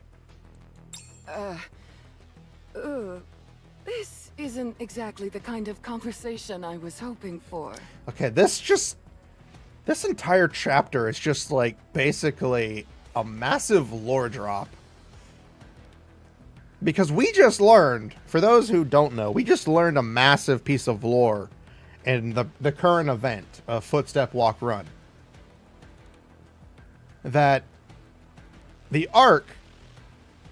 This isn't exactly the kind of conversation I was hoping for. Okay, this entire chapter is just like basically a massive lore drop. Because we just learned, for those who don't know, we just learned a massive piece of lore in the current event of Footstep Walk Run. That the Ark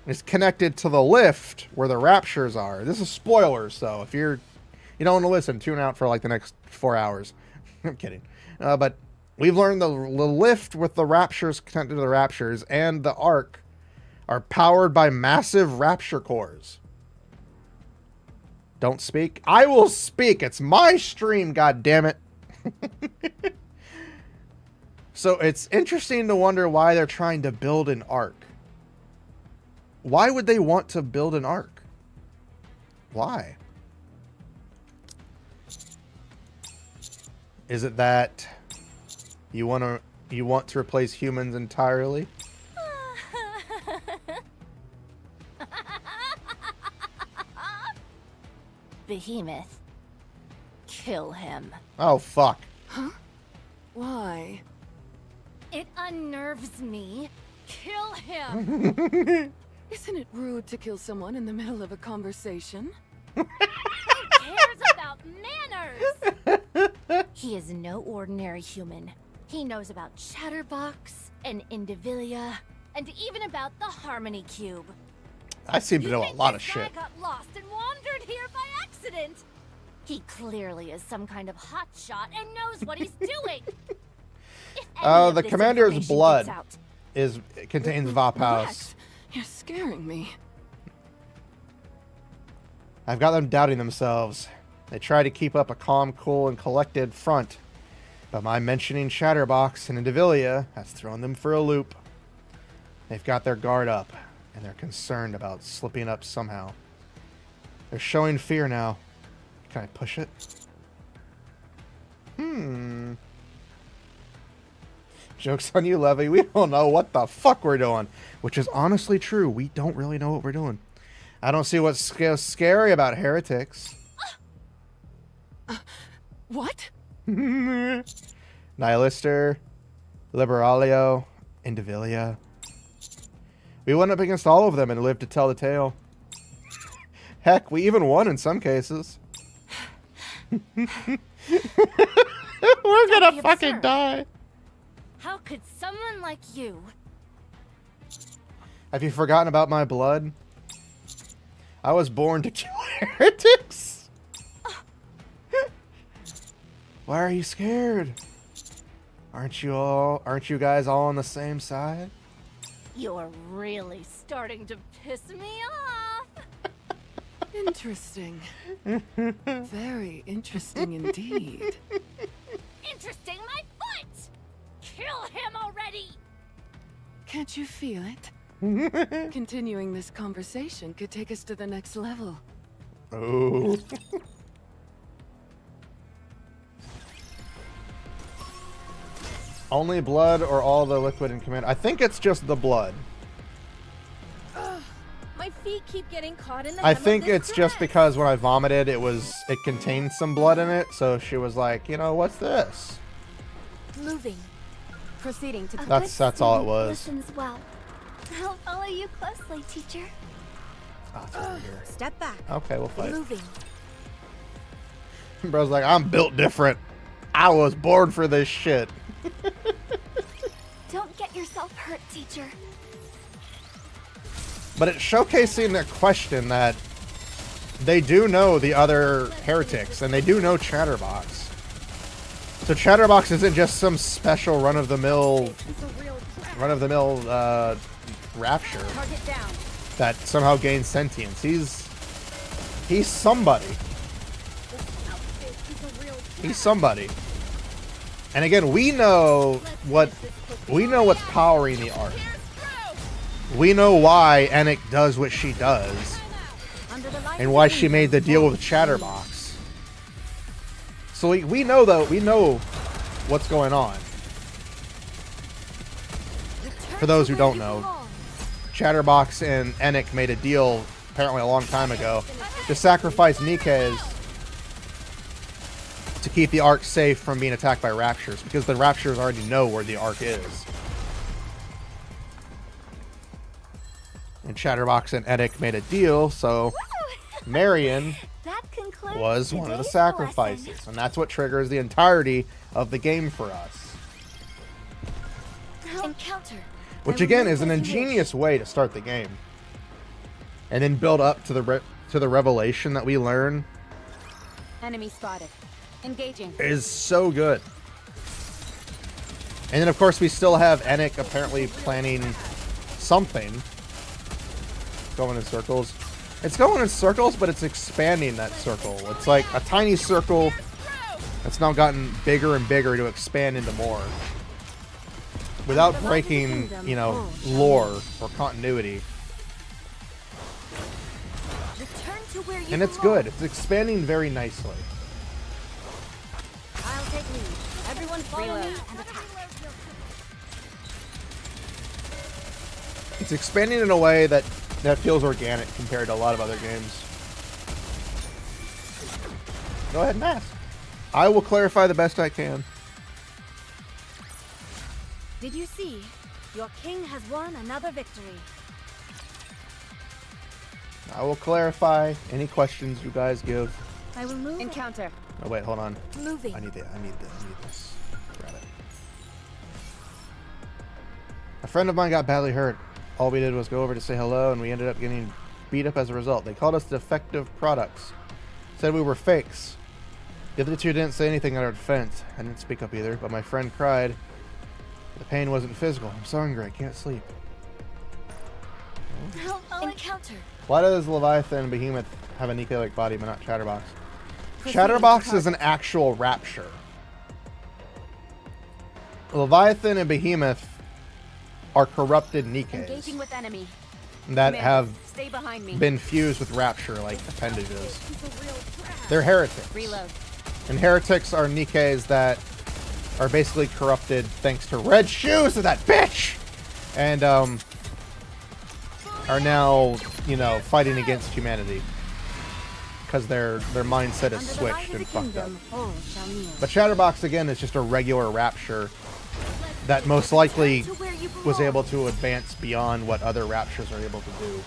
is connected to the lift where the Raptures are. This is spoilers, so if you don't want to listen, tune out for like the next 4 hours. I'm kidding. But we've learned the lift with the Raptures connected to the Raptures and the Ark are powered by massive Rapture cores. Don't speak? I will speak. It's my stream, goddammit. So it's interesting to wonder why they're trying to build an ark. Why would they want to build an ark? Why? Is it that you want to replace humans entirely? Behemoth. Kill him. Oh, fuck. Huh? Why? It unnerves me. Kill him! Isn't it rude to kill someone in the middle of a conversation? Who cares about manners? He is no ordinary human. He knows about Chatterbox and Indivilia, and even about the Harmony Cube. I seem to know a lot of shit. This guy got lost and wandered here by accident. He clearly is some kind of hotshot and knows what he's doing. The commander's blood contains Vaphaus. Rex, you're scaring me. I've got them doubting themselves. They try to keep up a calm, cool, and collected front, but my mentioning Chatterbox and Indivilia has thrown them for a loop. They've got their guard up, and they're concerned about slipping up somehow. They're showing fear now. Can I push it? Joke's on you, Levy. We don't know what the fuck we're doing. Which is honestly true. We don't really know what we're doing. I don't see what's scary about heretics. What? Nihilister, Liberalio, Indivilia. We went up against all of them and lived to tell the tale. Heck, we even won in some cases. We're gonna fucking die. How could someone like you? Have you forgotten about my blood? I was born to kill heretics. Why are you scared? Aren't you guys all on the same side? You're really starting to piss me off. Interesting. Very interesting indeed. Interesting, my foot! Kill him already! Can't you feel it? Continuing this conversation could take us to the next level. Oh. Only blood or all the liquid in command? I think it's just the blood. My feet keep getting caught in the I think it's just because when I vomited, it contained some blood in it. So she was like, you know, what's this? Moving. Proceeding to... That's all it was. Listens well. I'll follow you closely, teacher. Oh, it's over here. Step back. Okay, we'll fight. Moving. Bro's like, I'm built different. I was born for this shit. Don't get yourself hurt, teacher. But it's showcasing the question that they do know the other heretics, and they do know Chatterbox. So Chatterbox isn't just some special run-of-the-mill rapture that somehow gains sentience. He's somebody. He's somebody. And again, we know what's powering the arc. We know why Enic does what she does, and why she made the deal with Chatterbox. So we know what's going on. For those who don't know, Chatterbox and Enic made a deal apparently a long time ago to sacrifice Nikke's to keep the Ark safe from being attacked by Raptures, because the Raptures already know where the Ark is. And Chatterbox and Enic made a deal, so Marion was one of the sacrifices, and that's what triggers the entirety of the game for us. Encounter. Which again is an ingenious way to start the game, and then build up to the revelation that we learn. Enemy spotted. Engaging. Is so good. And then of course we still have Enic apparently planning something. Going in circles. It's going in circles, but it's expanding that circle. It's like a tiny circle that's now gotten bigger and bigger to expand into more. Without breaking, you know, lore or continuity. And it's good. It's expanding very nicely. I'll take lead. Everyone follow me and attack. It's expanding in a way that feels organic compared to a lot of other games. Go ahead and ask. I will clarify the best I can. Did you see? Your king has won another victory. I will clarify any questions you guys give. I will move. Encounter. Oh wait, hold on. Moving. I need this. Grab it. A friend of mine got badly hurt. All we did was go over to say hello, and we ended up getting beat up as a result. They called us defective products. Said we were fakes. The other two didn't say anything in our defense. I didn't speak up either, but my friend cried. The pain wasn't physical. I'm so hungry, I can't sleep. Encounter. Why does Leviathan and Behemoth have a Nikke-like body but not Chatterbox? Chatterbox is an actual rapture. Leviathan and Behemoth are corrupted Engaging Nikkes with enemy. that have Stay behind me. been fused with rapture like appendages. They're heretics. Reload. And heretics are Nikkes that are basically corrupted thanks to red shoes of that bitch! And, are now, you know, fighting against humanity. Because their mindset is switched and fucked up. But Chatterbox, again, is just a regular rapture that most likely was able to advance beyond what other raptures are able to do.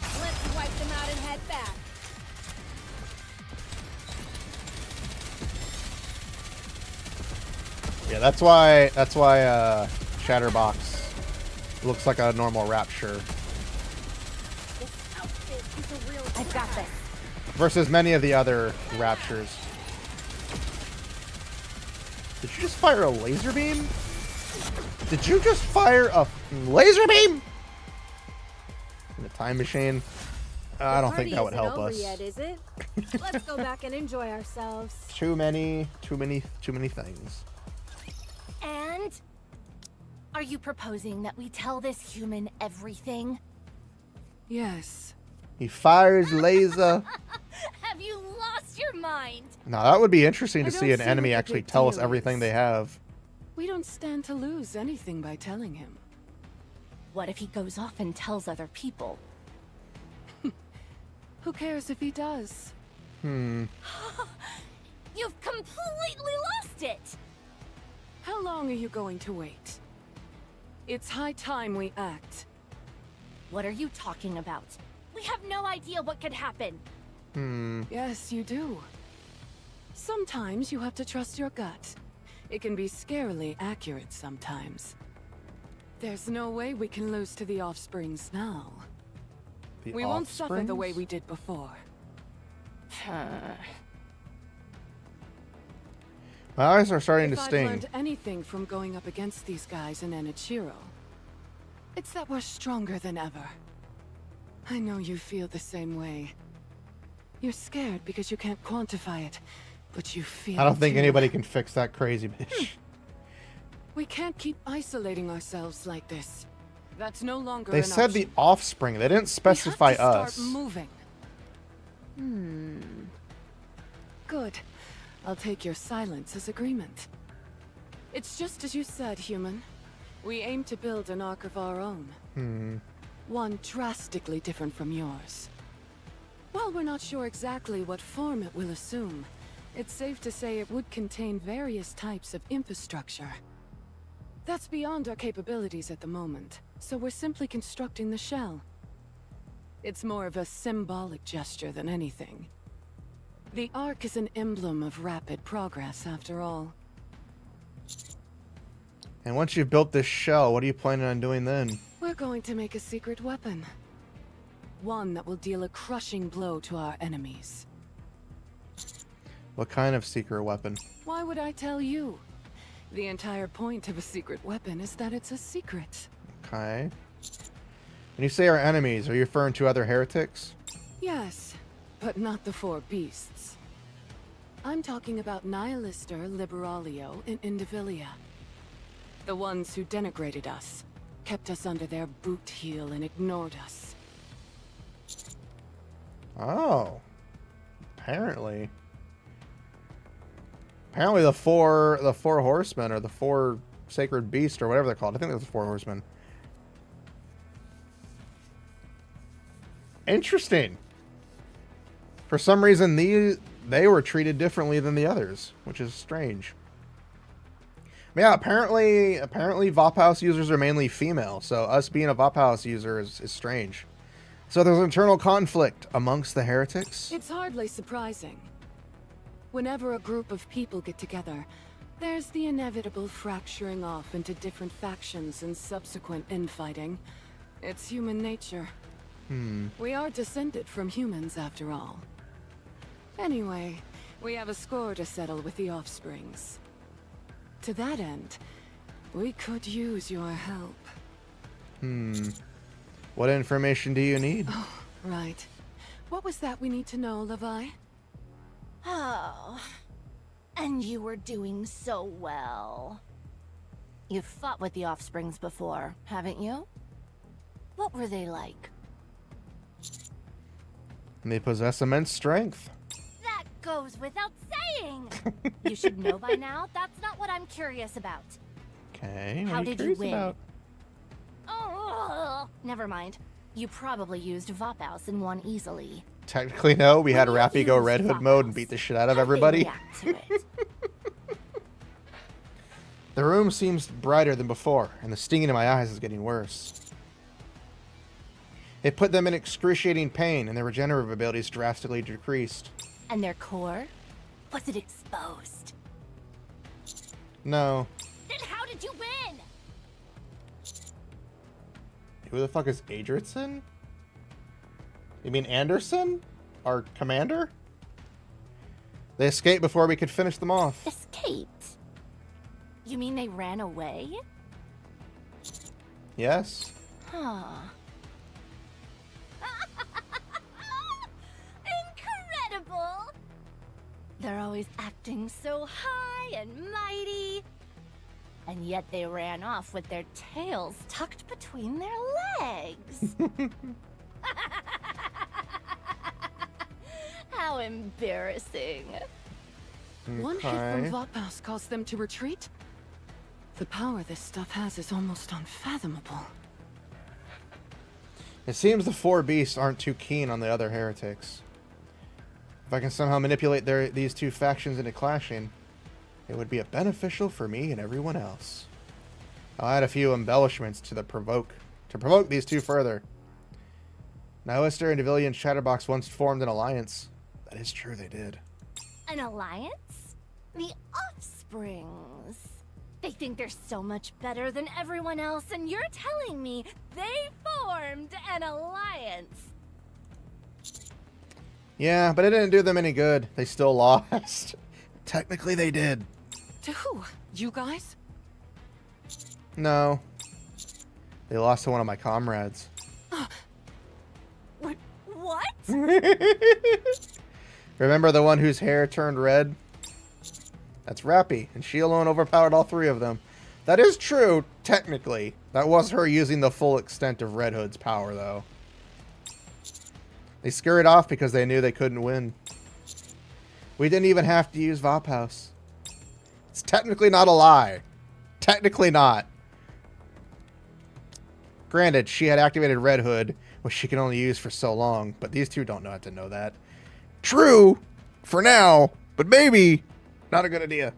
Let's wipe them out and head back. Yeah, that's why Chatterbox looks like a normal rapture. I've got this. Versus many of the other raptures. Did you just fire a laser beam? Did you just fire a laser beam? In a time machine? I don't think that would help us. Yet, is it? Let's go back and enjoy ourselves. Too many things. And? Are you proposing that we tell this human everything? Yes. He fires laser. Have you lost your mind? Now that would be interesting to I see don't an see enemy what the actually big tell us deal everything is. they have. We don't stand to lose anything by telling him. What if he goes off and tells other people? Who cares if he does? You've completely lost it! How long are you going to wait? It's high time we act. What are you talking about? We have no idea what could happen. Yes, you do. Sometimes you have to trust your gut. It can be scarily accurate sometimes. There's no way we can lose to the offsprings now. The We won't suffer the way offsprings? we did before. My eyes are starting If to I've sting. learned anything from going up against these guys in Enichiro, it's that we're stronger than ever. I know you feel the same way. You're scared because you can't quantify it, but you feel I don't it think too. anybody can fix that crazy bitch. We can't keep isolating ourselves like this. That's no longer They an said option. the offspring. They didn't specify we have to us. Start moving. Good. I'll take your silence as agreement. It's just as you said, human. We aim to build an ark of our own. One drastically different from yours. While we're not sure exactly what form it will assume, it's safe to say it would contain various types of infrastructure. That's beyond our capabilities at the moment, so we're simply constructing the shell. It's more of a symbolic gesture than anything. The Ark is an emblem of rapid progress, after all. And once you've built this shell, what are you planning on doing then? We're going to make a secret weapon. One that will deal a crushing blow to our enemies. What kind of secret weapon? Why would I tell you? The entire point of a secret weapon is that it's a secret. Okay. When you say our enemies, are you referring to other heretics? Yes, but not the four beasts. I'm talking about Nihilister, Liberalio, and Indivilia. The ones who denigrated us, kept us under their boot heel and ignored us. Oh. Apparently. Apparently the four horsemen, or the four sacred beasts, or whatever they're called. I think they're the four horsemen. Interesting. For some reason, they were treated differently than the others, which is strange. Yeah, apparently Vop House users are mainly female, so us being a Vop House user is strange. So there's internal conflict amongst the heretics? It's hardly surprising. Whenever a group of people get together, there's the inevitable fracturing off into different factions and subsequent infighting. It's human nature. We are descended from humans, after all. Anyway, we have a score to settle with the offsprings. To that end, we could use your help. What information do you need? Right. What was that we need to know, Levi? Oh. And you were doing so well. You've fought with the offsprings before, haven't you? What were they like? They possess immense strength. That goes without saying! You should know by now, that's not what I'm curious about. Okay, How what are you did you curious win? about? Oh, never mind. You probably used Vophouse and won easily. Technically, no. We had When you Rappy go use Red Hood Vophouse, mode and beat the shit out of how do they everybody. react to it? The room seems brighter than before, and the stinging in my eyes is getting worse. It put them in excruciating pain, and their regenerative abilities drastically decreased. And their core? Was it exposed? No. Then how did you win? Who the fuck is Adrian? You mean Anderson? Our commander? They escaped before we could finish them off. Escaped? You mean they ran away? Yes. Huh. Incredible! They're always acting so high and mighty. And yet they ran off with their tails tucked between their legs. How embarrassing. One hit from Vophouse caused them to retreat? The power this stuff has is almost unfathomable. It seems the four beasts aren't too keen on the other heretics. If I can somehow manipulate these two factions into clashing, it would be beneficial for me and everyone else. I'll add a few embellishments to provoke these two further. Nihilister and Devillian Chatterbox once formed an alliance. That is true, they did. An alliance? The offsprings. They think they're so much better than everyone else, and you're telling me they formed an alliance. Yeah, but it didn't do them any good. They still lost. Technically, they did. To who? You guys? No. They lost to one of my comrades. What? Remember the one whose hair turned red? That's Rappy, and she alone overpowered all three of them. That is true, technically. That was her using the full extent of Red Hood's power, though. They scurried off because they knew they couldn't win. We didn't even have to use Vophouse. It's technically not a lie. Technically not. Granted, she had activated Red Hood, which she can only use for so long, but these two don't know how to know that. True, for now, but maybe not a good idea.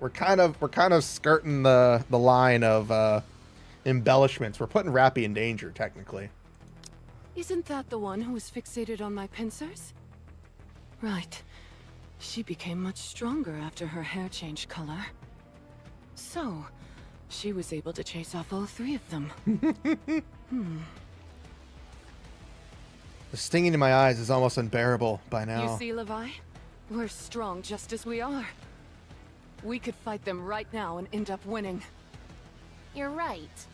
We're kind of skirting the line of embellishments. We're putting Rappy in danger, technically. Isn't that the one who was fixated on my pincers? Right. She became much stronger after her hair changed color. So, she was able to chase off all three of them. The stinging in my eyes is almost unbearable by now. You see, Levi? We're strong just as we are. We could fight them right now and end up winning. You're right.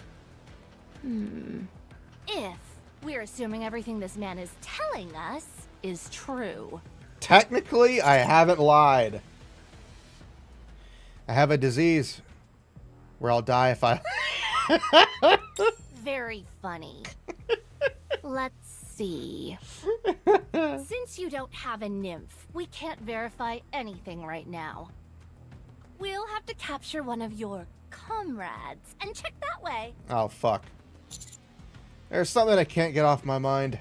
If we're assuming everything this man is telling us is true. Technically, I haven't lied. I have a disease where I'll die if I... Very funny. Let's see. Since you don't have a nymph, we can't verify anything right now. We'll have to capture one of your comrades and check that way. Oh, fuck. There's something I can't get off my mind.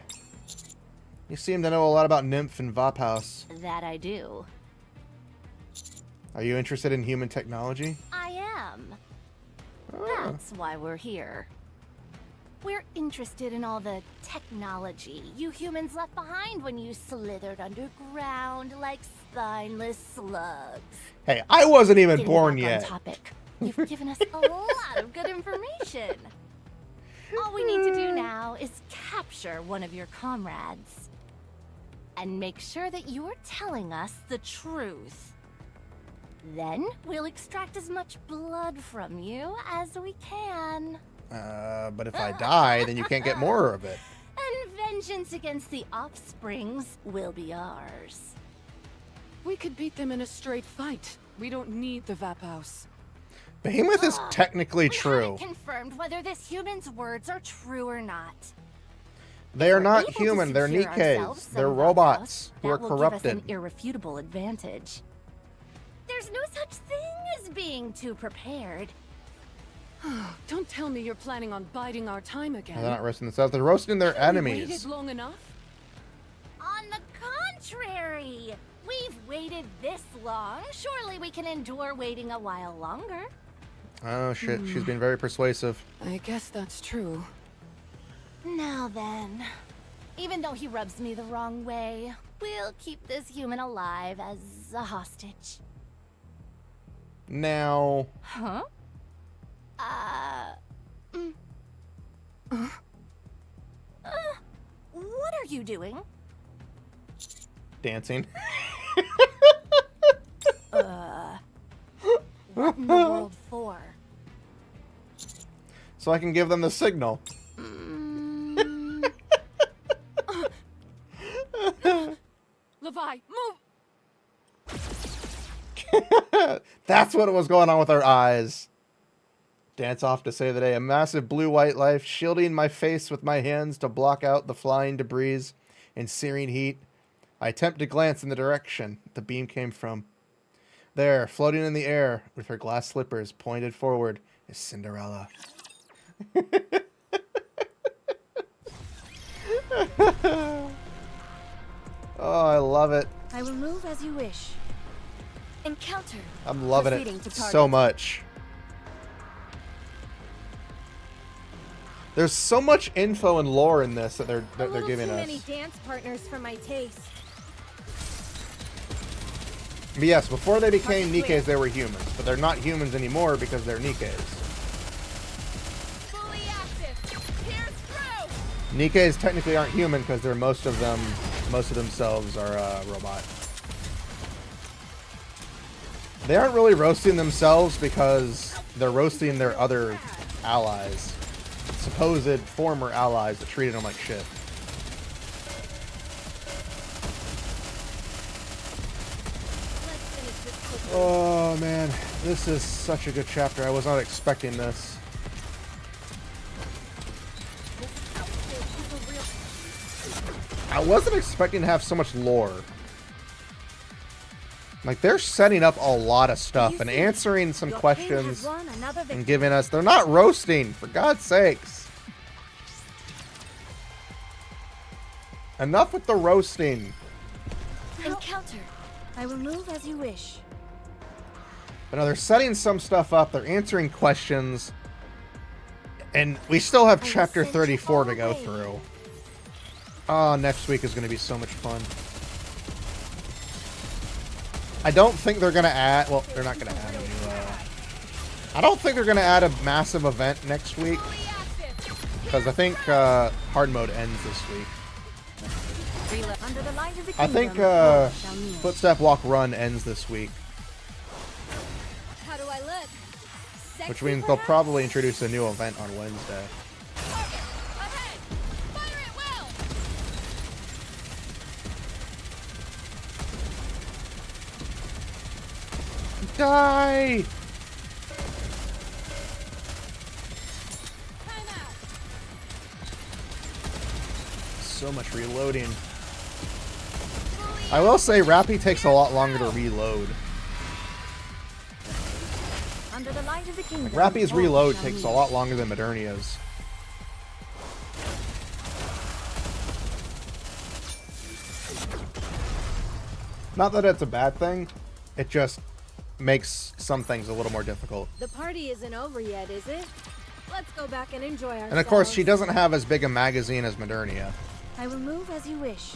You seem to know a lot about Nymph and Vophouse. That I do. Are you interested in human technology? I am. Oh. That's why we're here. We're interested in all the technology you humans left behind when you slithered underground like spineless slugs. Hey, I wasn't even Getting born back yet. On topic. You've given us a lot of good information. All we need to do now is capture one of your comrades. And make sure that you're telling us the truth. Then we'll extract as much blood from you as we can. But if I die, then you can't get more of it. And vengeance against the offsprings will be ours. We could beat them in a straight fight. We don't need the Vophouse. Behemoth is technically We true. haven't confirmed whether this human's words are true or not. They are We're not able to human. They're secure ourselves Nikkes. some They're Vophouse. robots who are That will give us corrupted. an irrefutable advantage. There's no such thing as being too prepared. Don't tell me you're planning on biding our time again. They're not roasting themselves. They're roasting their Haven't we enemies. waited long enough? On the contrary, we've waited this long. Surely we can endure waiting a while longer. Oh, shit. She's been very persuasive. I guess that's true. Now then, even though he rubs me the wrong way, we'll keep this human alive as a hostage. Now... Huh? What are you doing? Dancing. What in the world for? So I can give them the signal. Levi, move! That's what was going on with our eyes. Dance off to save the day. A massive blue-white life shielding my face with my hands to block out the flying debris and searing heat. I attempt to glance in the direction the beam came from. There, floating in the air with her glass slippers pointed forward, is Cinderella. Oh, I love it. I will move as you wish. Encounter. I'm loving Proceeding it to so target. much. There's so much info and lore in this that they're giving too us. many dance partners for my taste. But yes, before they became Nikkes, they were humans, but they're not humans anymore because they're Nikkes. Fully active. Here's through. Nikkes technically aren't human because they're most of them most of themselves are robot. They aren't really roasting themselves because they're roasting their other allies. Supposed former allies that treated them like shit. Oh man, this is such a good chapter. I was not expecting this. I wasn't expecting to have so much lore. Like, they're setting up a lot of stuff and answering some questions and giving us... They're not roasting, for God's sakes. Enough with the roasting. Encounter. I will move as you wish. But no, they're setting some stuff up. They're answering questions. And we still have chapter 34 to go through. Oh, next week is going to be so much fun. I don't think they're going to add... Well, they're not going to add a new... I don't think they're going to add a massive event next week. Because I think hard mode ends this week. I think Footstep Walk Run ends this week. How do I look? Which means they'll probably introduce a new event on Wednesday. Die! So much reloading. I will say Rappy takes a lot longer to reload. Under the light of the kingdom, Like, Rappy's reload takes a lot longer than Modernia's. Not that it's a bad thing, it just makes some things a little more difficult. The party isn't over yet, is it? Let's go back and enjoy ourselves. And of course, she doesn't have as big a magazine as Modernia. I will move as you wish.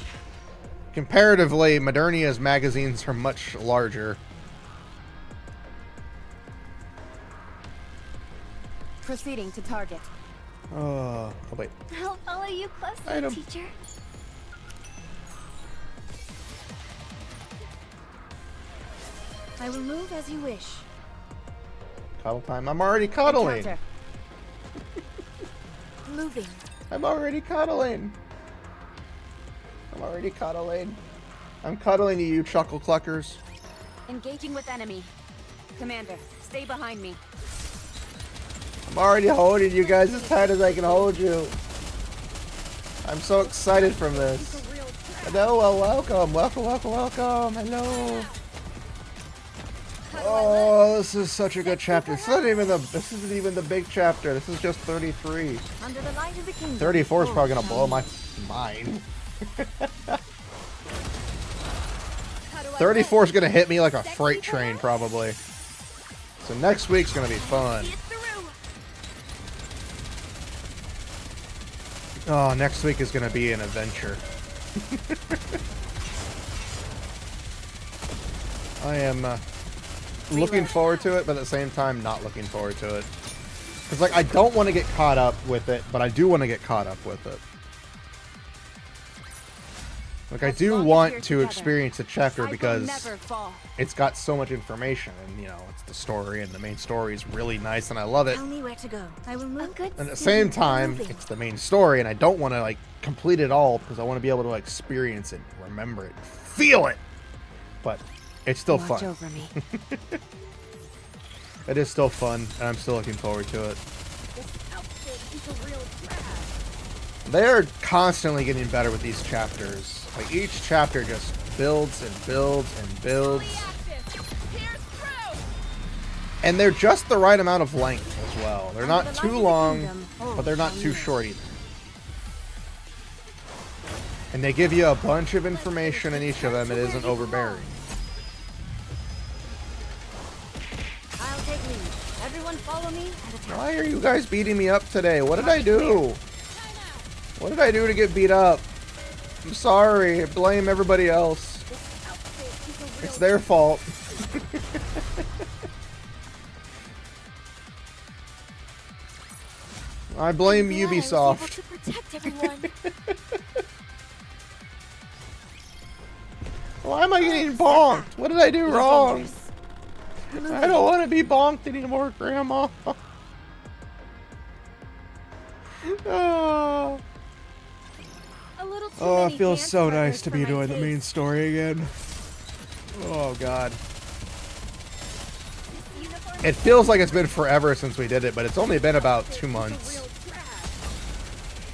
Comparatively, Modernia's magazines are much larger. Proceeding to target. Oh wait. I'll follow you closely, teacher. I will move as you wish. Cuddle time. I'm already cuddling. Encounter. Moving. I'm already cuddling. I'm already cuddling. I'm cuddling you chuckle cluckers. Engaging with enemy. Commander, stay behind me. I'm already holding you guys as tight as I can hold you. I'm so excited from this. Hello, well, welcome. Welcome, welcome, welcome. Hello. Oh, this is such a good chapter. This isn't even the big chapter. This is just 33. Under the light of the kingdom. 34 is probably gonna blow my mind. 34 is gonna hit me like a freight train, probably. So next week's gonna be fun. Oh, next week is gonna be an adventure. I am looking forward to it, but at the same time not looking forward to it. Because, like, I don't want to get caught up with it, but I do want to get caught up with it. Like, I do want to experience the chapter because it's got so much information, and, you know, it's the story, and the main story is really nice, and I love it. Tell me where to go. I will move. And at the same time, it's the main story, and I don't want to, like, complete it all because I want to be able to, like, experience it, remember it, feel it. But it's still Watch fun. over me. It is still fun, and I'm still looking forward to it. They are constantly getting better with these chapters. Like, each chapter just builds and builds and builds. And they're just the right amount of length as well. They're not too long, but they're not too short either. And they give you a bunch of information in each of them. It isn't overbearing. I'll take lead. Everyone follow me and attack. Why are you guys beating me up today? What did I do? What did I do to get beat up? I'm sorry. I blame everybody else. It's their fault. I blame Ubisoft. Why am I getting bonked? What did I do wrong? I don't want to be bonked anymore, Grandma. Oh, it feels so nice to be doing the main story again. Oh, God. It feels like it's been forever since we did it, but it's only been about 2 months.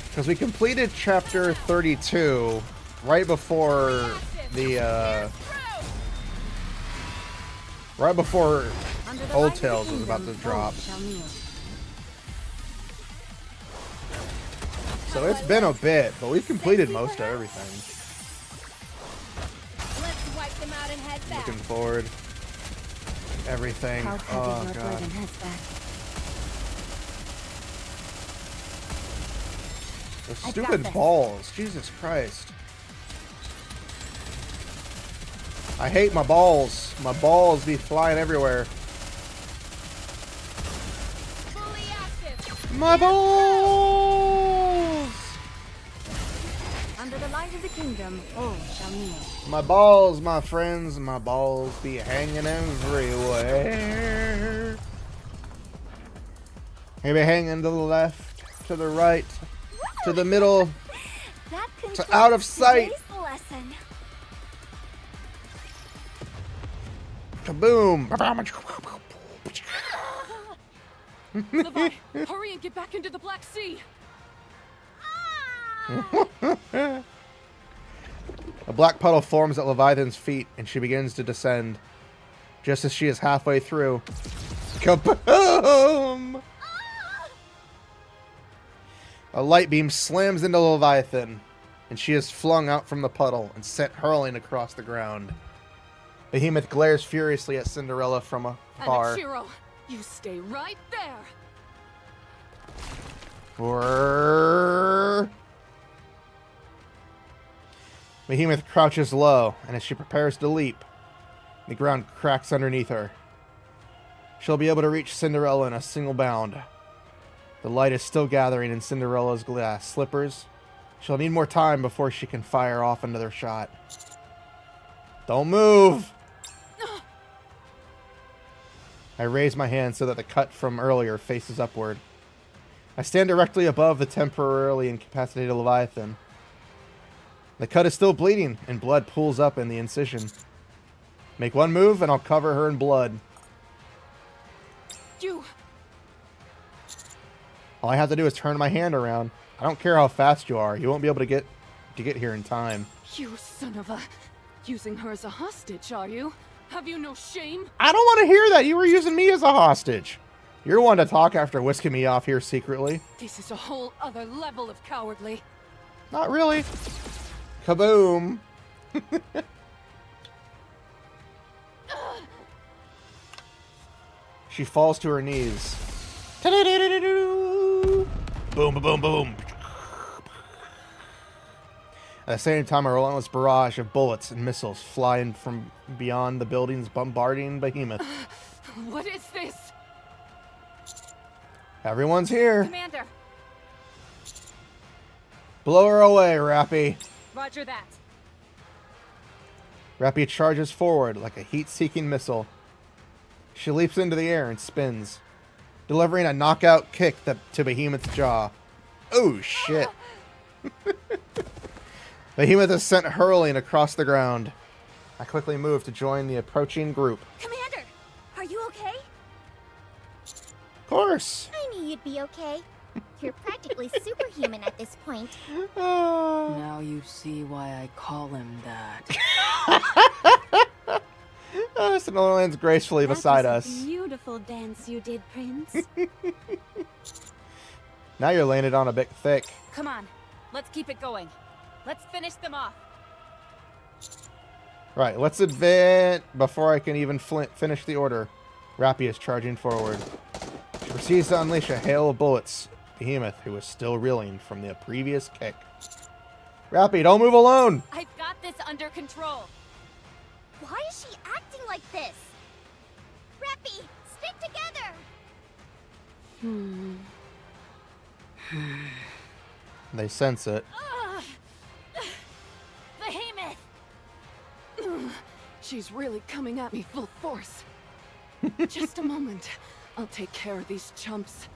Because we completed chapter 32 right before the, right before Old Tales was about to drop. So it's been a bit, but we've completed most of everything. Let's wipe them out and head back. Looking forward. Everything. Oh, God. The stupid balls. Jesus Christ. I hate my balls. My balls be flying everywhere. Fully active. My balls! Under the light of the kingdom, all shall kneel. My balls, my friends, my balls be hanging everywhere. Maybe hanging to the left, to the right, to the middle, to out of sight. Lesson. Kaboom! Levi, hurry and get back into the Black Sea. A black puddle forms at Leviathan's feet, and she begins to descend. Just as she is halfway through, kaboom! A light beam slams into Leviathan, and she is flung out from the puddle and sent hurling across the ground. Behemoth glares furiously at Cinderella from afar. Anachiro, you stay right there. Behemoth crouches low, and as she prepares to leap, the ground cracks underneath her. She'll be able to reach Cinderella in a single bound. The light is still gathering in Cinderella's glass slippers. She'll need more time before she can fire off another shot. Don't move! I raise my hand so that the cut from earlier faces upward. I stand directly above the temporarily incapacitated Leviathan. The cut is still bleeding, and blood pools up in the incision. Make one move, and I'll cover her in blood. All I have to do is turn my hand around. I don't care how fast you are. You won't be able to get here in time. You son of a... Using her as a hostage, are you? Have you no shame? I don't want to hear that. You were using me as a hostage. You're one to talk after whisking me off here secretly. This is a whole other level of cowardly. Not really. Kaboom. She falls to her knees. Boom, boom, boom, boom. At the same time, a relentless barrage of bullets and missiles fly in from beyond the buildings, bombarding Behemoth. What is this? Everyone's here. Commander. Blow her away, Rappy. Roger that. Rappy charges forward like a heat-seeking missile. She leaps into the air and spins, delivering a knockout kick to Behemoth's jaw. Oh, shit. Behemoth is sent hurling across the ground. I quickly move to join the approaching group. Commander, are you okay? Of course. I knew you'd be okay. You're practically superhuman at this point. Now you see why I call him that. Cinderella lands gracefully beside us. Beautiful dance you did, Prince. Now you're laying it on a bit thick. Come on, let's keep it going. Let's finish them off. Right, let's advance before I can even finish the order. Rappy is charging forward. She proceeds to unleash a hail of bullets. Behemoth, who is still reeling from the previous kick. Rappy, don't move alone! I've got this under control. Why is she acting like this? Rappy, stick together! They sense it. Behemoth! She's really coming at me full force. Just a moment. I'll take care of these chumps.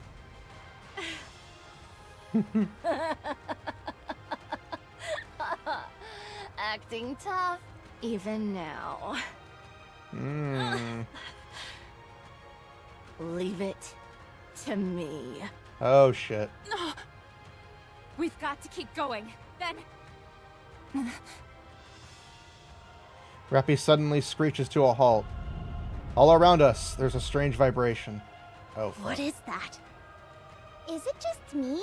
Acting tough, even now. Leave it to me. Oh shit. We've got to keep going. Then... Rappy suddenly screeches to a halt. All around us, there's a strange vibration. Oh, fuck. What is that? Is it just me?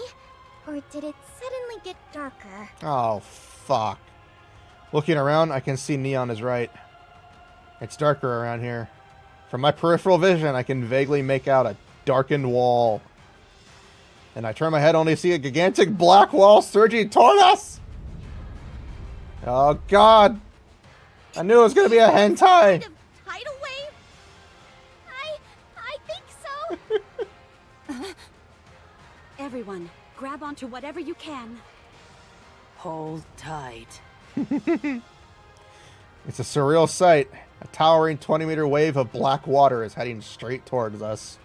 Or did it suddenly get darker? Oh, fuck. Looking around, I can see Neon is right. It's darker around here. From my peripheral vision, I can vaguely make out a darkened wall. And I turn my head only to see a gigantic black wall surging toward us! Oh, God! I knew it was gonna be a hentai! Kind of tidal wave? I think so. Everyone, grab onto whatever you can. Hold tight. It's a surreal sight. A towering 20-meter wave of black water is heading straight towards us.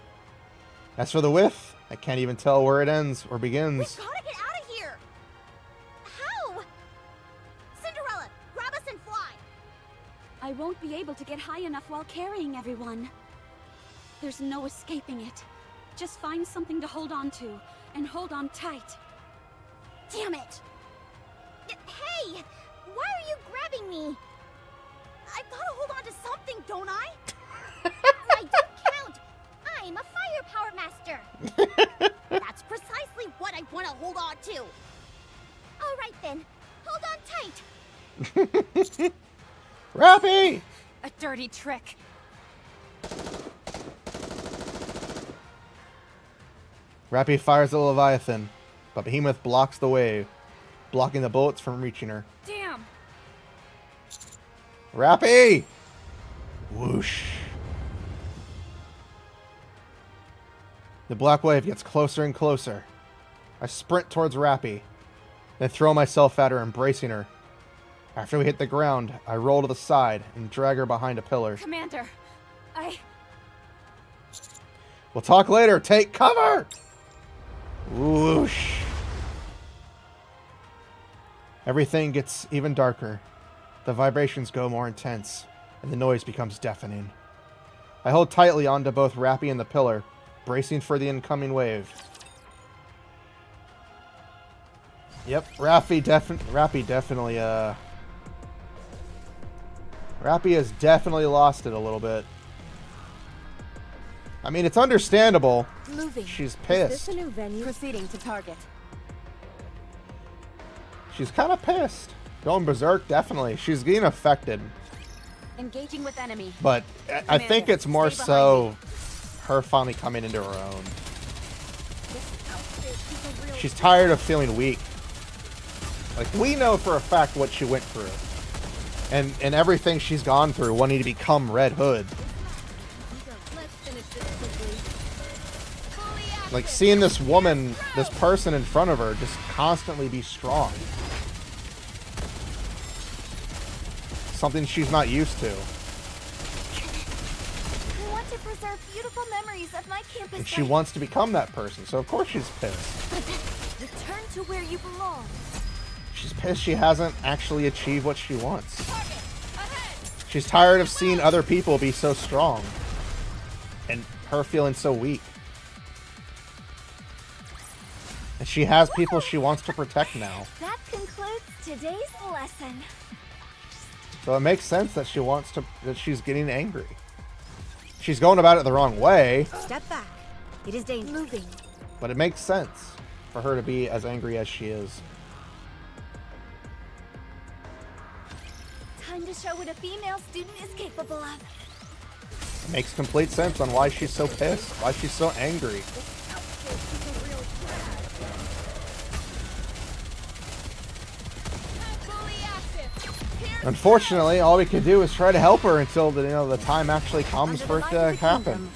As for the width, I can't even tell where it ends or begins. We gotta get out of here! How? Cinderella, grab us and fly! I won't be able to get high enough while carrying everyone. There's no escaping it. Just find something to hold on to, and hold on tight. Damn it! Hey! Why are you grabbing me? I've gotta hold on to something, don't I? I don't count! I'm a firepower master! That's precisely what I want to hold on to! Alright then, hold on tight! Rappy! A dirty trick. Rappy fires the Leviathan, but Behemoth blocks the wave, blocking the bullets from reaching her. Damn! Rappy! Whoosh. The black wave gets closer and closer. I sprint towards Rappy, then throw myself at her, embracing her. After we hit the ground, I roll to the side and drag her behind a pillar. Commander, We'll talk later. Take cover! Whoosh. Everything gets even darker. The vibrations go more intense, and the noise becomes deafening. I hold tightly onto both Rappy and the pillar, bracing for the incoming wave. Yep, Rappy has definitely lost it a little bit. I mean, it's understandable. moving. She's pissed. Is this a new venue? Proceeding to target. She's kind of pissed. Going berserk, definitely. She's getting affected. Engaging with enemy. But I think it's more so her finally coming into her own. She's tired of feeling weak. Like, we know for a fact what she went through. And everything she's gone through wanting to become Red Hood. Like, seeing this woman, this person in front of her just constantly be strong. Something she's not used to. I want to preserve beautiful memories of my campus. And she wants to become that person, so of course she's pissed. Return to where you belong. She's pissed she hasn't actually achieved what she wants. She's tired of seeing other people be so strong. And her feeling so weak. And she has people she wants to protect now. That concludes today's lesson. So it makes sense that she's getting angry. She's going about it the wrong way. Step back. It is dangerous. Moving. But it makes sense for her to be as angry as she is. Time to show what a female student is capable of. It makes complete sense on why she's so pissed, why she's so angry. Unfortunately, all we can do is try to help her until the time actually comes for it to happen.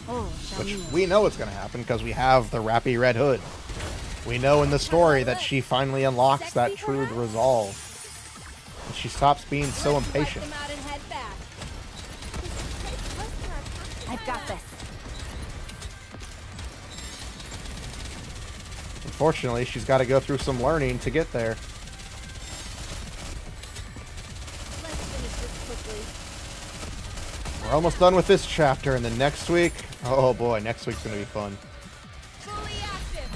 Which we know it's going to happen because we have the Rappy Red Hood. We know in the story that she finally unlocks that true resolve. And she stops being so impatient. I've got this. Unfortunately, she's got to go through some learning to get there. We're almost done with this chapter, and then next week, oh boy, next week's gonna be fun.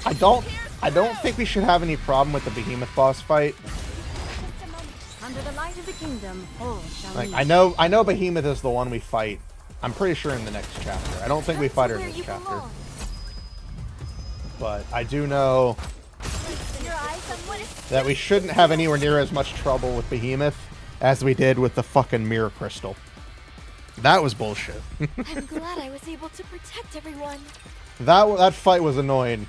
I don't think we should have any problem with the behemoth boss fight. Under the light of the kingdom, all shall Like, meet. I know behemoth is the one we fight. I'm pretty sure in the next chapter. I don't think we fight her in this chapter. But I do know that we shouldn't have anywhere near as much trouble with behemoth as we did with the fucking mirror crystal. That was bullshit. I'm glad I was able to protect everyone. That fight was annoying.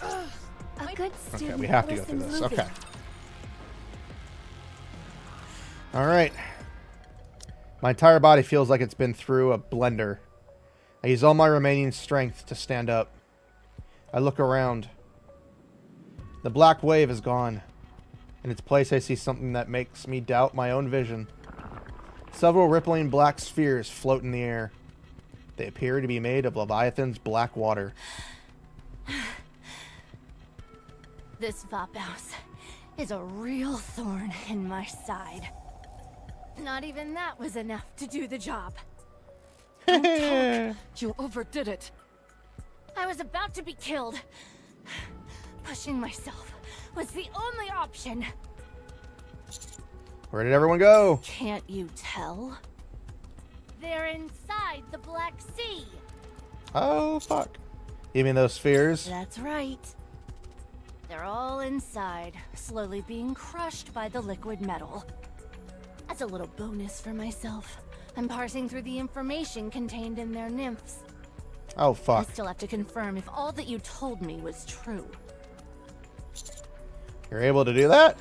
A good student. Okay, we have to go through listens this. moving. Okay. Alright. My entire body feels like it's been through a blender. I use all my remaining strength to stand up. I look around. The black wave is gone. In its place, I see something that makes me doubt my own vision. Several rippling black spheres float in the air. They appear to be made of Leviathan's black water. This Vapaus is a real thorn in my side. Not even that was enough to do the job. Don't talk. You overdid it. I was about to be killed. Pushing myself was the only option. Where did everyone go? Can't you tell? They're inside the Black Sea. Oh, fuck. You mean those spheres? That's right. They're all inside, slowly being crushed by the liquid metal. As a little bonus for myself, I'm parsing through the information contained in their nymphs. Oh, I fuck. still have to confirm if all that you told me was true. You're able to do that?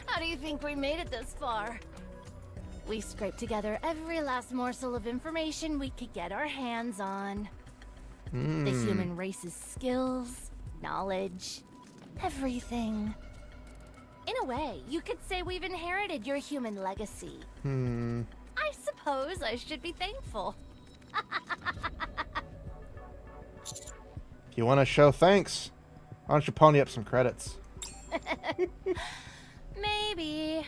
How do you think we made it this far? We scraped together every last morsel of information we could get our hands on. The human race's skills, knowledge, everything. In a way, you could say we've inherited your human legacy. I suppose I should be thankful. If you want to show thanks, why don't you pony up some credits? Maybe.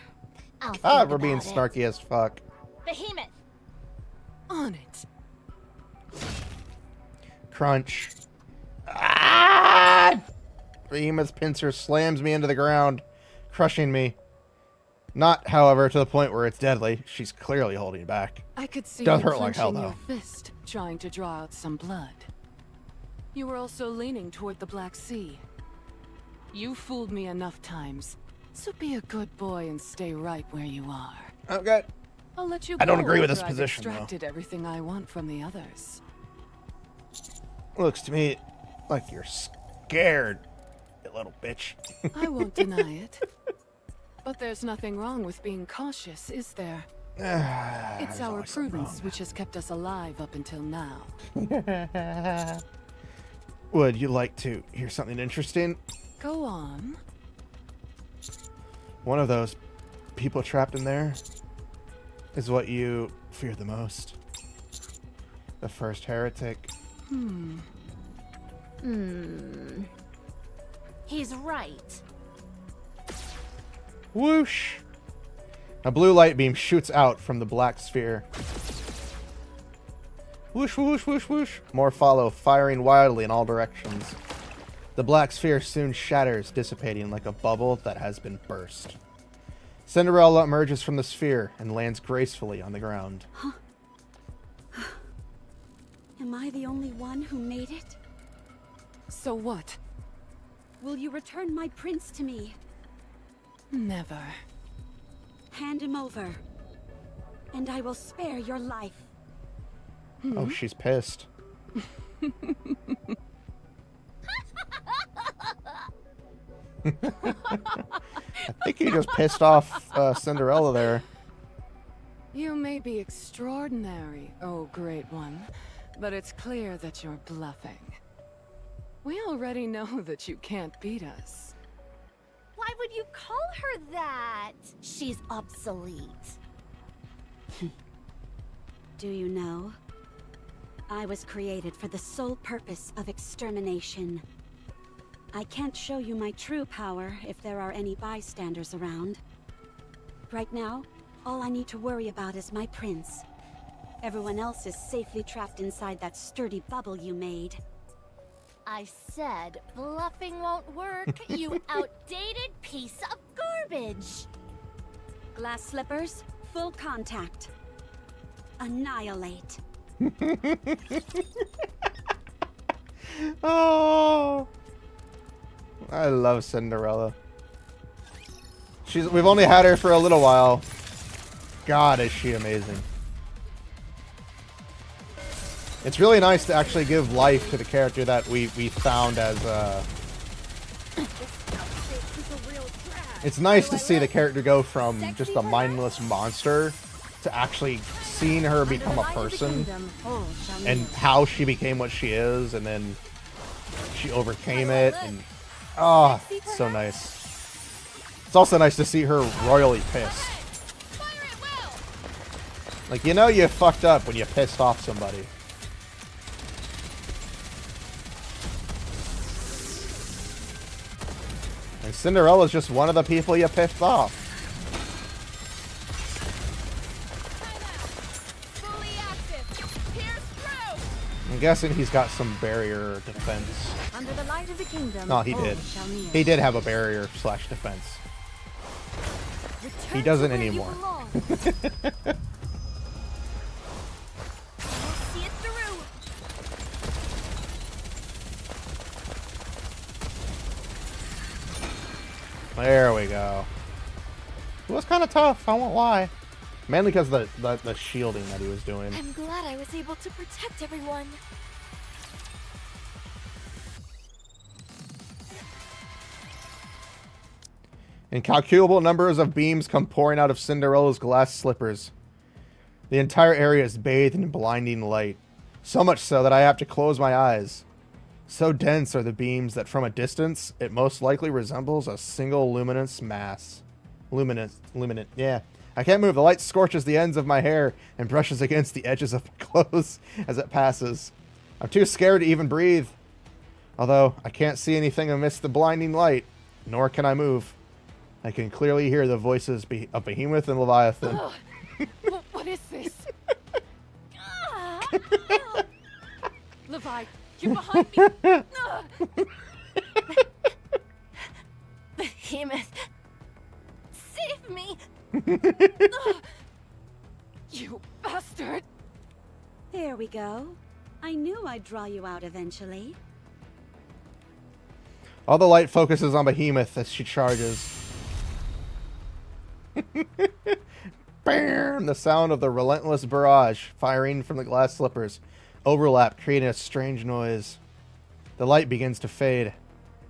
I'll think We're being about it. snarky as fuck. Behemoth! On it. Crunch. Ah! Behemoth's pincer slams me into the ground, crushing me. Not, however, to the point where it's deadly. She's clearly holding back. I could see Does you hurt like hell, clenching your though. fist, trying to draw out some blood. You were also leaning toward the Black Sea. You fooled me enough times, so be a good boy and stay right where you are. Okay. I'll let you I don't go agree with after this I've position, though. extracted everything I want from the others. Looks to me like you're scared, you little bitch. I won't deny it. But there's nothing wrong with being cautious, is there? It's our prudence which has kept us alive up until now. Would you like to hear something interesting? Go on. One of those people trapped in there is what you fear the most. The first heretic. He's right. Whoosh! A blue light beam shoots out from the black sphere. Whoosh, whoosh, whoosh, whoosh. More follow, firing wildly in all directions. The black sphere soon shatters, dissipating like a bubble that has been burst. Cinderella emerges from the sphere and lands gracefully on the ground. Am I the only one who made it? So what? Will you return my prince to me? Never. Hand him over, and I will spare your life. Oh, she's pissed. I think you just pissed off Cinderella there. You may be extraordinary, oh great one, but it's clear that you're bluffing. We already know that you can't beat us. Why would you call her that? She's obsolete. Do you know? I was created for the sole purpose of extermination. I can't show you my true power if there are any bystanders around. Right now, all I need to worry about is my prince. Everyone else is safely trapped inside that sturdy bubble you made. I said bluffing won't work, you outdated piece of garbage. Glass slippers, full contact. Annihilate. Oh, I love Cinderella. We've only had her for a little while. God, is she amazing. It's really nice to actually give life to the character that we found as It's nice to see the character go from just a mindless monster to actually seeing her become a person and how she became what she is, and then she overcame it, and oh, it's so nice. It's also nice to see her royally pissed. Like, you know you fucked up when you pissed off somebody. And Cinderella's just one of the people you pissed off. I'm guessing he's got some barrier defense. Under the light of the kingdom, No, he did. He did have a barrier / defense. He doesn't anymore. There we go. It was kind of tough, I won't lie. Mainly because of the shielding that he was doing. I'm glad I was able to protect everyone. Incalculable numbers of beams come pouring out of Cinderella's glass slippers. The entire area is bathed in blinding light. So much so that I have to close my eyes. So dense are the beams that from a distance, it most likely resembles a single luminous mass. Luminant, yeah. I can't move. The light scorches the ends of my hair and brushes against the edges of my clothes as it passes. I'm too scared to even breathe. Although, I can't see anything amidst the blinding light, nor can I move. I can clearly hear the voices of Behemoth and Leviathan. What is this? Levi, you're behind me. Behemoth, save me! You bastard! There we go. I knew I'd draw you out eventually. All the light focuses on Behemoth as she charges. Bam! The sound of the relentless barrage firing from the glass slippers overlap, creating a strange noise. The light begins to fade.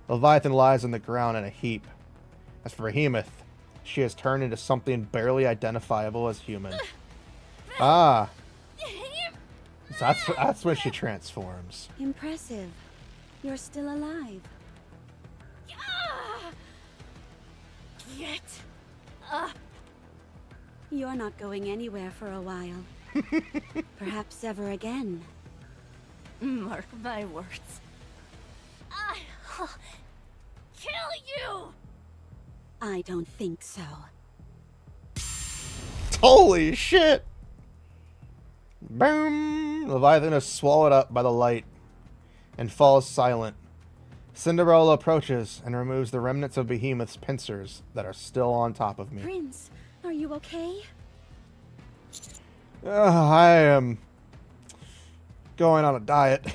Leviathan lies on the ground in a heap. As for Behemoth, she has turned into something barely identifiable as human. Ah. So that's when she transforms. Impressive. You're still alive. Get You're not going anywhere for a while. Perhaps ever again. mark my words. I'll kill you! I don't think so. Holy shit! Boom! Leviathan is swallowed up by the light and falls silent. Cinderella approaches and removes the remnants of Behemoth's pincers that are still on top of me. Prince, are you okay? I am going on a diet.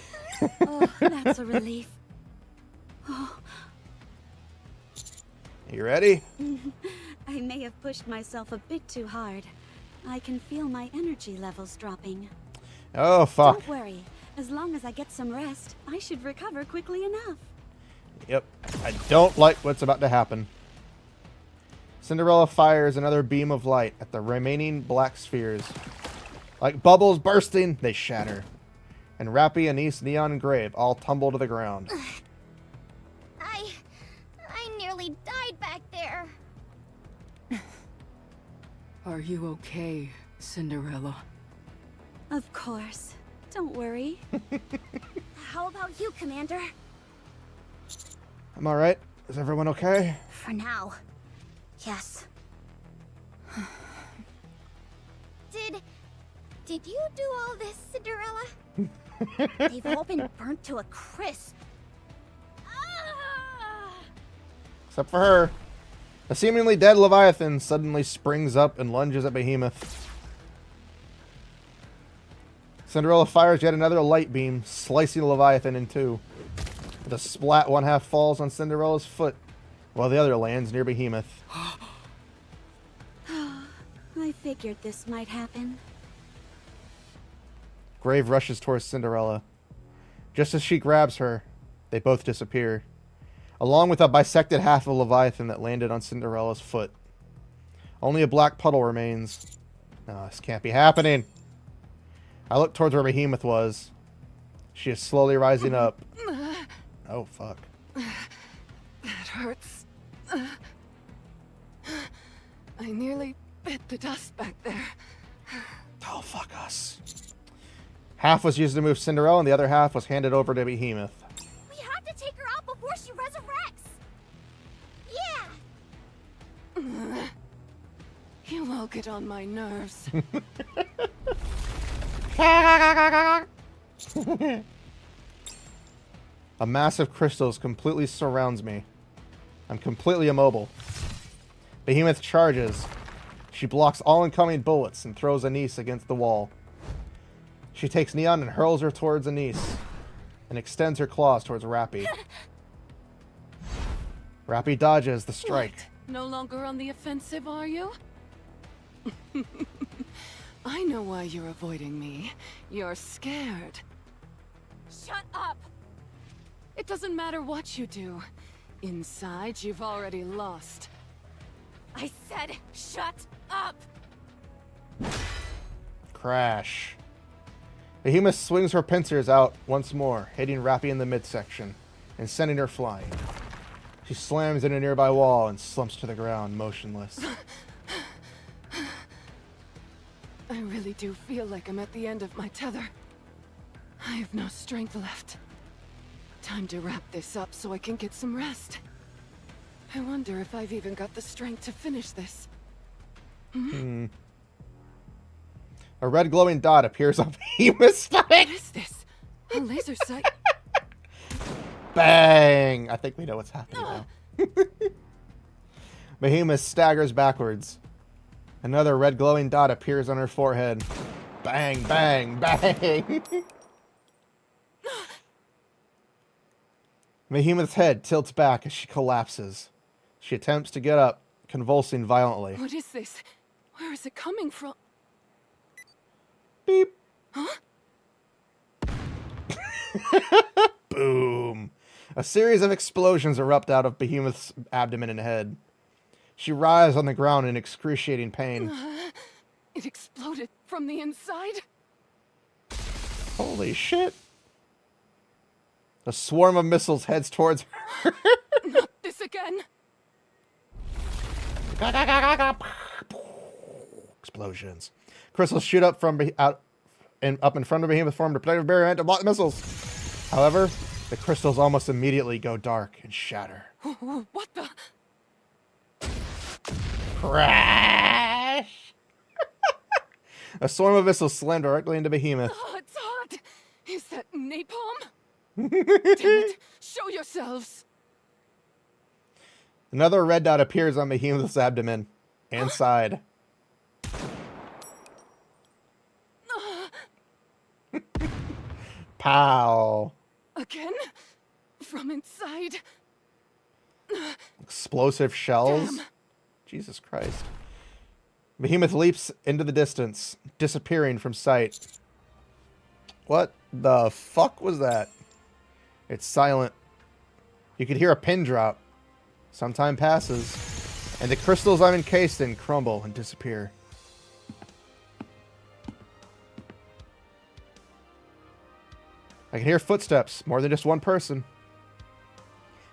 Oh, that's a relief. Oh. You ready? I may have pushed myself a bit too hard. I can feel my energy levels dropping. Oh, fuck. Don't worry. As long as I get some rest, I should recover quickly enough. Yep. I don't like what's about to happen. Cinderella fires another beam of light at the remaining black spheres. Like bubbles bursting, they shatter. And Rappy, Anise, Neon, and Grave all tumble to the ground. I nearly died back Are you okay, Cinderella? Of course. Don't worry. How about you, Commander? I'm alright. Is everyone okay? For now. Yes. Did you do all this, Cinderella? They've all been burnt to a crisp. Except for her. A seemingly dead Leviathan suddenly springs up and lunges at Behemoth. Cinderella fires yet another light beam, slicing the Leviathan in two. With a splat, one half falls on Cinderella's foot, while the other lands near Behemoth. I figured this might happen. Grave rushes towards Cinderella. Just as she grabs her, they both disappear, along with a bisected half of Leviathan that landed on Cinderella's foot. Only a black puddle remains. No, this can't be happening. I look towards where Behemoth was. She is slowly rising up. Oh, fuck. That hurts. I nearly bit the dust back there. Oh, fuck us. Half was used to move Cinderella, and the other half was handed over to Behemoth. We have to take her out before she resurrects. Yeah. You all get on my nerves. A mass of crystals completely surrounds me. I'm completely immobile. Behemoth charges. She blocks all incoming bullets and throws Anise against the wall. She takes Neon and hurls her towards Anise, and extends her claws towards Rappy. Rappy dodges the strike. What? No longer on the offensive, are you? I know why you're avoiding me. You're scared. Shut up! It doesn't matter what you do. Inside, you've already lost. I said, shut up! Crash. Behemoth swings her pincers out once more, hitting Rappy in the midsection, and sending her flying. She slams in a nearby wall and slumps to the ground, motionless. I really do feel like I'm at the end of my tether. I have no strength left. Time to wrap this up so I can get some rest. I wonder if I've even got the strength to finish this. A red glowing dot appears on Behemoth's stomach. What is this? A laser sight? Bang! I think we know what's happening now. Behemoth staggers backwards. Another red glowing dot appears on her forehead. Bang, bang, bang! Behemoth's head tilts back as she collapses. She attempts to get up, convulsing violently. What is this? Where is it coming from? Beep. Huh? Boom. A series of explosions erupt out of Behemoth's abdomen and head. She writhes on the ground in excruciating pain. It exploded from the inside? Holy shit. A swarm of missiles heads towards her. Not this again. Explosions. Crystals shoot up from up in front of Behemoth, formed a protective barrier to block the missiles. However, the crystals almost immediately go dark and shatter. What the? Crash! A swarm of missiles slam directly into Behemoth. Oh, it's hot. Is that napalm? Damn it. Show yourselves. Another red dot appears on Behemoth's abdomen and side. Pow. Again? From inside? Explosive shells? Damn. Jesus Christ. Behemoth leaps into the distance, disappearing from sight. What the fuck was that? It's silent. You could hear a pin drop. Some time passes, and the crystals I'm encased in crumble and disappear. I can hear footsteps, more than just one person.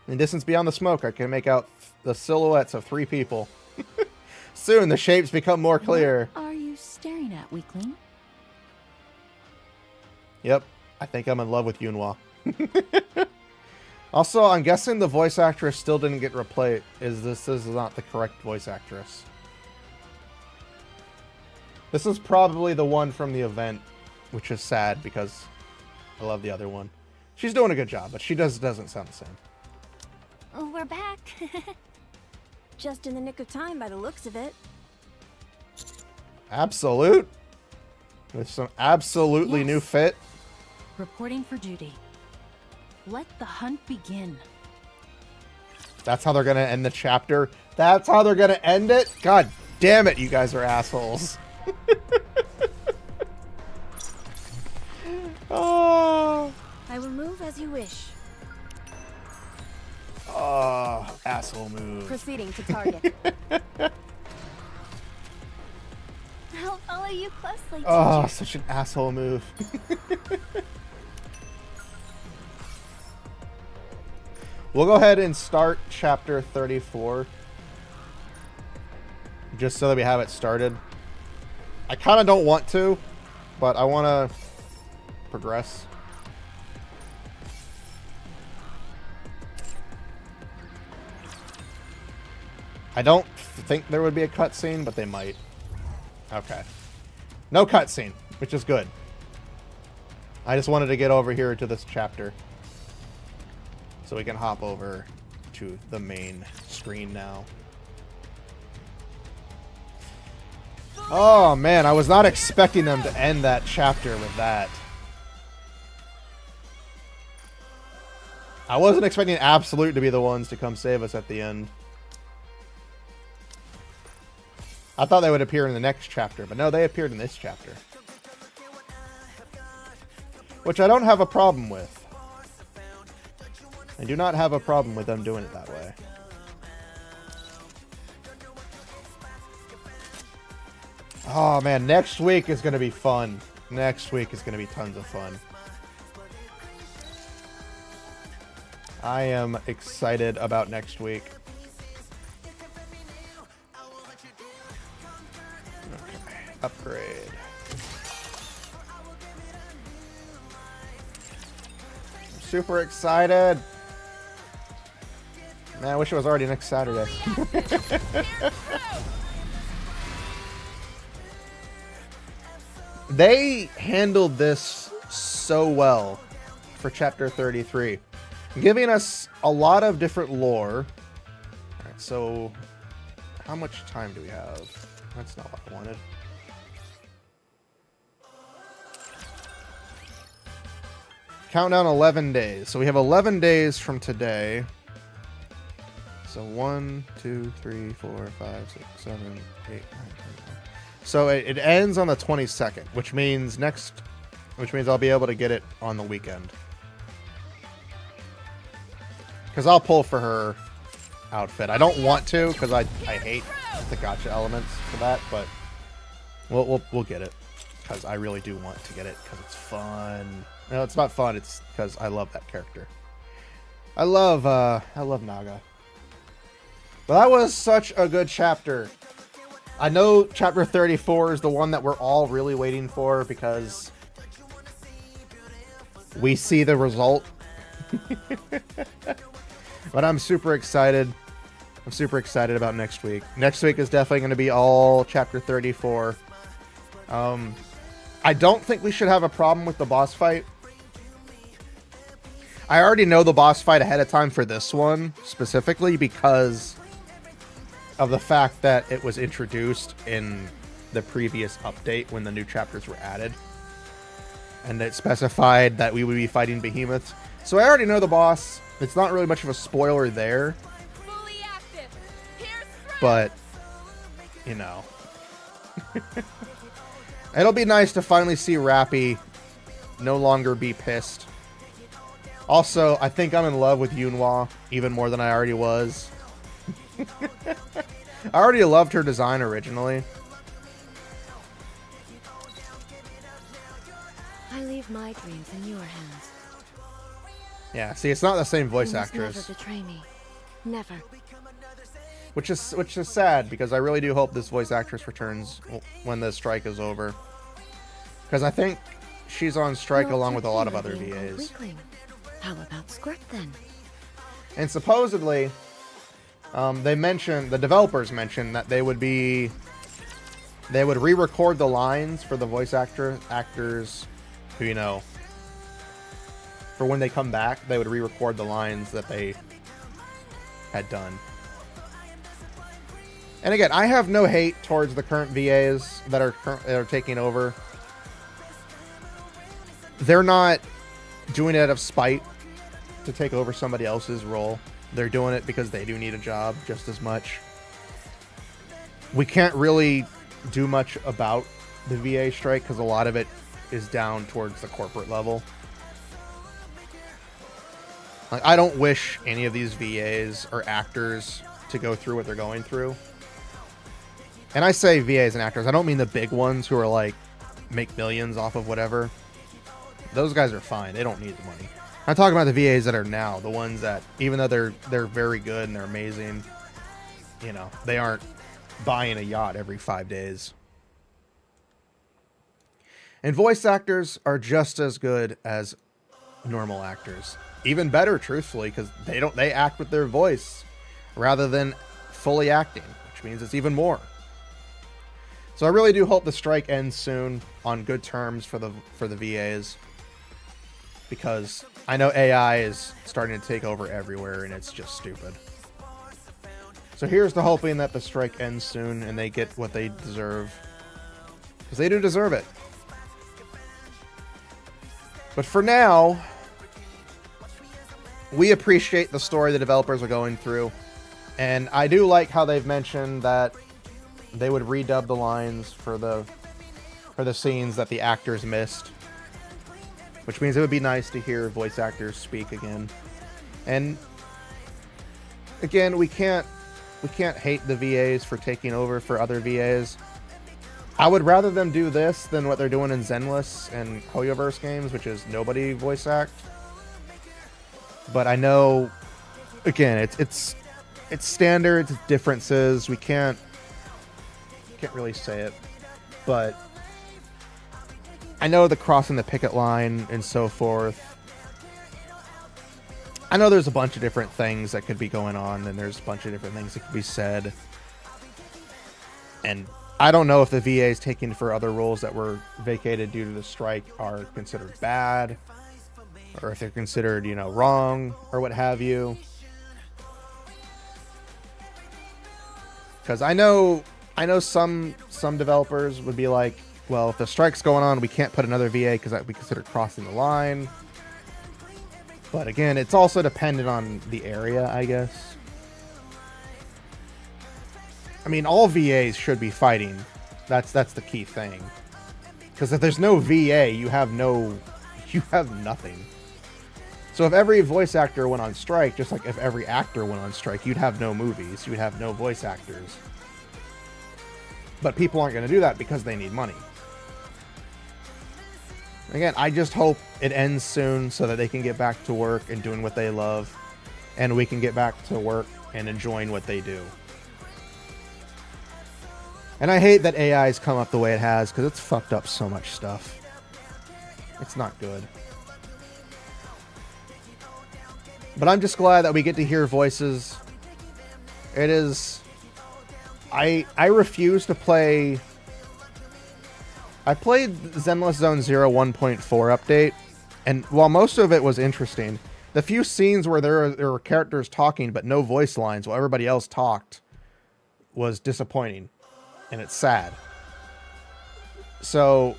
In the distance beyond the smoke, I can make out the silhouettes of 3 people. Soon the shapes become more clear. What are you staring at, weakling? Yep, I think I'm in love with Yunhua. Also, I'm guessing the voice actress still didn't get replaced. This is not the correct voice actress. This is probably the one from the event, which is sad because I love the other one. She's doing a good job, but she doesn't sound the same. Oh, we're back. Just in the nick of time by the looks of it. Absolute. With some absolutely new fit. Reporting for duty. Let the hunt begin. That's how they're going to end the chapter. That's how they're going to end it? God damn it, you guys are assholes. Oh. I will move as you wish. Oh, asshole move. Proceeding to target. I'll follow you closely, Oh, teacher. such an asshole move. We'll go ahead and start chapter 34. Just so that we have it started. I kind of don't want to, but I want to progress. I don't think there would be a cutscene, but they might. Okay. No cutscene, which is good. I just wanted to get over here to this chapter. So we can hop over to the main screen now. Oh man, I was not expecting them to end that chapter with that. I wasn't expecting Absolute to be the ones to come save us at the end. I thought they would appear in the next chapter, but no, they appeared in this chapter. Which I don't have a problem with. I do not have a problem with them doing it that way. Oh man, next week is going to be fun. Next week is going to be tons of fun. I am excited about next week. Okay, upgrade. I'm super excited. Man, I wish it was already next Saturday. They handled this so well for chapter 33, giving us a lot of different lore. Alright, so how much time do we have? That's not what I wanted. Countdown 11 days. So we have 11 days from today. So 1, 2, 3, 4, 5, 6, 7, 8, 9, 10, 11. So it ends on the 22nd, which means I'll be able to get it on the weekend. Because I'll pull for her outfit. I don't want to because I hate the gacha elements for that, but we'll get it because I really do want to get it because it's fun. No, it's not fun. It's because I love that character. I love Naga. But that was such a good chapter. I know chapter 34 is the one that we're all really waiting for because we see the result. But I'm super excited. I'm super excited about next week. Next week is definitely going to be all chapter 34. I don't think we should have a problem with the boss fight. I already know the boss fight ahead of time for this one, specifically because of the fact that it was introduced in the previous update when the new chapters were added. And it specified that we would be fighting behemoths. So I already know the boss. It's not really much of a spoiler there. But, you know. It'll be nice to finally see Rappy no longer be pissed. Also, I think I'm in love with Yunhua even more than I already was. I already loved her design originally. I leave my dreams in your hands. Yeah, see, it's not the same voice You must actress. never betray me. Never. which is sad because I really do hope this voice actress returns when the strike is over, because I think she's on strike along with a lot of other VAs. How about Squirt then? And supposedly, the developers mentioned that they would re-record the lines for the voice actors who, you know, for when they come back, they would re-record the lines that they had done. And again, I have no hate towards the current VAs that are taking over. They're not doing it out of spite to take over somebody else's role. They're doing it because they do need a job just as much. We can't really do much about the VA strike because a lot of it is down towards the corporate level. Like, I don't wish any of these VAs or actors to go through what they're going through. And I say VAs and actors, I don't mean the big ones who are like make millions off of whatever. Those guys are fine. They don't need the money. I'm talking about the VAs that are now, the ones that, even though they're very good and they're amazing, you know, they aren't buying a yacht every 5 days. And voice actors are just as good as normal actors. Even better, truthfully, because they act with their voice rather than fully acting, which means it's even more. So I really do hope the strike ends soon on good terms for the VAs, because I know AI is starting to take over everywhere and it's just stupid. So here's to hoping that the strike ends soon and they get what they deserve, because they do deserve it. But for now, we appreciate the story the developers are going through, and I do like how they've mentioned that they would redub the lines for the scenes that the actors missed, which means it would be nice to hear voice actors speak again. And again, we can't hate the VAs for taking over for other VAs. I would rather them do this than what they're doing in Zenless and Hoyoverse games, which is nobody voice act. But I know, again, it's standards, it's differences. We can't really say it, but I know the crossing the picket line and so forth. I know there's a bunch of different things that could be going on, and there's a bunch of different things that could be said. And I don't know if the VAs taking for other roles that were vacated due to the strike are considered bad, or if they're considered, you know, wrong, or what have you. Because I know some developers would be like, well, if the strike's going on, we can't put another VA because that would be considered crossing the line. But again, it's also dependent on the area, I guess. I mean, all VAs should be fighting. That's the key thing. Because if there's no VA, you have nothing. So if every voice actor went on strike, just like if every actor went on strike, you'd have no movies, you'd have no voice actors. But people aren't going to do that because they need money. Again, I just hope it ends soon so that they can get back to work and doing what they love, and we can get back to work and enjoying what they do. And I hate that AI's come up the way it has, because it's fucked up so much stuff. It's not good. But I'm just glad that we get to hear voices. It is... I refuse to play... I played Zenless Zone Zero 1.4 update, and while most of it was interesting, the few scenes where there were characters talking but no voice lines while everybody else talked was disappointing, and it's sad. So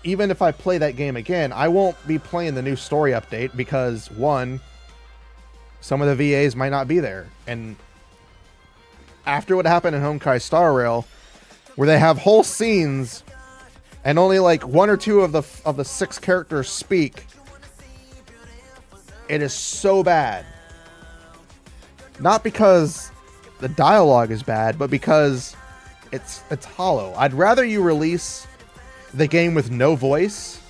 even if I play that game again, I won't be playing the new story update because, one, some of the VAs might not be there, and after what happened in Honkai Star Rail, where they have whole scenes and only like one or two of the 6 characters speak, it is so bad. Not because the dialogue is bad, but because it's hollow. I'd rather you release the game with no voice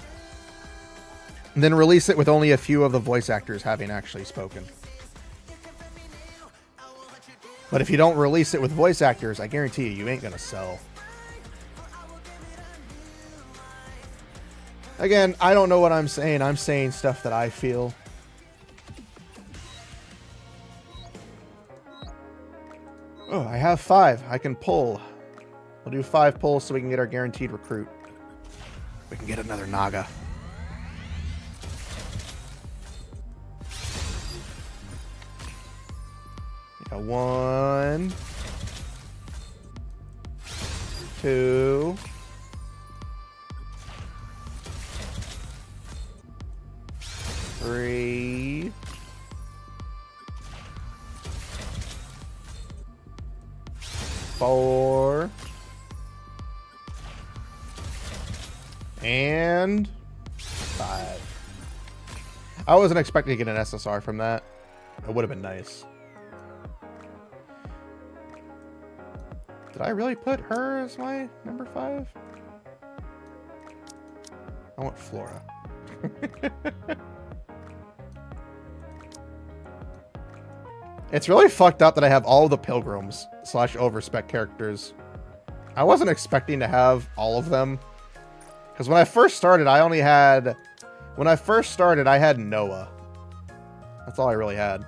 than release it with only a few of the voice actors having actually spoken. But if you don't release it with voice actors, I guarantee you ain't gonna sell. Again, I don't know what I'm saying. I'm saying stuff that I feel. Oh, I have 5. I can pull. We'll do 5 pulls so we can get our guaranteed recruit. We can get another Naga. Got 1, 2, 3, 4, and 5. I wasn't expecting to get an SSR from that. It would have been nice. Did I really put her as my number 5? I want Flora. It's really fucked up that I have all of the Pilgrims / Overspec characters. I wasn't expecting to have all of them. Because when I first started, I only had... When I first started, I had Noah. That's all I really had.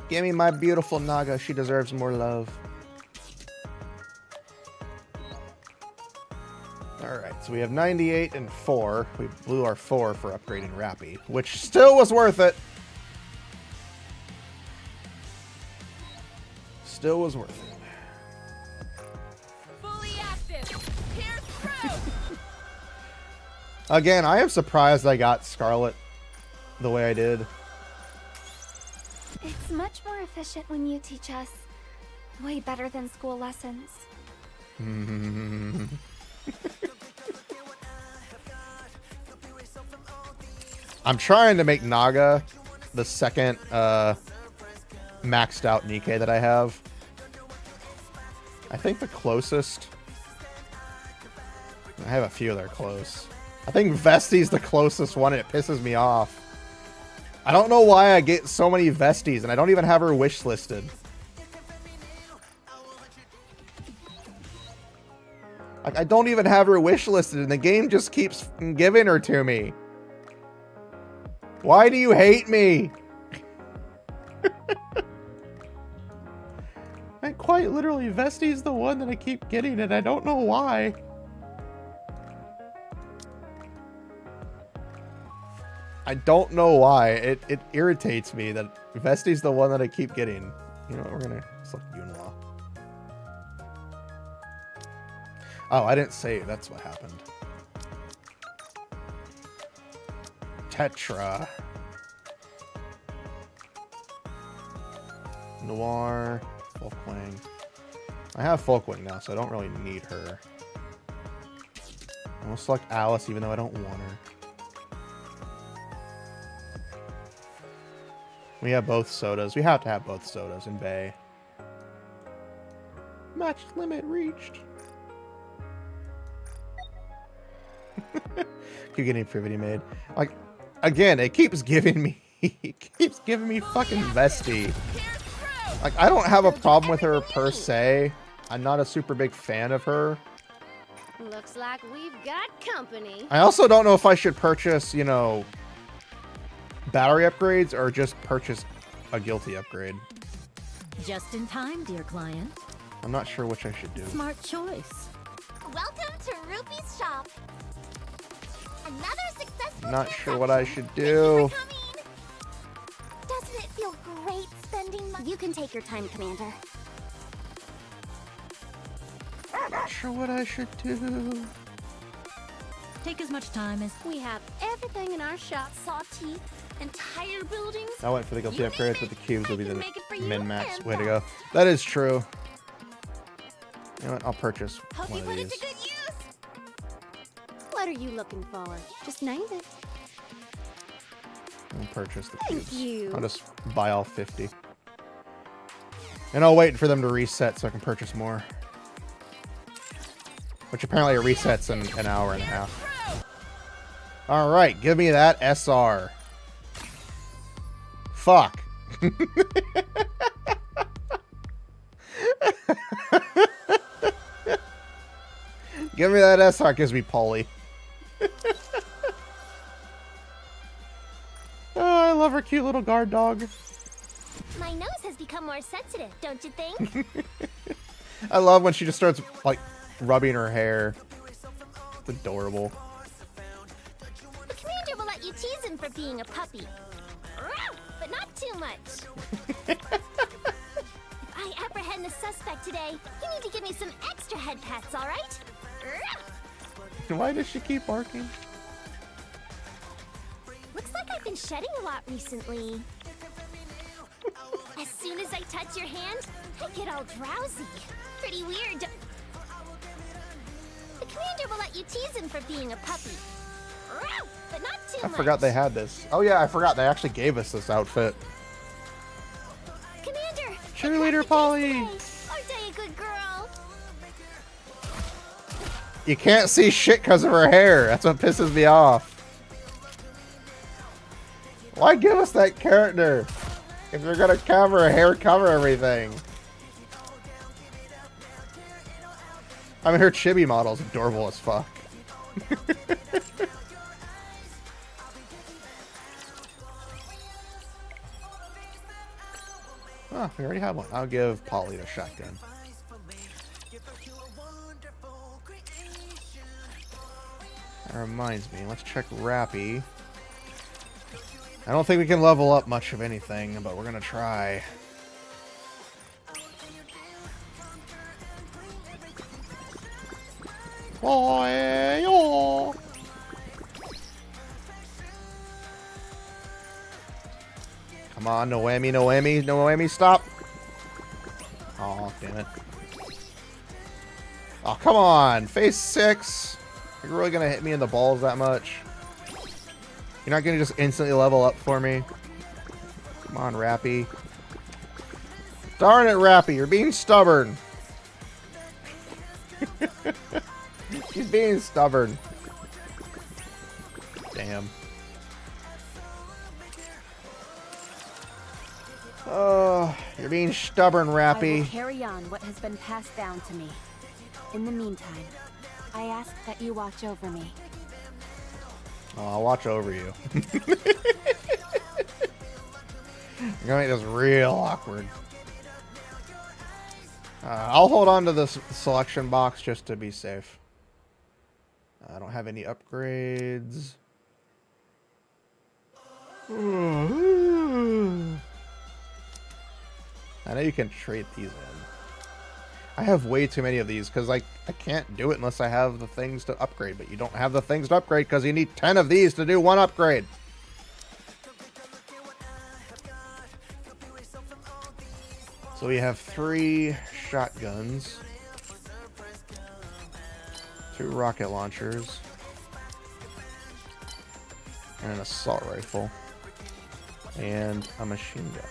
Give me my beautiful Naga. She deserves more love. Alright, so we have 98 and 4. We blew our 4 for upgrading Rappy, which still was worth it. Still was worth it. Fully active. Here's proof. Again, I am surprised I got Scarlet the way I did. It's much more efficient when you teach us. Way better than school lessons. I'm trying to make Naga the second maxed out Nikke that I have. I think the closest... I have a few that are close. I think Vesti's the closest one, and it pisses me off. I don't know why I get so many Vesties, and I don't even have her wish listed. Like, I don't even have her wish listed, and the game just keeps giving her to me. Why do you hate me? And quite literally, Vesti's the one that I keep getting, and I don't know why. I don't know why. It irritates me that Vesti's the one that I keep getting. You know what? We're gonna select Yunhua. Oh, I didn't save. That's what happened. Tetra. Noir. Folkwing. I have Folkwing now, so I don't really need her. I'm gonna select Alice, even though I don't want her. We have both sodas. We have to have both sodas in Bay. Match limit reached. Keep getting Privity made. Like, again, it keeps giving me fucking Vesti. Like, I don't have a problem with her per se. I'm not a super big fan of her. Looks like we've got company. I also don't know if I should purchase, you know, battery upgrades or just purchase a guilty upgrade. Just in time, dear client. I'm not sure which I should do. Smart choice. Welcome to Rupee's shop. Another successful Not sure what I should do. Doesn't it feel great spending money? You can take your time, Commander. Not sure what I should do. Take as much time as we have everything in our shop. Saw teeth, entire buildings. I went for the guilty upgrades, but the cubes will be the min-max. and Way to go. That is true. You know what? I'll purchase Hope one you of put it these. to good use. What are you looking for? Just name it. I'll purchase the Thank cubes. you. I'll just buy all 50. And I'll wait for them to reset so I can purchase more. Which apparently it resets in an hour and a half. Alright, give me that SR. Fuck. Give me that S. Gives me Polly. Oh, I love her cute little guard dog. My nose has become more sensitive, don't you think? I love when she just starts, like, rubbing her hair. It's adorable. The commander will let you tease him for being a puppy. But not too much. If I apprehend the suspect today, you need to give me some extra head pats, alright? Why does she keep barking? Looks like I've been shedding a lot recently. As soon as I touch your hand, I get all drowsy. Pretty weird. The commander will let you tease him for being a puppy. But not too much. I forgot they had this. Oh yeah, I forgot they actually gave us this outfit. Commander! Cheerleader Polly! Aren't I a good girl? You can't see shit because of her hair. That's what pisses me off. Why give us that character? If you're gonna cover her hair, cover everything. I mean, her chibi model's adorable as fuck. Oh, we already have one. I'll give Polly the shotgun. That reminds me, let's check Rappy. I don't think we can level up much of anything, but we're gonna try. Oh, come on, Noemi, Noemi, Noemi, stop! Oh, damn it. Oh, come on! Phase 6! You're really gonna hit me in the balls that much? You're not gonna just instantly level up for me? Come on, Rappy. Darn it, Rappy, you're being stubborn. She's being stubborn. Damn. Oh, you're being stubborn, Rappy. I will carry on what has been passed down to me. In the meantime, I ask that you watch over me. Oh, I'll watch over you. You're gonna make this real awkward. I'll hold on to this selection box just to be safe. I don't have any upgrades. I know you can trade these in. I have way too many of these because I can't do it unless I have the things to upgrade, but you don't have the things to upgrade because you need 10 of these to do one upgrade. So we have 3 shotguns, 2 rocket launchers, and an assault rifle, and a machine gun.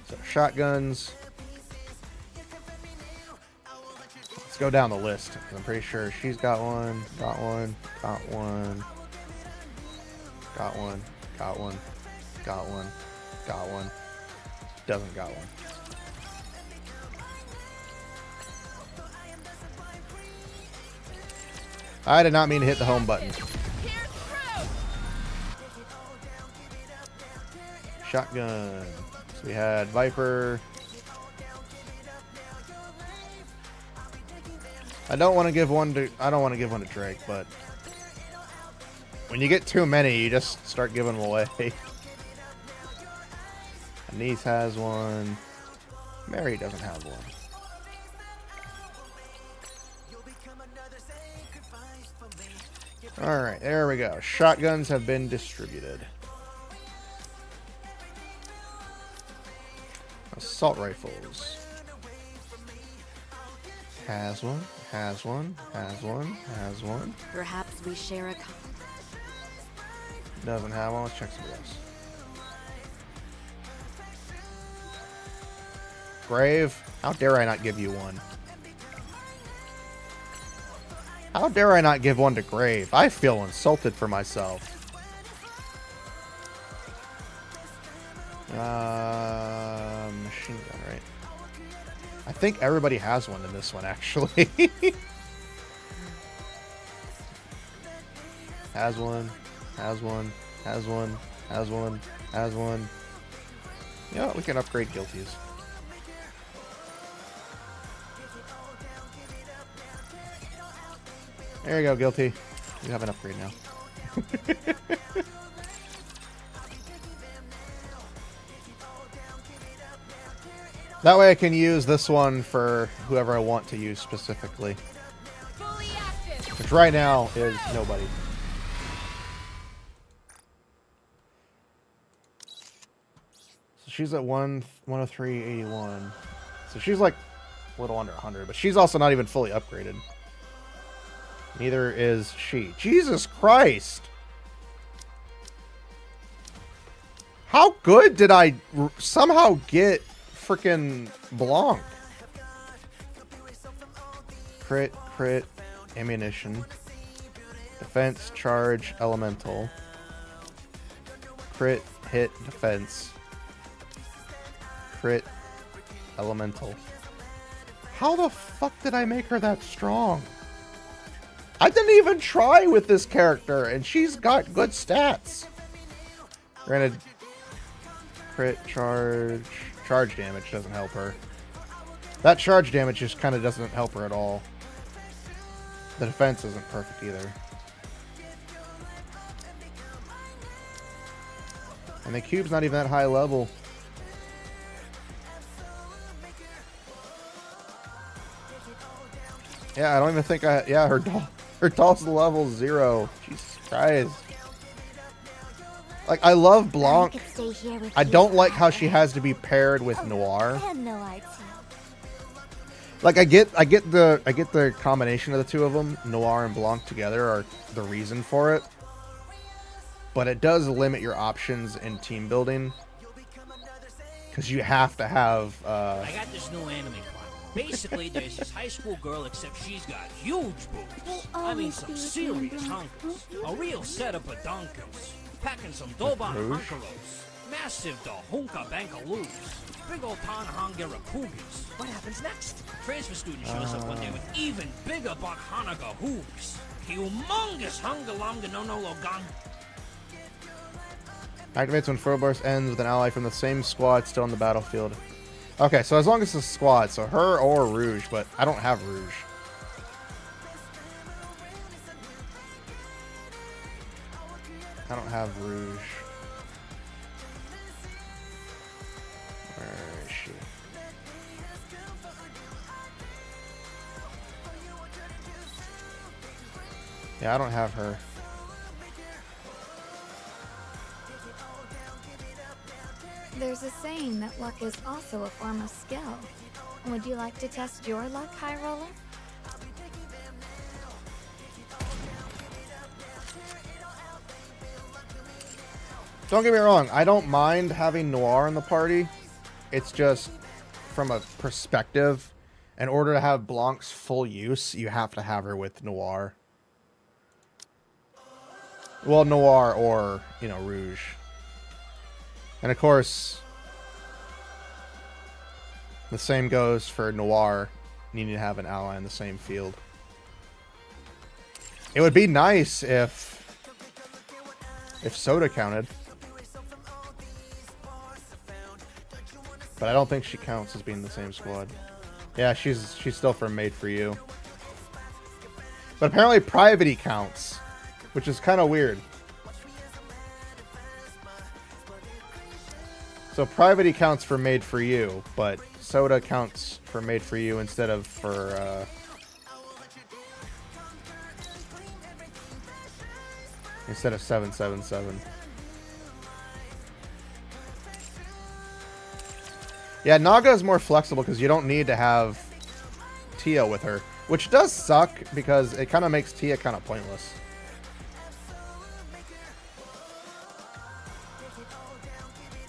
So shotguns. Let's go down the list. I'm pretty sure she's got one, got one, got one, got one, got one, got one, got one. Doesn't got one. I did not mean to hit the home button. Shotgun. So we had Viper. I don't want to give one to Drake, but when you get too many, you just start giving them away. Niece has one. Mary doesn't have one. Alright, there we go. Shotguns have been distributed. Assault rifles. Has one, has one, has one, has one. Perhaps we share a... Doesn't have one. Let's check somebody else. Grave? How dare I not give you one? How dare I not give one to Grave? I feel insulted for myself. Machine gun, right? I think everybody has one in this one, actually. Has one, has one, has one, has one, has one. You know what? We can upgrade guilties. There you go, guilty. You have an upgrade now. That way I can use this one for whoever I want to use specifically. Which right now is nobody. So she's at 103.81. So she's like a little under 100, but she's also not even fully upgraded. Neither is she. Jesus Christ! How good did I somehow get freaking Blanc? Crit, crit, ammunition. Defense, charge, elemental. Crit, hit, defense. Crit, elemental. How the fuck did I make her that strong? I didn't even try with this character, and she's got good stats. Granted, crit, charge damage doesn't help her. That charge damage just kind of doesn't help her at all. The defense isn't perfect either. And the cube's not even that high level. Yeah, I don't even think I... Yeah, her doll's level 0. Jesus Christ. Like, I love Blanc. I don't like how she has to be paired with Noir. Like, I get the combination of the two of them, Noir and Blanc together, are the reason for it. But it does limit your options in team building. Because you have to have... I got this new anime plot. Basically, there's this high school girl, except she's got huge boobs. I mean, some serious hunkers. A real setup of donkers. Packing some Doban hunkeros. Massive the hunka bankaloos. Big old Tanhangira cougars. What happens next? Transfer student shows up one day with even bigger buck Hanaga hooves. Humongous hungalonga no logang. Activates when Full Burst ends with an ally from the same squad still on the battlefield. Okay, so as long as it's a squad, so her or Rouge, but I don't have Rouge. I don't have Rouge. Where is she? Yeah, I don't have her. There's a saying that luck is also a form of skill. Would you like to test your luck, High Roller? Don't get me wrong, I don't mind having Noir in the party. It's just, from a perspective, in order to have Blanc's full use, you have to have her with Noir. Well, Noir or, you know, Rouge. And of course, the same goes for Noir. You need to have an ally in the same field. It would be nice if Soda counted. But I don't think she counts as being the same squad. Yeah, she's still from Made for You. But apparently Private counts, which is kind of weird. So Private counts for Made for You, but Soda counts for Made for You instead of for instead of 777. Yeah, Naga is more flexible because you don't need to have Tia with her, which does suck because it kind of makes Tia kind of pointless.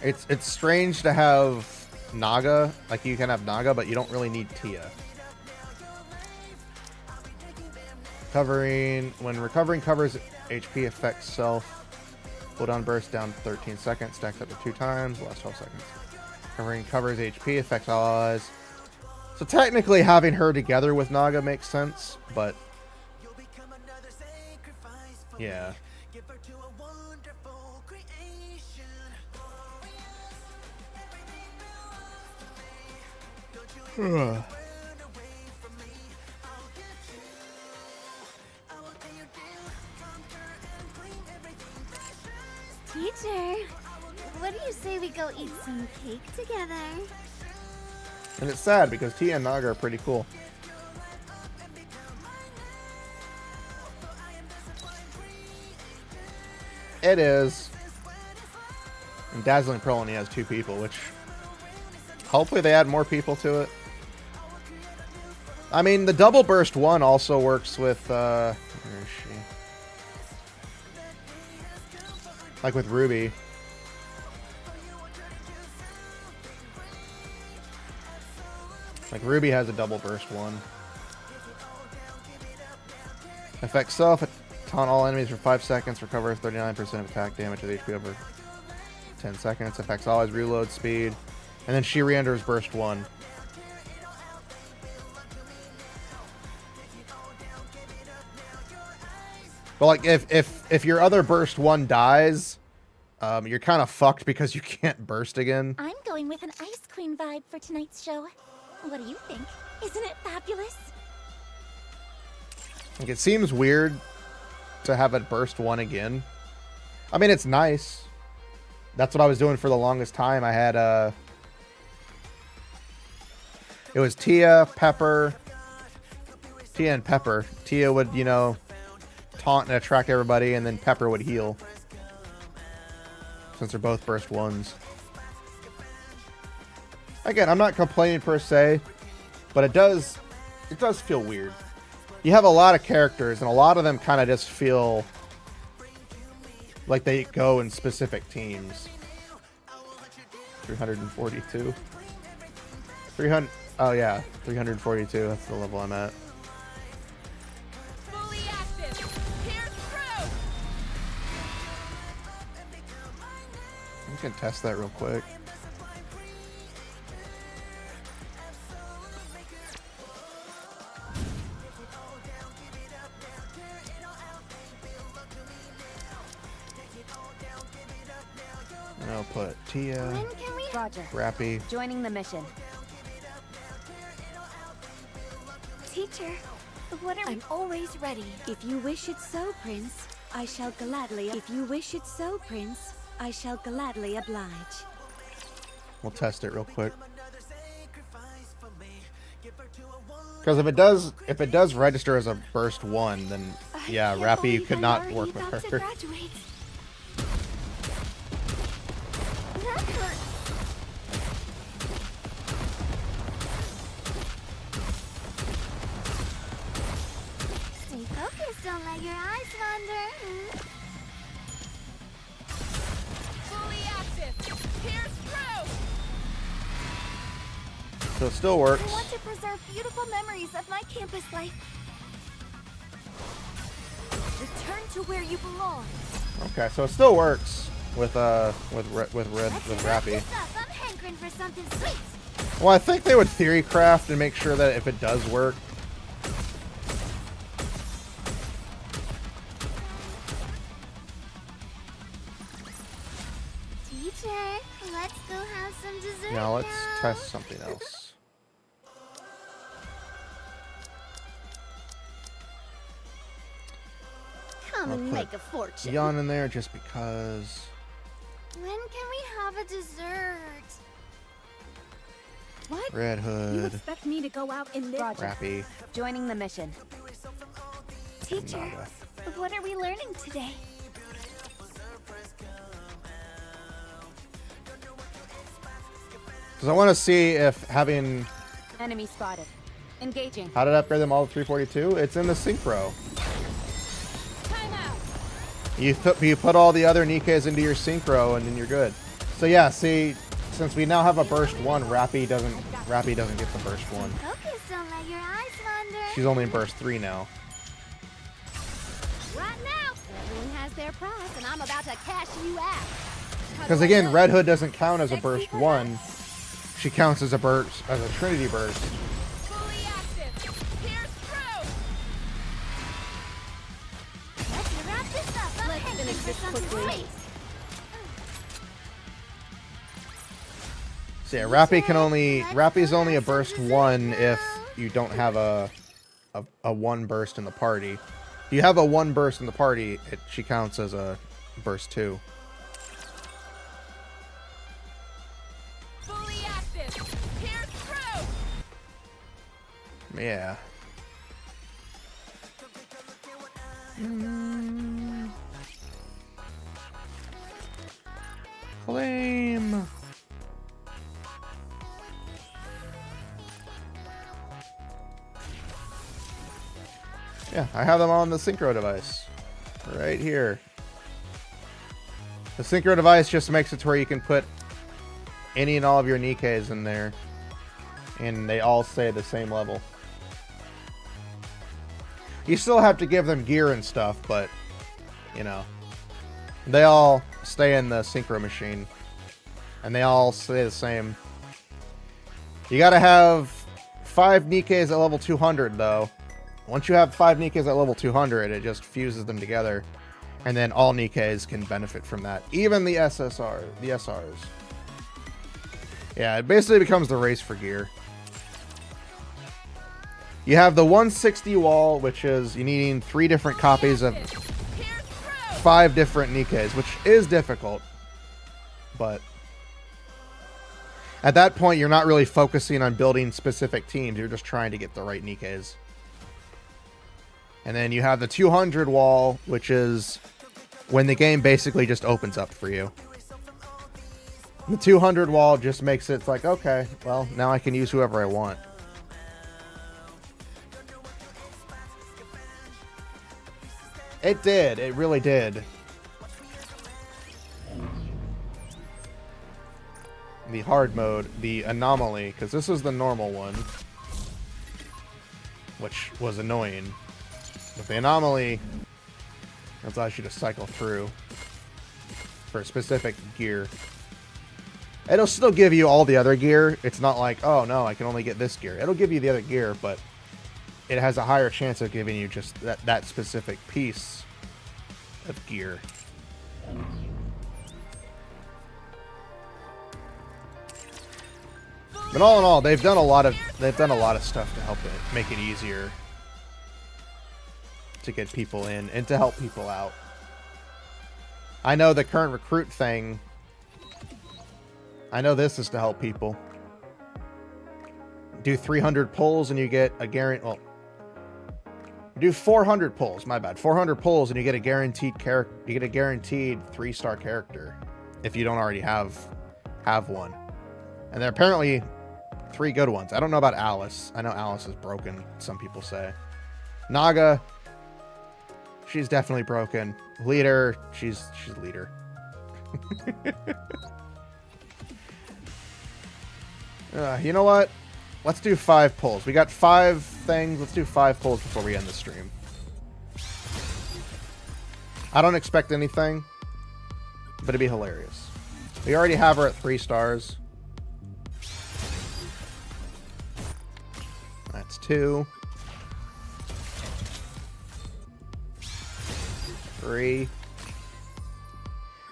It's strange to have Naga, like you can have Naga, but you don't really need Tia. When recovering covers HP affects self. Cooldown burst down 13 seconds, stacks up to 2 times, last 12 seconds. Covers HP, affects all allies. So technically having her together with Naga makes sense, but yeah. Teacher, what do you say we go eat some cake together? And it's sad because Tia and Naga are pretty cool. It is. And Dazzling Pearl only has 2 people, which hopefully they add more people to it. I mean, the double burst one also works with, where is she? Like with Ruby. Like Ruby has a double burst one. Affects self, taunt all enemies for 5 seconds, recovers 39% of attack damage with HP over 10 seconds, affects allies reload speed, and then she re-enters burst 1. But like if your other burst 1 dies, you're kind of fucked because you can't burst again. I'm going with an Ice Queen vibe for tonight's show. What do you think? Isn't it fabulous? Like, it seems weird to have it burst 1 again. I mean, it's nice. That's what I was doing for the longest time. I had it was Tia, Pepper, Tia and Pepper. Tia would, you know, taunt and attract everybody, and then Pepper would heal. Since they're both burst 1s. Again, I'm not complaining per se, but it does feel weird. You have a lot of characters, and a lot of them kind of just feel like they go in specific teams. 342. 300. Oh yeah, 342. That's the level I'm at. Fully active. Here's through. We can test that real quick. And I'll put Tia, Roger. Rappy. Joining the mission. Teacher, what are I'm always ready. If you wish it so, Prince, I shall gladly. If you wish it so, Prince, I shall gladly oblige. We'll test it real quick. Because if it does register as a burst 1, then yeah, Rappy could not work with her. That hurts. Stay focused, don't let your eyes wander. Fully active. Here's through. So it still works. I want to preserve beautiful memories of my campus life. Return to where you belong. Okay, so it still works with Rappy. I'm hankering for something sweet. Well, I think they would theory craft and make sure that if it does work. Teacher, let's go have some dessert. Now let's test something else. Come I'll and put make a fortune. Yawn in there just because. When can we have a dessert? What? Red You Hood, expect me to go out in this? Rappy, Joining the mission. Teacher, Naga. what are we learning today? Because I want to see if having. Enemy spotted. Engaging. How did I upgrade them all to 342? It's in the synchro. You put all the other Nikkes into your synchro, and then you're good. So yeah, see, since we now have a burst 1, Rappy doesn't get the burst 1. Focus, don't let your eyes wander. She's only in burst 3 now. Right now, everyone has their price, and I'm about to cash you out. Because again, Red Hood doesn't count as a burst 1. She counts as a burst, as a Trinity burst. Fully active. Here's through. Let's wrap this up. Let's finish this quickly. So yeah, Rappy's only a burst 1 if you don't have a 1 burst in the party. If you have a 1 burst in the party, she counts as a burst 2. Fully active. Here's through. Yeah. Flame. Yeah, I have them on the synchro device. Right here. The synchro device just makes it to where you can put any and all of your Nikkes in there. And they all stay the same level. You still have to give them gear and stuff, but, you know, they all stay in the synchro machine. And they all stay the same. You gotta have 5 Nikkes at level 200, though. Once you have 5 Nikkes at level 200, it just fuses them together. And then all Nikkes can benefit from that. Even the SRs. Yeah, it basically becomes the race for gear. You have the 160 wall, which is you needing 3 different copies of 5 different Nikkes, which is difficult. But at that point, you're not really focusing on building specific teams. You're just trying to get the right Nikkes. And then you have the 200 wall, which is when the game basically just opens up for you. The 200 wall just makes it like, okay, well, now I can use whoever I want. It did. It really did. The hard mode, the anomaly, because this is the normal one, which was annoying. But the anomaly, that's allows you to cycle through for specific gear. It'll still give you all the other gear. It's not like, oh no, I can only get this gear. It'll give you the other gear, but it has a higher chance of giving you just that specific piece of gear. But all in all, they've done a lot of stuff to help it make it easier to get people in and to help people out. I know the current recruit thing, I know this is to help people. Do 300 pulls and you get a guarantee. Well, do 400 pulls. My bad. 400 pulls and you get a guaranteed character. You get a guaranteed 3-star character if you don't already have one. And there are apparently 3 good ones. I don't know about Alice. I know Alice is broken. Some people say. Naga, she's definitely broken. Leader, she's leader. You know what? Let's do 5 pulls. We got 5 things. Let's do 5 pulls before we end the stream. I don't expect anything, but it'd be hilarious. We already have her at 3 stars. That's 2. 3.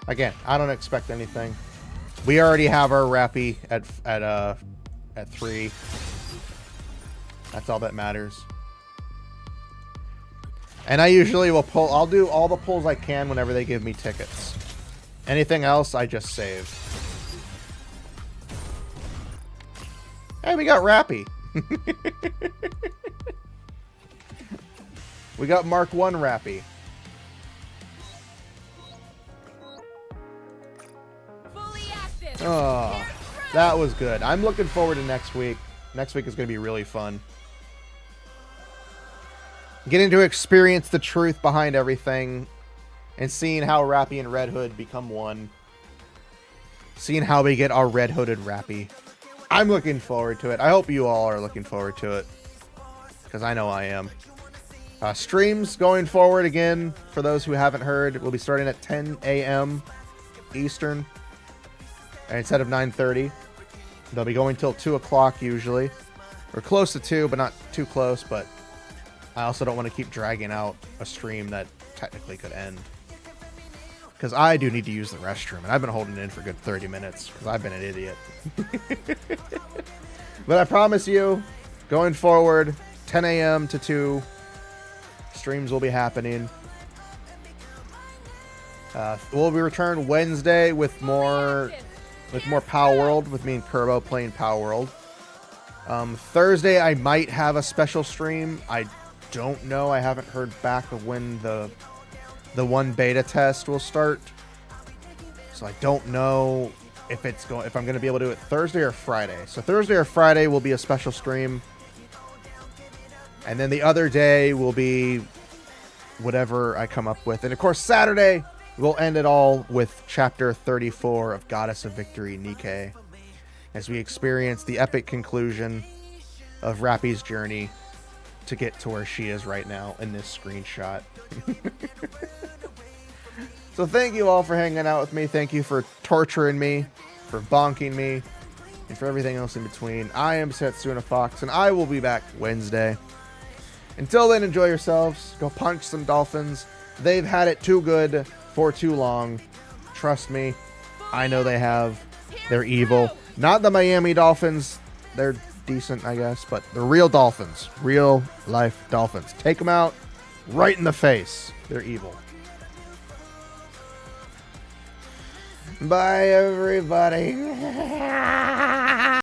Again, I don't expect anything. We already have our Rappy at 3. That's all that matters. And I usually will pull. I'll do all the pulls I can whenever they give me tickets. Anything else, I just save. Hey, we got Rappy. We got Mark 1 Rappy. Oh, that was good. I'm looking forward to next week. Next week is going to be really fun. Getting to experience the truth behind everything and seeing how Rappy and Red Hood become one. Seeing how we get our Red Hooded Rappy. I'm looking forward to it. I hope you all are looking forward to it. Because I know I am. Streams going forward again, for those who haven't heard, will be starting at 10 a.m. Eastern instead of 9:30. They'll be going till 2 o'clock usually. We're close to 2, but not too close. But I also don't want to keep dragging out a stream that technically could end. Because I do need to use the restroom, and I've been holding it in for a good 30 minutes because I've been an idiot. But I promise you, going forward, 10 a.m. to 2, streams will be happening. We'll be returned Wednesday with more Power World, with me and Kerbo playing Power World. Thursday I might have a special stream. I don't know. I haven't heard back of when the one beta test will start, so I don't know if I'm going to be able to do it Thursday or Friday. So Thursday or Friday will be a special stream, and then the other day will be whatever I come up with. And of course Saturday we'll end it all with chapter 34 of Goddess of Victory Nikke, as we experience the epic conclusion of Rappy's journey to get to where she is right now in this screenshot. So thank you all for hanging out with me. Thank you for torturing me, for bonking me, and for everything else in between. I am Setsuna Fox, and I will be back Wednesday. Until then, enjoy yourselves. Go punch some dolphins. They've had it too good for too long. Trust me, I know they have. They're evil. Not the Miami Dolphins. They're decent, I guess, but the real dolphins. Real life dolphins. Take them out right in the face. They're evil. Bye, everybody.